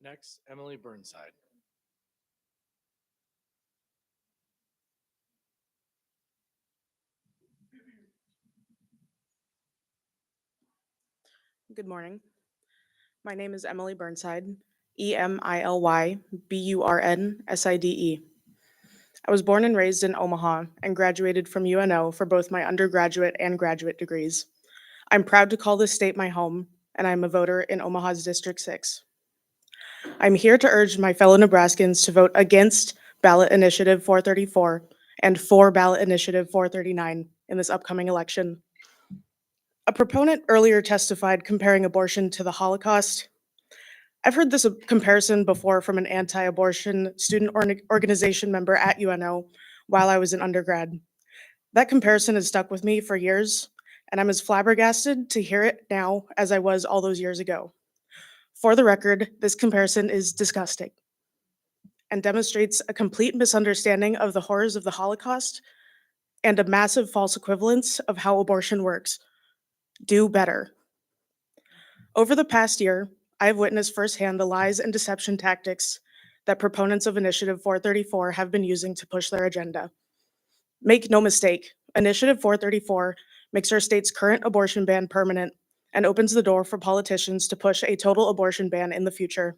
Next, Emily Burnside. Good morning. My name is Emily Burnside, EmilYBurnSide. I was born and raised in Omaha and graduated from UNO for both my undergraduate and graduate degrees. I'm proud to call this state my home, and I'm a voter in Omaha's District 6. I'm here to urge my fellow Nebraskans to vote against Ballot Initiative 434 and for Ballot Initiative 439 in this upcoming election. A proponent earlier testified comparing abortion to the Holocaust. I've heard this comparison before from an anti-abortion student organization member at UNO while I was an undergrad. That comparison has stuck with me for years, and I'm as flabbergasted to hear it now as I was all those years ago. For the record, this comparison is disgusting and demonstrates a complete misunderstanding of the horrors of the Holocaust and a massive false equivalence of how abortion works. Do better. Over the past year, I have witnessed firsthand the lies and deception tactics that proponents of Initiative 434 have been using to push their agenda. Make no mistake, Initiative 434 makes our state's current abortion ban permanent and opens the door for politicians to push a total abortion ban in the future.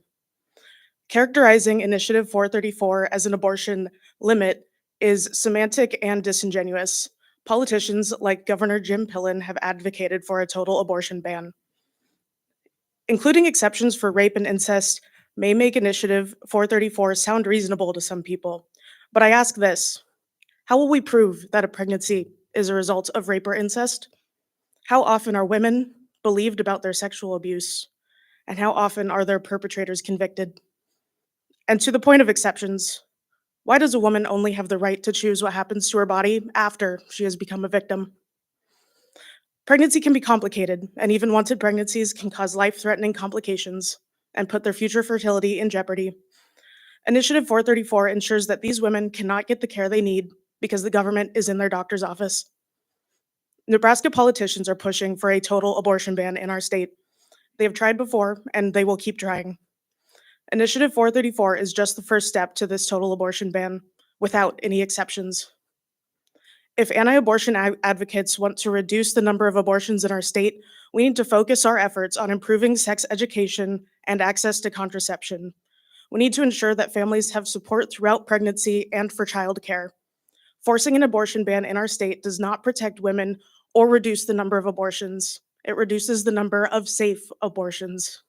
Characterizing Initiative 434 as an abortion limit is semantic and disingenuous. Politicians like Governor Jim Pillen have advocated for a total abortion ban. Including exceptions for rape and incest may make Initiative 434 sound reasonable to some people, but I ask this: how will we prove that a pregnancy is a result of rape or incest? How often are women believed about their sexual abuse? And how often are their perpetrators convicted? And to the point of exceptions, why does a woman only have the right to choose what happens to her body after she has become a victim? Pregnancy can be complicated, and even wanted pregnancies can cause life-threatening complications and put their future fertility in jeopardy. Initiative 434 ensures that these women cannot get the care they need because the government is in their doctor's office. Nebraska politicians are pushing for a total abortion ban in our state. They have tried before, and they will keep trying. Initiative 434 is just the first step to this total abortion ban, without any exceptions. If anti-abortion advocates want to reduce the number of abortions in our state, we need to focus our efforts on improving sex education and access to contraception. We need to ensure that families have support throughout pregnancy and for childcare. Forcing an abortion ban in our state does not protect women or reduce the number of abortions. It reduces the number of safe abortions.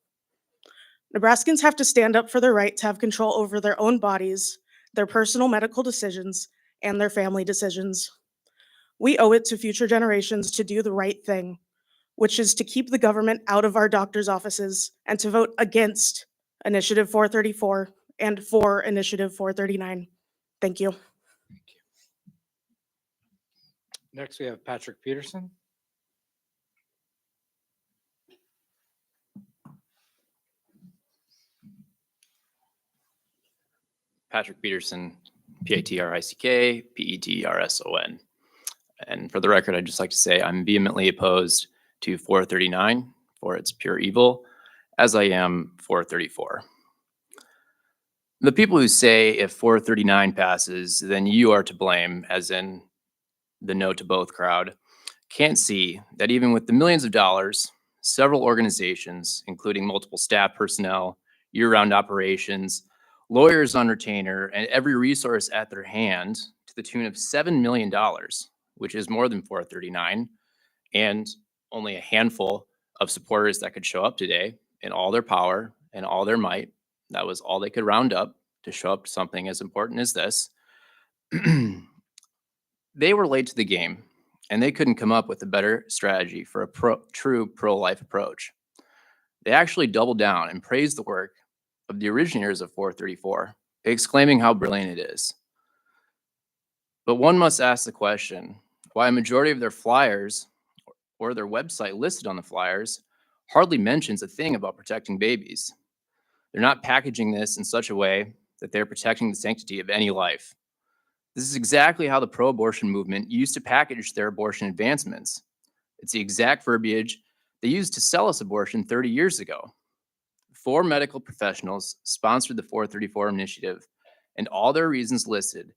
Nebraskans have to stand up for their right to have control over their own bodies, their personal medical decisions, and their family decisions. We owe it to future generations to do the right thing, which is to keep the government out of our doctors' offices and to vote against Initiative 434 and for Initiative 439. Thank you. Next, we have Patrick Peterson. Patrick Peterson, P-A-T-R-I-C-K, P-E-T-R-S-O-N. And for the record, I'd just like to say I'm vehemently opposed to 439 for its pure evil, as I am 434. The people who say if 439 passes, then you are to blame, as in the no to both crowd, can't see that even with the millions of dollars, several organizations, including multiple staff personnel, year-round operations, lawyers on retainer, and every resource at their hand to the tune of $7 million, which is more than 439, and only a handful of supporters that could show up today in all their power and all their might. That was all they could round up to show up to something as important as this. They were late to the game, and they couldn't come up with a better strategy for a true pro-life approach. They actually doubled down and praised the work of the originators of 434, exclaiming how brilliant it is. But one must ask the question, why a majority of their flyers or their website listed on the flyers hardly mentions a thing about protecting babies. They're not packaging this in such a way that they're protecting the sanctity of any life. This is exactly how the pro-abortion movement used to package their abortion advancements. It's the exact verbiage they used to sell us abortion 30 years ago. 4 medical professionals sponsored the 434 initiative, and all their reasons listed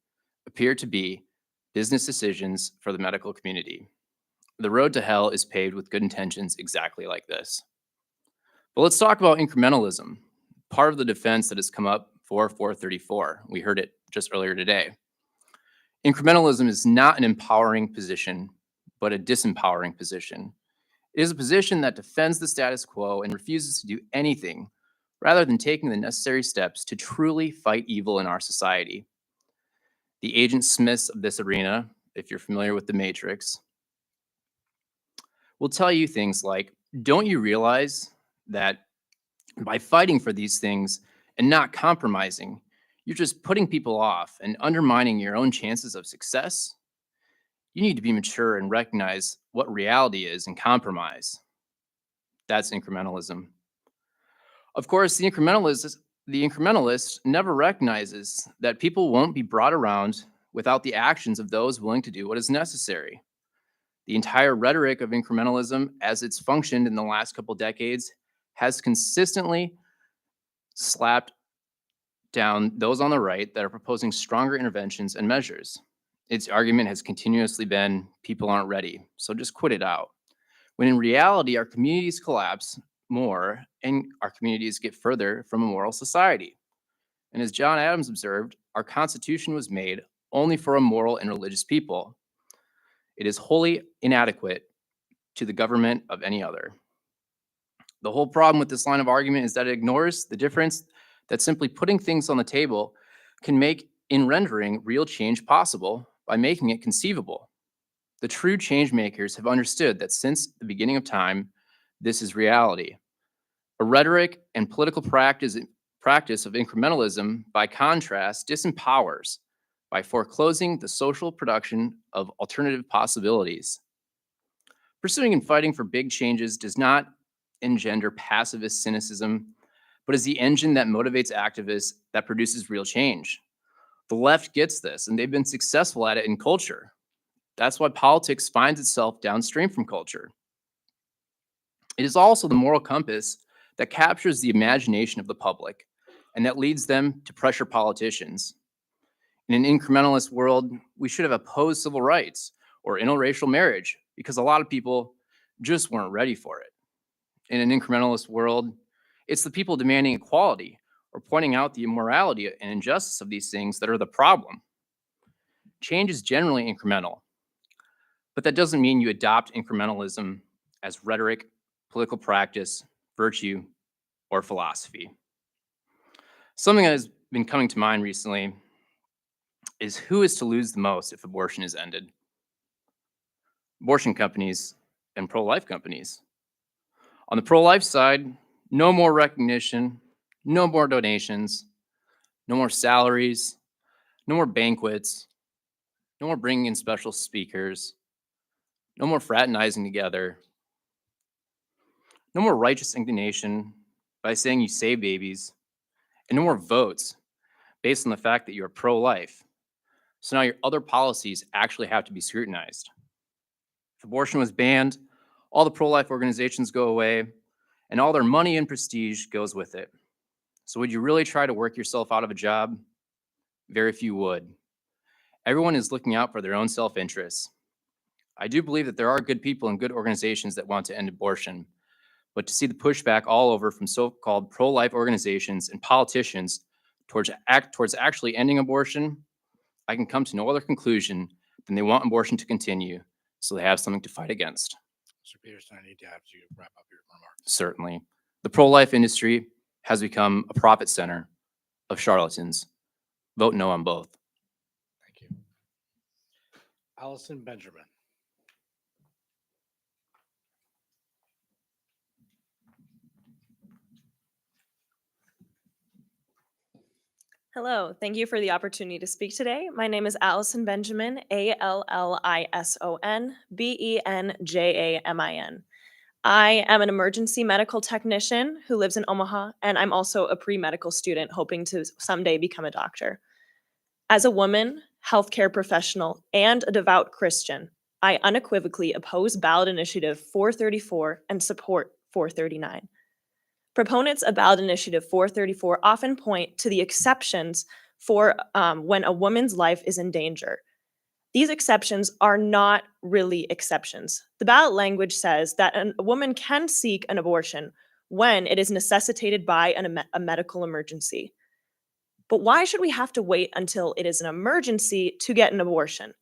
appear to be business decisions for the medical community. The road to hell is paved with good intentions exactly like this. But let's talk about incrementalism, part of the defense that has come up for 434. We heard it just earlier today. Incrementalism is not an empowering position, but a disempowering position. It is a position that defends the status quo and refuses to do anything rather than taking the necessary steps to truly fight evil in our society. The Agent Smiths of this arena, if you're familiar with the Matrix, will tell you things like, don't you realize that by fighting for these things and not compromising, you're just putting people off and undermining your own chances of success? You need to be mature and recognize what reality is and compromise. That's incrementalism. Of course, the incrementalist never recognizes that people won't be brought around without the actions of those willing to do what is necessary. The entire rhetoric of incrementalism, as it's functioned in the last couple decades, has consistently slapped down those on the right that are proposing stronger interventions and measures. Its argument has continuously been, people aren't ready, so just quit it out. When in reality, our communities collapse more and our communities get further from a moral society. And as John Adams observed, our Constitution was made only for a moral and religious people. It is wholly inadequate to the government of any other. The whole problem with this line of argument is that it ignores the difference that simply putting things on the table can make in rendering real change possible by making it conceivable. The true change makers have understood that since the beginning of time, this is reality. A rhetoric and political practice of incrementalism, by contrast, disempowers by foreclosing the social production of alternative possibilities. Pursuing and fighting for big changes does not engender pacifist cynicism, but is the engine that motivates activists that produces real change. The left gets this, and they've been successful at it in culture. That's why politics finds itself downstream from culture. It is also the moral compass that captures the imagination of the public and that leads them to pressure politicians. In an incrementalist world, we should have opposed civil rights or interracial marriage because a lot of people just weren't ready for it. In an incrementalist world, it's the people demanding equality or pointing out the immorality and injustice of these things that are the problem. Change is generally incremental, but that doesn't mean you adopt incrementalism as rhetoric, political practice, virtue, or philosophy. Something that has been coming to mind recently is who is to lose the most if abortion is ended? Abortion companies and pro-life companies. On the pro-life side, no more recognition, no more donations, no more salaries, no more banquets, no more bringing in special speakers, no more fraternizing together, no more righteous indignation by saying you save babies, and no more votes based on the fact that you're pro-life. So now your other policies actually have to be scrutinized. If abortion was banned, all the pro-life organizations go away, and all their money and prestige goes with it. So would you really try to work yourself out of a job? Very few would. Everyone is looking out for their own self-interests. I do believe that there are good people and good organizations that want to end abortion, but to see the pushback all over from so-called pro-life organizations and politicians towards actually ending abortion, I can come to no other conclusion than they want abortion to continue, so they have something to fight against. Mr. Peterson, I need to have you wrap up your remarks. Certainly. The pro-life industry has become a profit center of charlatans. Vote no on both. Thank you. Allison Benjamin. Hello, thank you for the opportunity to speak today. My name is Allison Benjamin, ALLISON I am an emergency medical technician who lives in Omaha, and I'm also a pre-medical student hoping to someday become a doctor. As a woman, healthcare professional, and a devout Christian, I unequivocally oppose ballot initiative 434 and support 439. Proponents of ballot initiative 434 often point to the exceptions for when a woman's life is in danger. These exceptions are not really exceptions. The ballot language says that a woman can seek an abortion when it is necessitated by a medical emergency. But why should we have to wait until it is an emergency to get an abortion?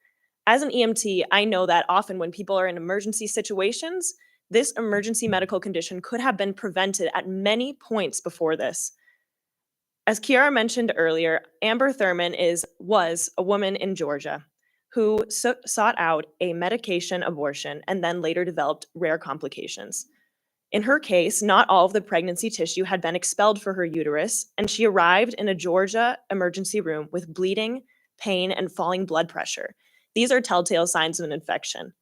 As an EMT, I know that often when people are in emergency situations, this emergency medical condition could have been prevented at many points before this. As Kiara mentioned earlier, Amber Thurman was a woman in Georgia who sought out a medication abortion and then later developed rare complications. In her case, not all of the pregnancy tissue had been expelled for her uterus, and she arrived in a Georgia emergency room with bleeding, pain, and falling blood pressure. These are telltale signs of an infection.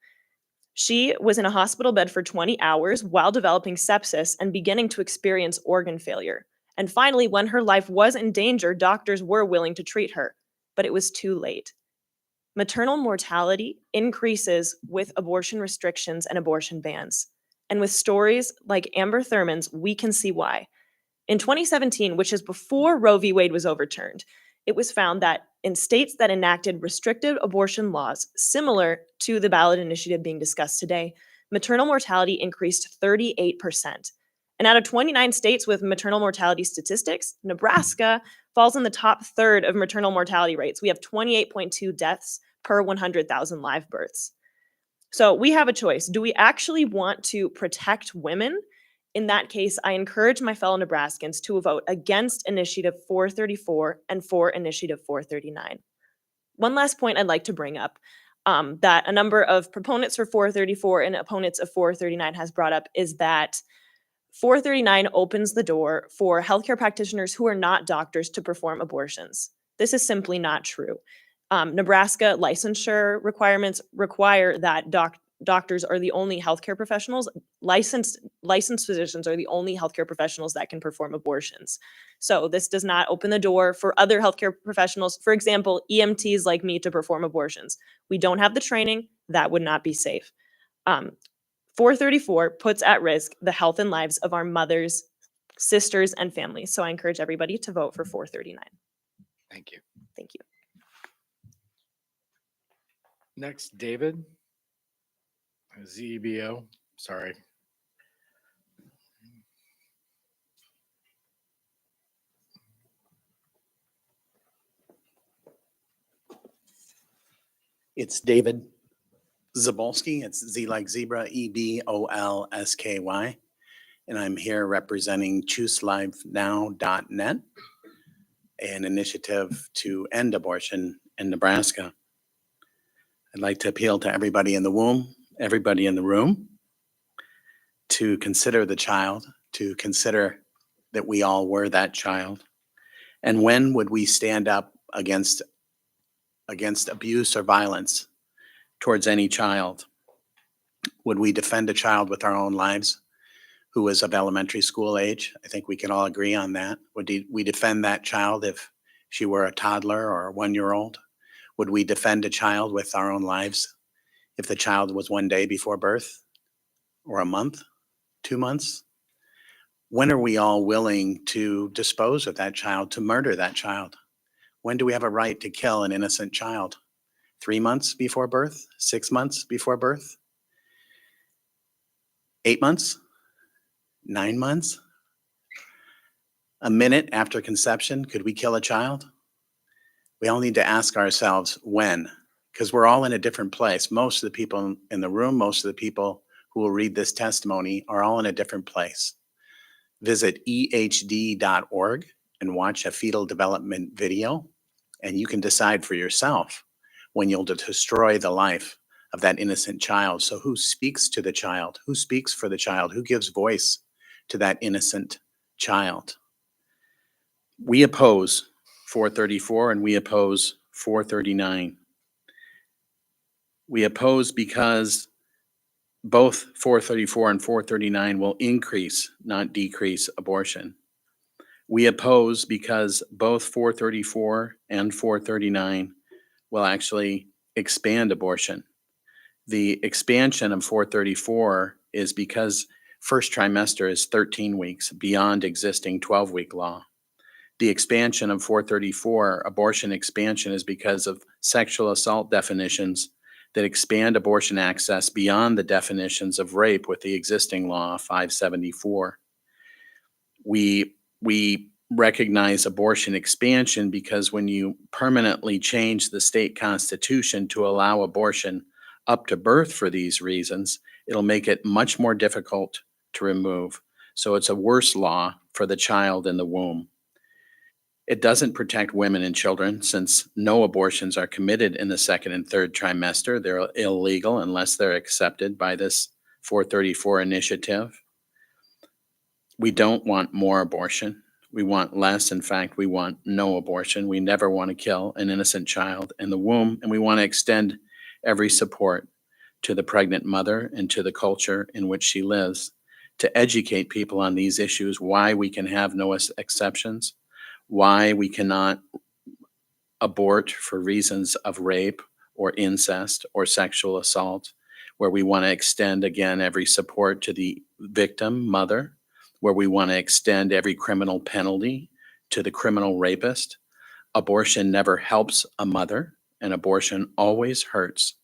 She was in a hospital bed for 20 hours while developing sepsis and beginning to experience organ failure. And finally, when her life was in danger, doctors were willing to treat her, but it was too late. Maternal mortality increases with abortion restrictions and abortion bans. And with stories like Amber Thurman's, we can see why. In 2017, which is before Roe v. Wade was overturned, it was found that in states that enacted restrictive abortion laws similar to the ballot initiative being discussed today, maternal mortality increased 38%. And out of 29 states with maternal mortality statistics, Nebraska falls in the top third of maternal mortality rates. We have 28.2 deaths per 100,000 live births. So we have a choice. Do we actually want to protect women? In that case, I encourage my fellow Nebraskans to vote against Initiative 434 and for Initiative 439. One last point I'd like to bring up that a number of proponents for 434 and opponents of 439 has brought up is that 439 opens the door for healthcare practitioners who are not doctors to perform abortions. This is simply not true. Nebraska licensure requirements require that doctors are the only healthcare professionals, licensed physicians are the only healthcare professionals that can perform abortions. So this does not open the door for other healthcare professionals, for example, EMTs like me, to perform abortions. We don't have the training. That would not be safe. 434 puts at risk the health and lives of our mothers, sisters, and families. So I encourage everybody to vote for 439. Thank you. Thank you. Next, David. ZEBO, sorry. It's David Zabolsky. It's Z like zebra, EBOLSKY. And I'm here representing ChooseLifeNow.net, an initiative to end abortion in Nebraska. I'd like to appeal to everybody in the room, to consider the child, to consider that we all were that child. And when would we stand up against abuse or violence towards any child? Would we defend a child with our own lives who was of elementary school age? I think we can all agree on that. Would we defend that child if she were a toddler or a 1-year-old? Would we defend a child with our own lives if the child was 1 day before birth, or a month, 2 months? When are we all willing to dispose of that child, to murder that child? When do we have a right to kill an innocent child? 3 months before birth? 6 months before birth? 8 months? 9 months? A minute after conception, could we kill a child? We all need to ask ourselves when, because we're all in a different place. Most of the people in the room, most of the people who will read this testimony are all in a different place. Visit ehd.org and watch a fetal development video, and you can decide for yourself when you'll destroy the life of that innocent child. So who speaks to the child? Who speaks for the child? Who gives voice to that innocent child? We oppose 434 and we oppose 439. We oppose because both 434 and 439 will increase, not decrease, abortion. We oppose because both 434 and 439 will actually expand abortion. The expansion of 434 is because first trimester is 13 weeks beyond existing 12-week law. The expansion of 434, abortion expansion, is because of sexual assault definitions that expand abortion access beyond the definitions of rape with the existing law 574. We recognize abortion expansion because when you permanently change the state constitution to allow abortion up to birth for these reasons, it'll make it much more difficult to remove. So it's a worse law for the child in the womb. It doesn't protect women and children since no abortions are committed in the second and third trimester. They're illegal unless they're accepted by this 434 initiative. We don't want more abortion. We want less. In fact, we want no abortion. We never want to kill an innocent child in the womb, and we want to extend every support to the pregnant mother and to the culture in which she lives to educate people on these issues, why we can have no exceptions, why we cannot abort for reasons of rape or incest or sexual assault, where we want to extend again every support to the victim mother, where we want to extend every criminal penalty to the criminal rapist. Abortion never helps a mother, and abortion always hurts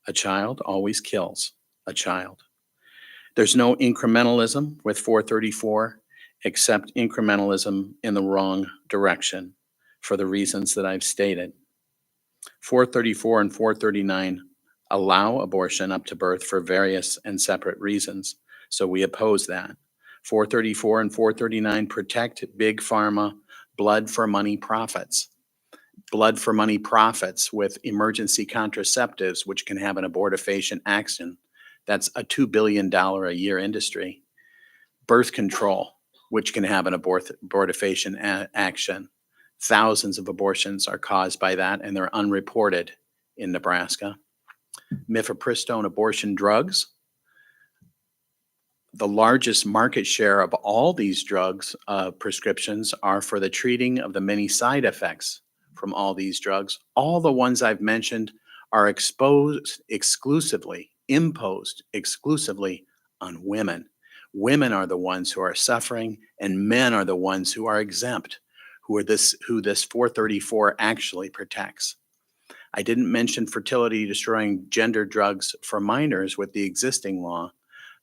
a child, always kills a child. There's no incrementalism with 434, except incrementalism in the wrong direction for the reasons that I've stated. 434 and 439 allow abortion up to birth for various and separate reasons, so we oppose that. 434 and 439 protect big pharma blood for money profits. Blood for money profits with emergency contraceptives, which can have an abortifacient action. That's a $2 billion a year industry. Birth control, which can have an abortifacient action. Thousands of abortions are caused by that, and they're unreported in Nebraska. Mifepristone abortion drugs. The largest market share of all these drugs prescriptions are for the treating of the many side effects from all these drugs. All the ones I've mentioned are imposed exclusively on women. Women are the ones who are suffering, and men are the ones who are exempt, who this 434 actually protects. I didn't mention fertility destroying gender drugs for minors with the existing law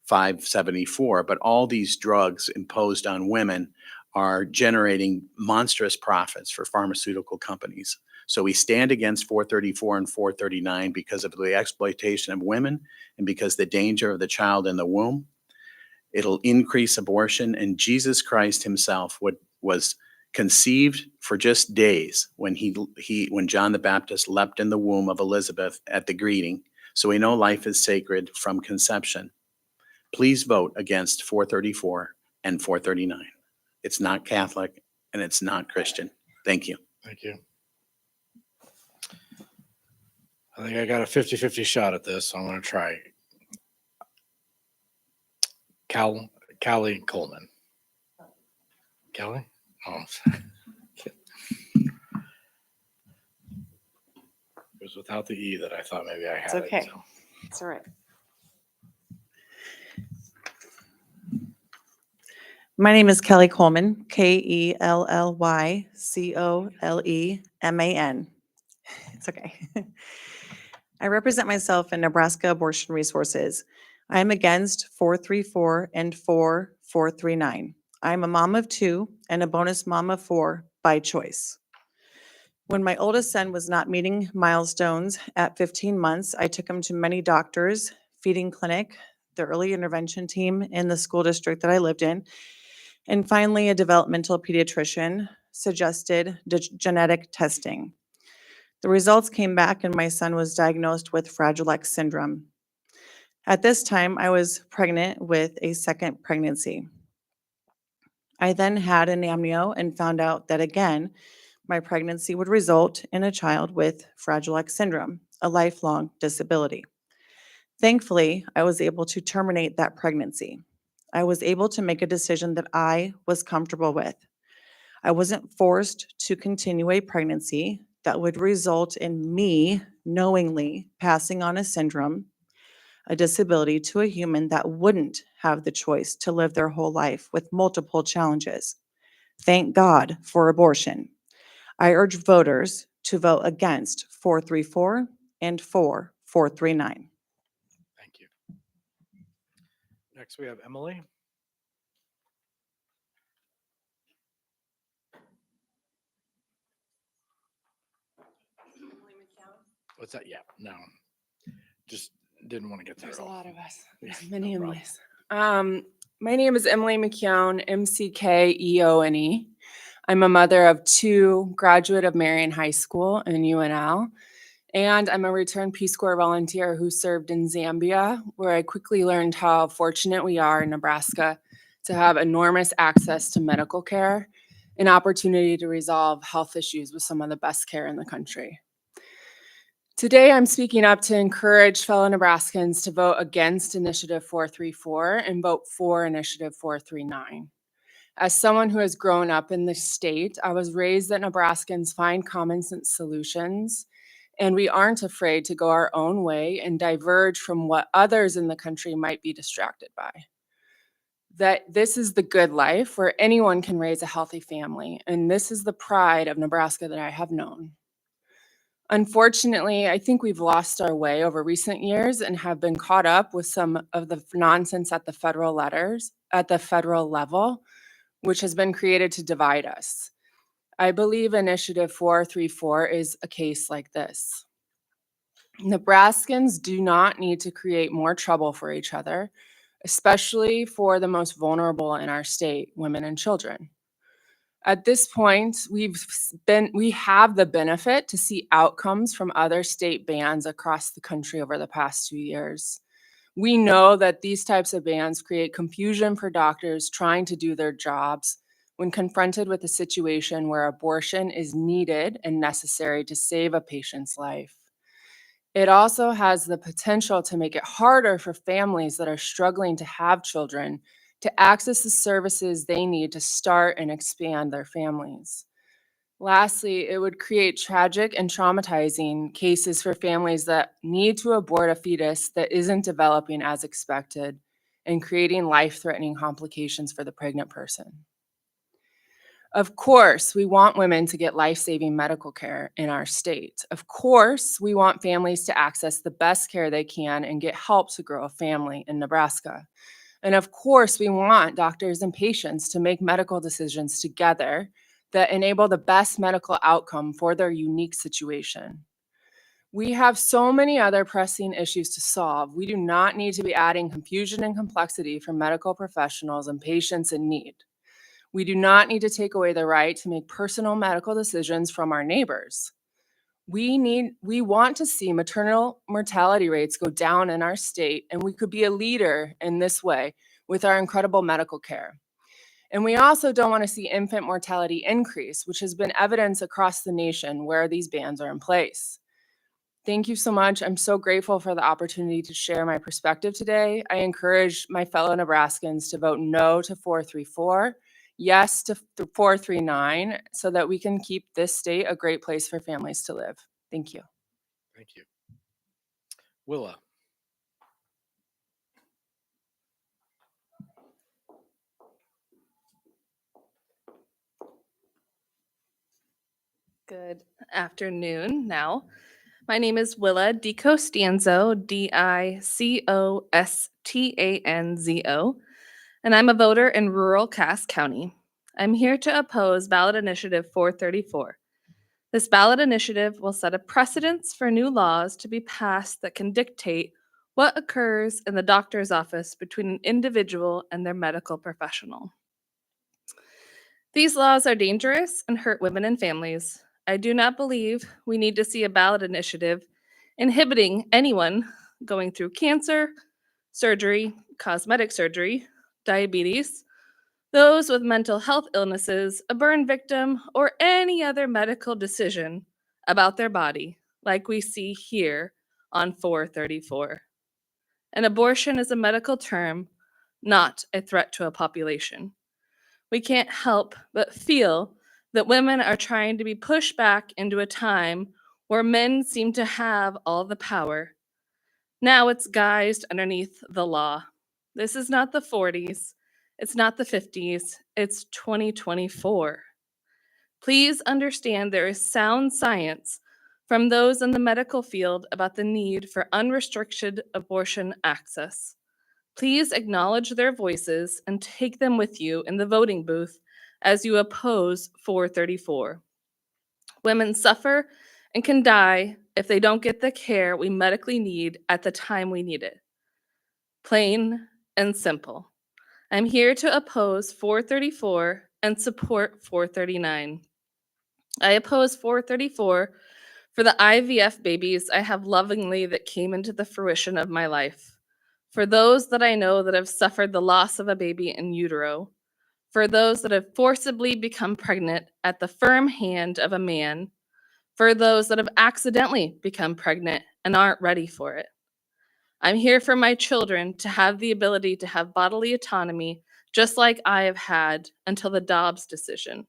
574, but all these drugs imposed on women are generating monstrous profits for pharmaceutical companies. So we stand against 434 and 439 because of the exploitation of women and because the danger of the child in the womb. It'll increase abortion, and Jesus Christ himself was conceived for just days when when John the Baptist leapt in the womb of Elizabeth at the greeting. So we know life is sacred from conception. Please vote against 434 and 439. It's not Catholic and it's not Christian. Thank you. Thank you. I think I got a 50-50 shot at this, so I'm going to try. Callie Coleman. Kelly? Oh, it was without the E that I thought maybe I had It's it. okay. so. It's all right. My name is Kelly Coleman, Kellyleycoleman. It's okay. I represent myself in Nebraska Abortion Resources. I am against 434 and 439. I am a mom of two and a bonus mom of four by choice. When my oldest son was not meeting milestones at 15 months, I took him to many doctors, feeding clinic, the early intervention team in the school district that I lived in, and finally, a developmental pediatrician suggested genetic testing. The results came back and my son was diagnosed with Fragile X syndrome. At this time, I was pregnant with a second pregnancy. I then had an amnio and found out that again, my pregnancy would result in a child with Fragile X syndrome, a lifelong disability. Thankfully, I was able to terminate that pregnancy. I was able to make a decision that I was comfortable with. I wasn't forced to continue a pregnancy that would result in me knowingly passing on a syndrome, a disability to a human that wouldn't have the choice to live their whole life with multiple challenges. Thank God for abortion. I urge voters to vote against 434 and 439. Thank you. Next, we have Emily. What's that? Yeah, no. Just didn't want to get there. There's a lot of us. Yeah, Many no problem. Emily's. My name is Emily McKeown, McKeone. I'm a mother of two, graduate of Marion High School and UNL, and I'm a returned Peace Corps volunteer who served in Zambia, where I quickly learned how fortunate we are in Nebraska to have enormous access to medical care, an opportunity to resolve health issues with some of the best care in the country. Today, I'm speaking up to encourage fellow Nebraskans to vote against Initiative 434 and vote for Initiative 439. As someone who has grown up in the state, I was raised that Nebraskans find common sense solutions and we aren't afraid to go our own way and diverge from what others in the country might be distracted by. That this is the good life where anyone can raise a healthy family, and this is the pride of Nebraska that I have known. Unfortunately, I think we've lost our way over recent years and have been caught up with some of the nonsense at the federal level, which has been created to divide us. I believe Initiative 434 is a case like this. Nebraskans do not need to create more trouble for each other, especially for the most vulnerable in our state, women and children. At this point, we have the benefit to see outcomes from other state bans across the country over the past 2 years. We know that these types of bans create confusion for doctors trying to do their jobs when confronted with a situation where abortion is needed and necessary to save a patient's life. It also has the potential to make it harder for families that are struggling to have children to access the services they need to start and expand their families. Lastly, it would create tragic and traumatizing cases for families that need to abort a fetus that isn't developing as expected and creating life-threatening complications for the pregnant person. Of course, we want women to get life-saving medical care in our state. Of course, we want families to access the best care they can and get help to grow a family in Nebraska. And of course, we want doctors and patients to make medical decisions together that enable the best medical outcome for their unique situation. We have so many other pressing issues to solve. We do not need to be adding confusion and complexity for medical professionals and patients in need. We do not need to take away the right to make personal medical decisions from our neighbors. We want to see maternal mortality rates go down in our state, and we could be a leader in this way with our incredible medical care. And we also don't want to see infant mortality increase, which has been evidence across the nation where these bans are in place. Thank you so much. I'm so grateful for the opportunity to share my perspective today. I encourage my fellow Nebraskans to vote no to 434, yes to 439, so that we can keep this state a great place for families to live. Thank you. Thank you. Willa. Good afternoon now. My name is Willa DiCostanzo, Dicostanzo, and I'm a voter in rural Cass County. I'm here to oppose ballot initiative 434. This ballot initiative will set a precedence for new laws to be passed that can dictate what occurs in the doctor's office between an individual and their medical professional. These laws are dangerous and hurt women and families. I do not believe we need to see a ballot initiative inhibiting anyone going through cancer, surgery, cosmetic surgery, diabetes, those with mental health illnesses, a burn victim, or any other medical decision about their body, like we see here on 434. An abortion is a medical term, not a threat to a population. We can't help but feel that women are trying to be pushed back into a time where men seem to have all the power. Now it's guised underneath the law. This is not the 40s. It's not the 50s. It's 2024. Please understand there is sound science from those in the medical field about the need for unrestricted abortion access. Please acknowledge their voices and take them with you in the voting booth as you oppose 434. Women suffer and can die if they don't get the care we medically need at the time we need it. Plain and simple. I'm here to oppose 434 and support 439. I oppose 434 for the IVF babies I have lovingly that came into the fruition of my life. For those that I know that have suffered the loss of a baby in utero, for those that have forcibly become pregnant at the firm hand of a man, for those that have accidentally become pregnant and aren't ready for it. I'm here for my children to have the ability to have bodily autonomy, just like I have had until the Dobbs decision.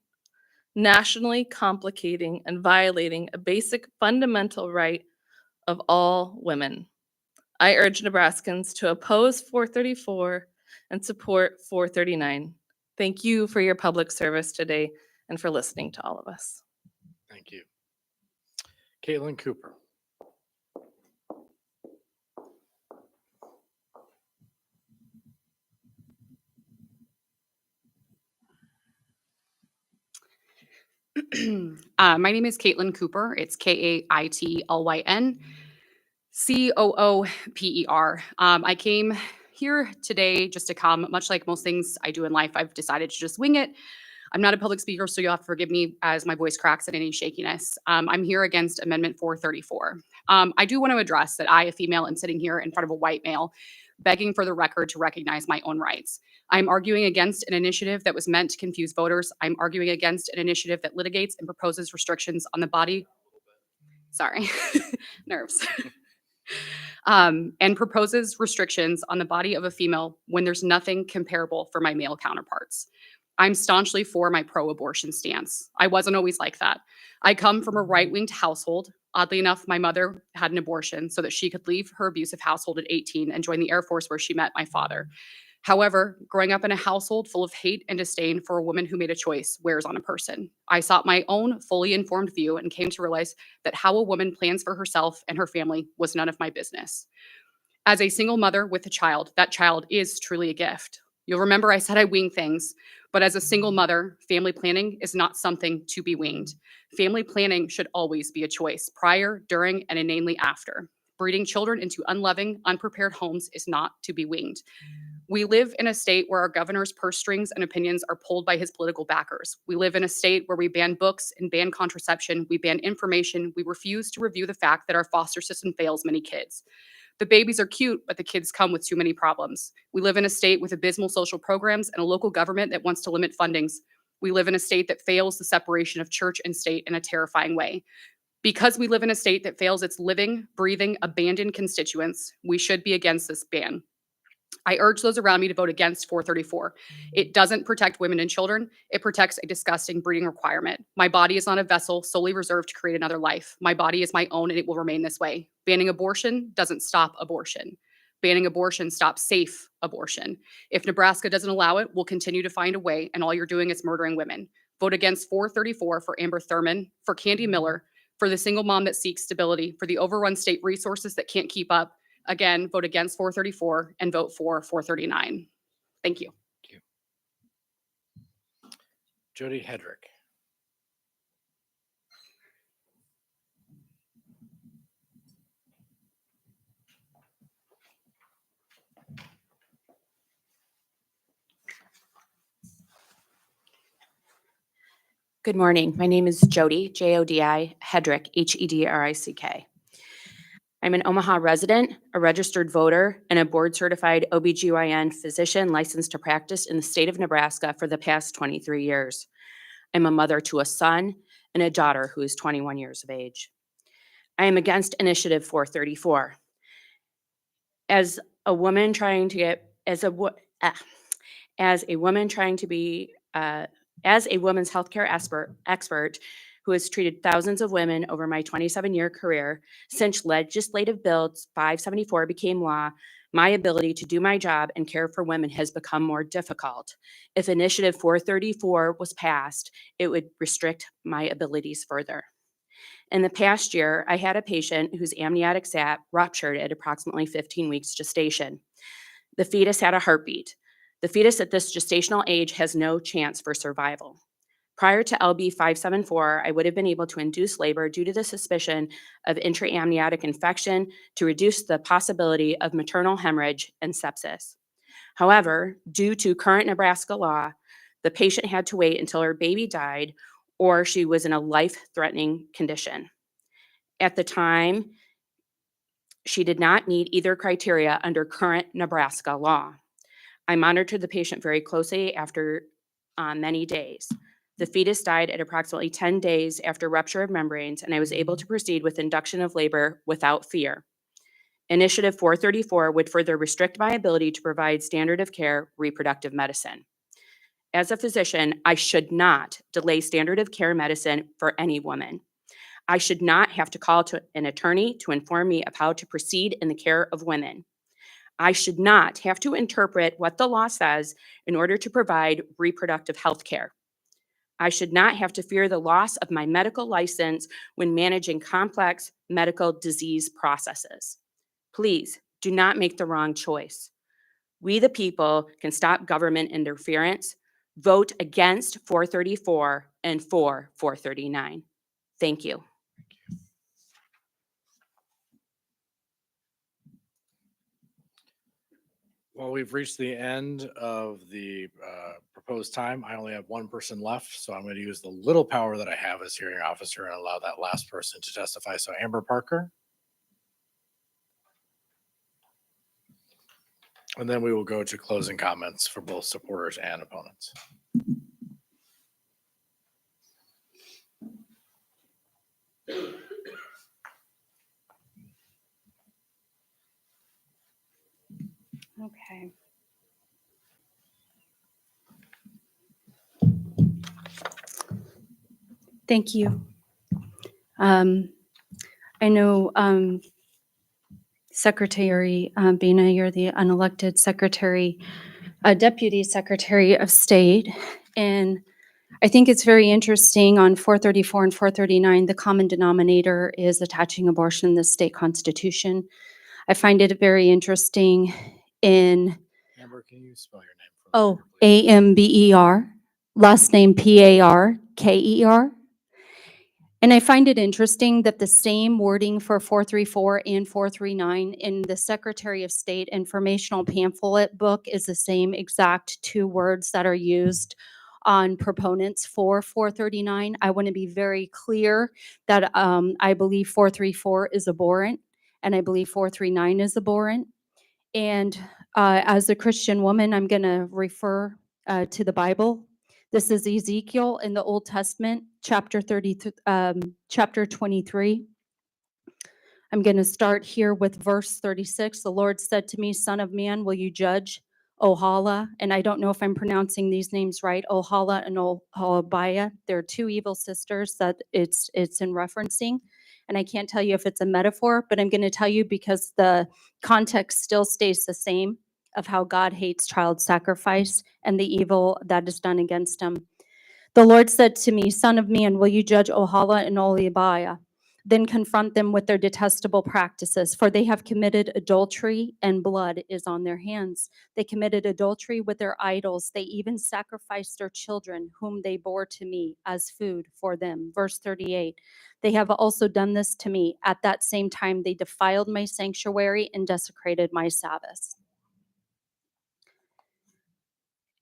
nationally complicating and violating a basic fundamental right of all women. I urge Nebraskans to oppose 434 and support 439. Thank you for your public service today and for listening to all of us. Thank you. Caitlin Cooper. My name is Caitlin Cooper. It's Kaitlyn Cooper. I came here today just to come, much like most things I do in life, I've decided to just wing it. I'm not a public speaker, so you'll have to forgive me as my voice cracks at any shakiness. I'm here against Amendment 434. I do want to address that I, a female, am sitting here in front of a white male, begging for the record to recognize my own rights. I'm arguing against an initiative that was meant to confuse voters. I'm arguing against an initiative that litigates and proposes restrictions on the body. Sorry, nerves. And proposes restrictions on the body of a female when there's nothing comparable for my male counterparts. I'm staunchly for my pro-abortion stance. I wasn't always like that. I come from a right-winged household. Oddly enough, my mother had an abortion so that she could leave her abusive household at 18 and join the Air Force, where she met my father. However, growing up in a household full of hate and disdain for a woman who made a choice wears on a person. I sought my own fully informed view and came to realize that how a woman plans for herself and her family was none of my business. As a single mother with a child, that child is truly a gift. You'll remember I said I wing things, but as a single mother, family planning is not something to be winged. Family planning should always be a choice, prior, during, and inanely after. Breeding children into unloving, unprepared homes is not to be winged. We live in a state where our governor's purse strings and opinions are pulled by his political backers. We live in a state where we ban books and ban contraception, we ban information, we refuse to review the fact that our foster system fails many kids. The babies are cute, but the kids come with too many problems. We live in a state with abysmal social programs and a local government that wants to limit fundings. We live in a state that fails the separation of church and state in a terrifying way. Because we live in a state that fails its living, breathing, abandoned constituents, we should be against this ban. I urge those around me to vote against 434. It doesn't protect women and children. It protects a disgusting breeding requirement. My body is not a vessel solely reserved to create another life. My body is my own and it will remain this way. Banning abortion doesn't stop abortion. Banning abortion stops safe abortion. If Nebraska doesn't allow it, we'll continue to find a way, and all you're doing is murdering women. Vote against 434 for Amber Thurman, for Candy Miller, for the single mom that seeks stability, for the overrun state resources that can't keep up. Again, vote against 434 and vote for 439. Thank you. Jody Hedrick. Good morning. My name is Jody, Jodi Hedrick, Hedrick. I'm an Omaha resident, a registered voter, and a board-certified OBGYN physician licensed to practice in the state of Nebraska for the past 23 years. I'm a mother to a son and a daughter who is 21 years of age. I am against Initiative 434. As a woman trying to get, as a woman's healthcare expert who has treated thousands of women over my 27-year career, since legislative bill 574 became law, my ability to do my job and care for women has become more difficult. If Initiative 434 was passed, it would restrict my abilities further. In the past year, I had a patient whose amniotic sac ruptured at approximately 15 weeks gestation. The fetus had a heartbeat. The fetus at this gestational age has no chance for survival. Prior to LB 574, I would have been able to induce labor due to the suspicion of intraamniotic infection to reduce the possibility of maternal hemorrhage and sepsis. However, due to current Nebraska law, the patient had to wait until her baby died or she was in a life-threatening condition. At the time, she did not meet either criteria under current Nebraska law. I monitored the patient very closely after many days. The fetus died at approximately 10 days after rupture of membranes, and I was able to proceed with induction of labor without fear. Initiative 434 would further restrict my ability to provide standard of care reproductive medicine. As a physician, I should not delay standard of care medicine for any woman. I should not have to call to an attorney to inform me of how to proceed in the care of women. I should not have to interpret what the law says in order to provide reproductive health care. I should not have to fear the loss of my medical license when managing complex medical disease processes. Please do not make the wrong choice. We, the people, can stop government interference. Vote against 434 and for 439. Thank you. Well, we've reached the end of the proposed time. I only have one person left, so I'm going to use the little power that I have as hearing officer and allow that last person to testify. So Amber Parker. And then we will go to closing comments for both supporters and opponents. Okay. Thank you. I know Secretary Bina, you're the unelected secretary, Deputy Secretary of State, and I think it's very interesting on 434 and 439, the common denominator is attaching abortion to the state constitution. I find it very interesting in Amber, can you spell your name for Oh, Amber, last name Parker. And I find it interesting that the same wording for 434 and 439 in the Secretary of State informational pamphlet book is the same exact two words that are used on proponents for 439. I want to be very clear that I believe 434 is abhorrent and I believe 439 is abhorrent. And as a Christian woman, I'm going to refer to the Bible. This is Ezekiel in the Old Testament, chapter 23. I'm going to start here with verse 36. The Lord said to me, "Son of man, will you judge Ohala?" And I don't know if I'm pronouncing these names right, Ohala and Oholibah. They're two evil sisters that it's in referencing. And I can't tell you if it's a metaphor, but I'm going to tell you because the context still stays the same of how God hates child sacrifice and the evil that is done against him. The Lord said to me, "Son of man, will you judge Ohala and Oholibah? Then confront them with their detestable practices, for they have committed adultery and blood is on their hands. They committed adultery with their idols. They even sacrificed their children, whom they bore to me as food for them." Verse 38, "They have also done this to me. At that same time, they defiled my sanctuary and desecrated my Sabbaths."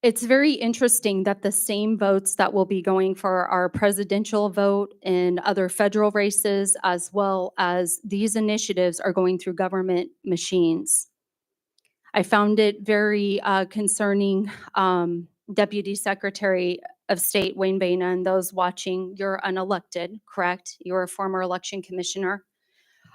It's very interesting that the same votes that will be going for our presidential vote and other federal races, as well as these initiatives, are going through government machines. I found it very concerning, Deputy Secretary of State Wayne Bana, and those watching, you're unelected, correct? You're a former election commissioner.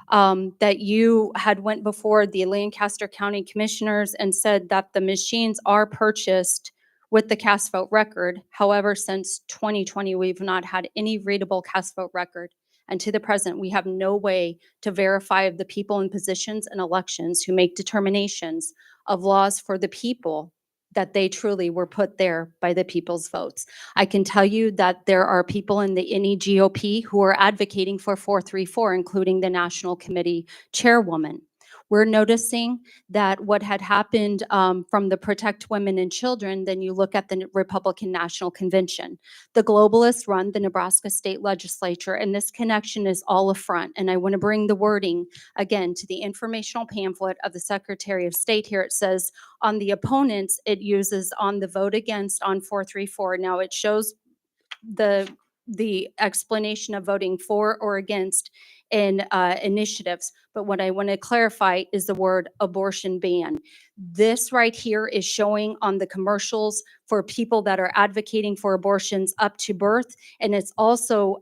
That you had went before the Lancaster County Commissioners and said that the machines are purchased with the cast vote record. However, since 2020, we've not had any readable cast vote record. And to the present, we have no way to verify the people in positions and elections who make determinations of laws for the people that they truly were put there by the people's votes. I can tell you that there are people in the NEGOP who are advocating for 434, including the National Committee chairwoman. We're noticing that what had happened from the Protect Women and Children, then you look at the Republican National Convention. The globalists run the Nebraska State Legislature, and this connection is all affront. And I want to bring the wording again to the informational pamphlet of the Secretary of State here. It says on the opponents, it uses on the vote against on 434. Now it shows the explanation of voting for or against and initiatives. But what I want to clarify is the word abortion ban. This right here is showing on the commercials for people that are advocating for abortions up to birth. And it's also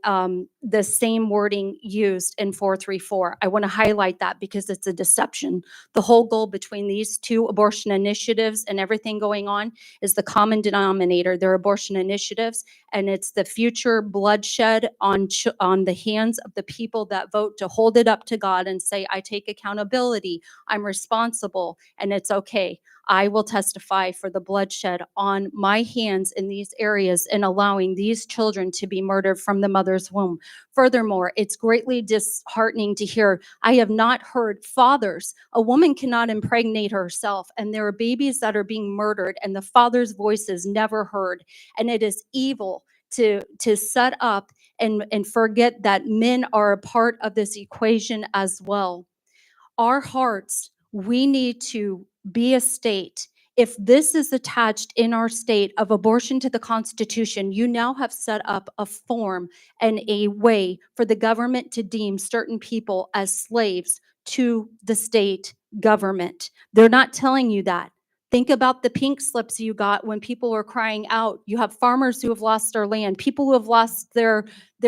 the same wording used in 434. I want to highlight that because it's a deception. The whole goal between these two abortion initiatives and everything going on is the common denominator. They're abortion initiatives, and it's the future bloodshed on the hands of the people that vote to hold it up to God and say, I take accountability, I'm responsible, and it's okay. I will testify for the bloodshed on my hands in these areas and allowing these children to be murdered from the mother's womb. Furthermore, it's greatly disheartening to hear, I have not heard fathers, a woman cannot impregnate herself, and there are babies that are being murdered and the father's voice is never heard. And it is evil to set up and forget that men are a part of this equation as well. Our hearts, we need to be a state. If this is attached in our state of abortion to the Constitution, you now have set up a form and a way for the government to deem certain people as slaves to the state government. They're not telling you that. Think about the pink slips you got when people were crying out. You have farmers who have lost their land, people who have lost their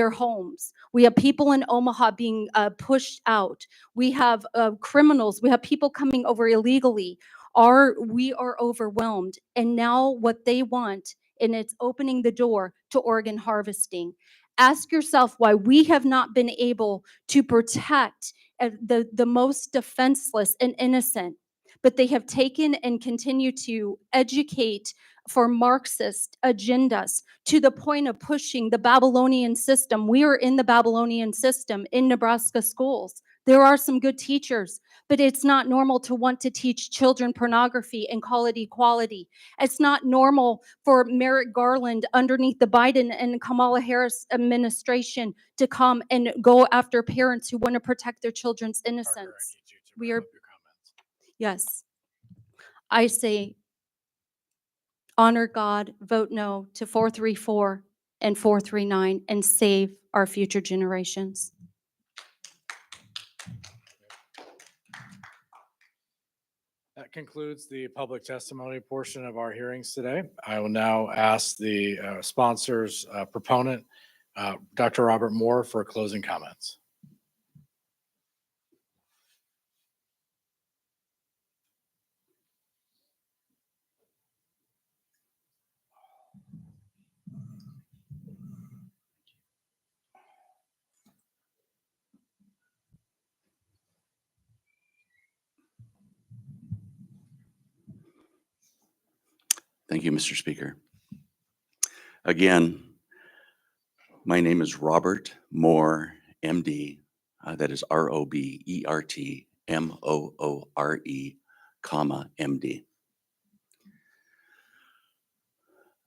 homes. We have people in Omaha being pushed out. We have criminals. We have people coming over illegally. We are overwhelmed. And now what they want, and it's opening the door to organ harvesting. Ask yourself why we have not been able to protect the most defenseless and innocent, but they have taken and continue to educate for Marxist agendas to the point of pushing the Babylonian system. We are in the Babylonian system in Nebraska schools. There are some good teachers, but it's not normal to want to teach children pornography and call it equality. It's not normal for Merrick Garland underneath the Biden and Kamala Harris administration to come and go after parents who want to protect their children's innocence. We are, yes, I say honor God, vote no to 434 and 439, and save our future generations. That concludes the public testimony portion of our hearings today. I will now ask the sponsor's proponent, Dr. Robert Moore, for closing comments. Thank you, Mr. Speaker. Again, my name is Robert Moore, MD. That is ROBERTMOORE, MD.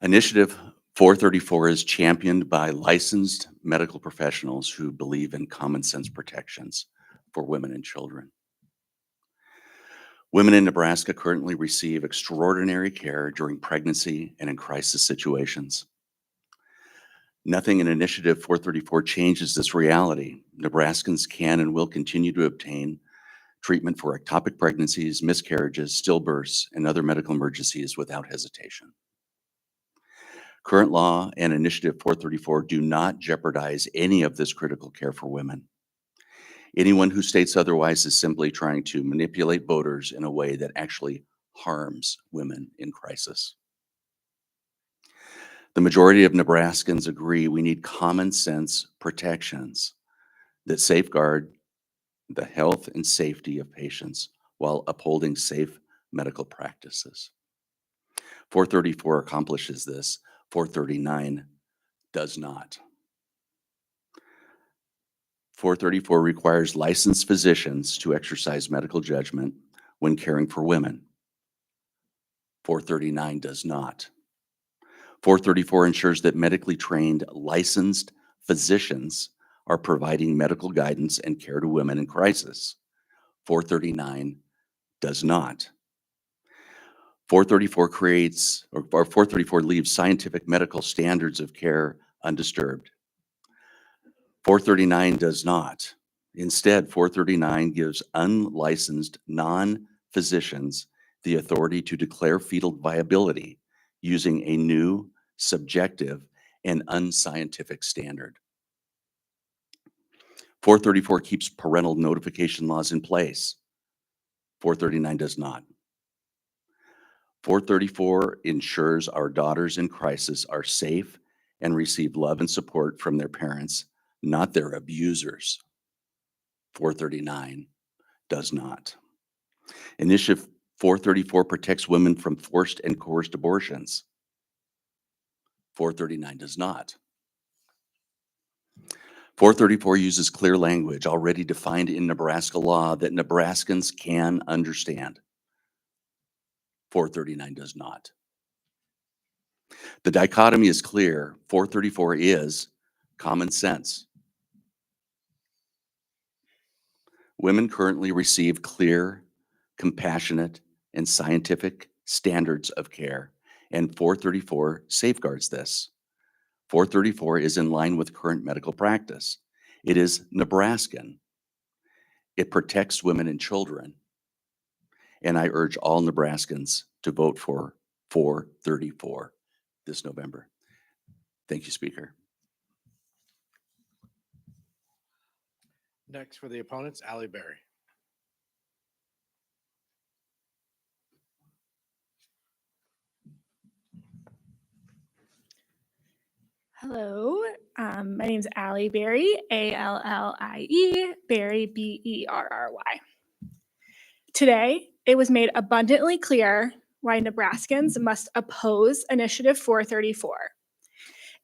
Initiative 434 is championed by licensed medical professionals who believe in common sense protections for women and children. Women in Nebraska currently receive extraordinary care during pregnancy and in crisis situations. Nothing in Initiative 434 changes this reality. Nebraskans can and will continue to obtain treatment for ectopic pregnancies, miscarriages, stillbirths, and other medical emergencies without hesitation. Current law and Initiative 434 do not jeopardize any of this critical care for women. Anyone who states otherwise is simply trying to manipulate voters in a way that actually harms women in crisis. The majority of Nebraskans agree we need common sense protections that safeguard the health and safety of patients while upholding safe medical practices. 434 accomplishes this, 439 does not. 434 requires licensed physicians to exercise medical judgment when caring for women. 439 does not. 434 ensures that medically trained licensed physicians are providing medical guidance and care to women in crisis. 439 does not. 434 leaves scientific medical standards of care undisturbed. 439 does not. Instead, 439 gives unlicensed non-physicians the authority to declare fetal viability using a new, subjective, and unscientific standard. 434 keeps parental notification laws in place. 439 does not. 434 ensures our daughters in crisis are safe and receive love and support from their parents, not their abusers. 439 does not. Initiative 434 protects women from forced and coerced abortions. 439 does not. 434 uses clear language already defined in Nebraska law that Nebraskans can understand. 439 does not. The dichotomy is clear. 434 is common sense. Women currently receive clear, compassionate, and scientific standards of care, and 434 safeguards this. 434 is in line with current medical practice. It is Nebraskan. It protects women and children. And I urge all Nebraskans to vote for 434 this November. Thank you, Speaker. Next for the opponents, Allie Berry. Hello, my name is Allie Berry, Allie, Berry, Berry. Today, it was made abundantly clear why Nebraskans must oppose Initiative 434.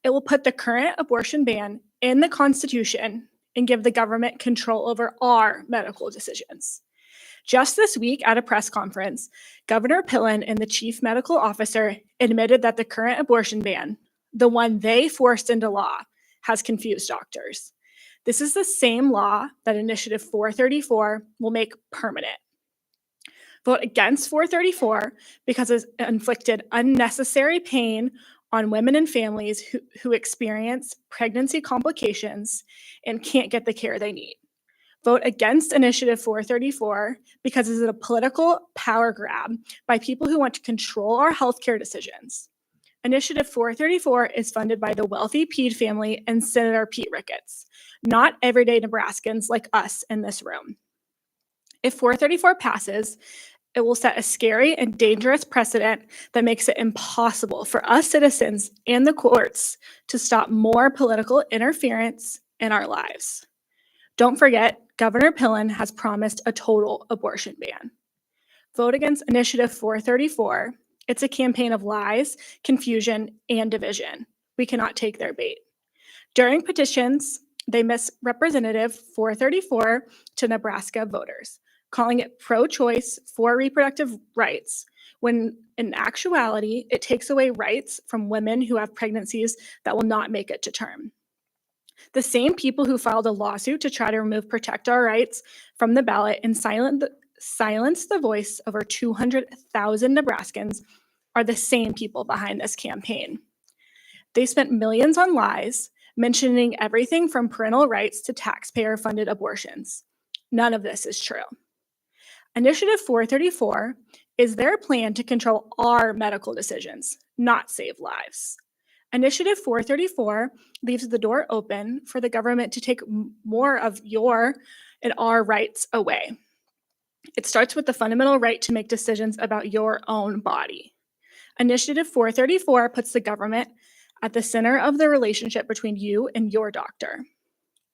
It will put the current abortion ban in the Constitution and give the government control over our medical decisions. Just this week at a press conference, Governor Pillen and the chief medical officer admitted that the current abortion ban, the one they forced into law, has confused doctors. This is the same law that Initiative 434 will make permanent. Vote against 434 because it's inflicted unnecessary pain on women and families who experience pregnancy complications and can't get the care they need. Vote against Initiative 434 because it's a political power grab by people who want to control our healthcare decisions. Initiative 434 is funded by the wealthy Pede family and Senator Pete Ricketts, not everyday Nebraskans like us in this room. If 434 passes, it will set a scary and dangerous precedent that makes it impossible for us citizens and the courts to stop more political interference in our lives. Don't forget, Governor Pillen has promised a total abortion ban. Vote against Initiative 434. It's a campaign of lies, confusion, and division. We cannot take their bait. During petitions, they misrepresented 434 to Nebraska voters, calling it pro-choice for reproductive rights, when in actuality, it takes away rights from women who have pregnancies that will not make it to term. The same people who filed a lawsuit to try to remove Protect Our Rights from the ballot and silence the voice of over 200,000 Nebraskans are the same people behind this campaign. They spent millions on lies, mentioning everything from parental rights to taxpayer-funded abortions. None of this is true. Initiative 434 is their plan to control our medical decisions, not save lives. Initiative 434 leaves the door open for the government to take more of your and our rights away. It starts with the fundamental right to make decisions about your own body. Initiative 434 puts the government at the center of the relationship between you and your doctor.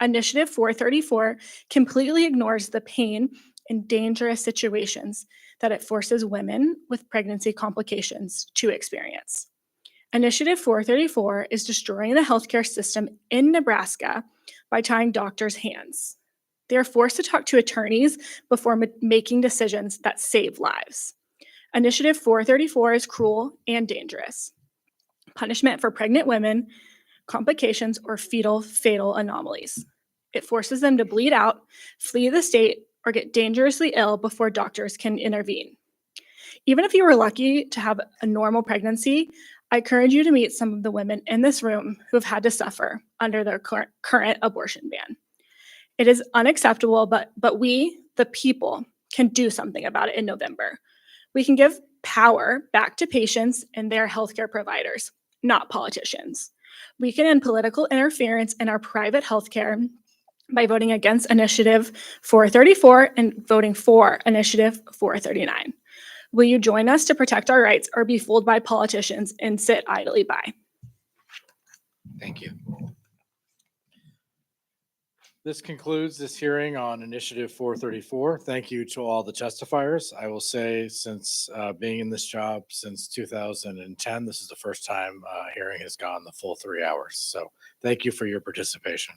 Initiative 434 completely ignores the pain and dangerous situations that it forces women with pregnancy complications to experience. Initiative 434 is destroying the healthcare system in Nebraska by tying doctors' hands. They are forced to talk to attorneys before making decisions that save lives. Initiative 434 is cruel and dangerous. Punishment for pregnant women, complications, or fatal anomalies. It forces them to bleed out, flee the state, or get dangerously ill before doctors can intervene. Even if you were lucky to have a normal pregnancy, I encourage you to meet some of the women in this room who have had to suffer under their current abortion ban. It is unacceptable, but we, the people, can do something about it in November. We can give power back to patients and their healthcare providers, not politicians. We can end political interference in our private healthcare by voting against Initiative 434 and voting for Initiative 439. Will you join us to protect our rights or be fooled by politicians and sit idly by? Thank you. This concludes this hearing on Initiative 434. Thank you to all the testifiers. I will say, since being in this job since 2010, this is the first time a hearing has gone the full 3 hours. So thank you for your participation.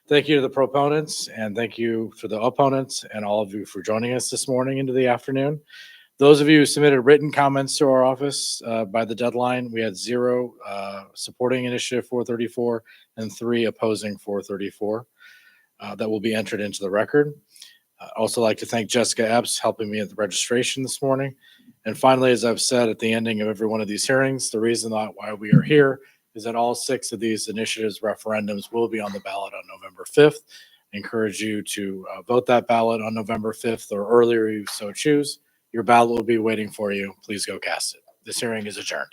Thank you to the proponents, and thank you for the opponents, and all of you for joining us this morning into the afternoon. Those of you who submitted written comments to our office by the deadline, we had 0 supporting Initiative 434 and 3 opposing 434. That will be entered into the record. I'd also like to thank Jessica Epps helping me at the registration this morning. And finally, as I've said at the ending of every one of these hearings, the reason why we are here is that all 6 of these initiatives, referendums, will be on the ballot on November 5th. I encourage you to vote that ballot on November 5th or earlier if you so choose. Your ballot will be waiting for you. Please go cast it. This hearing is adjourned.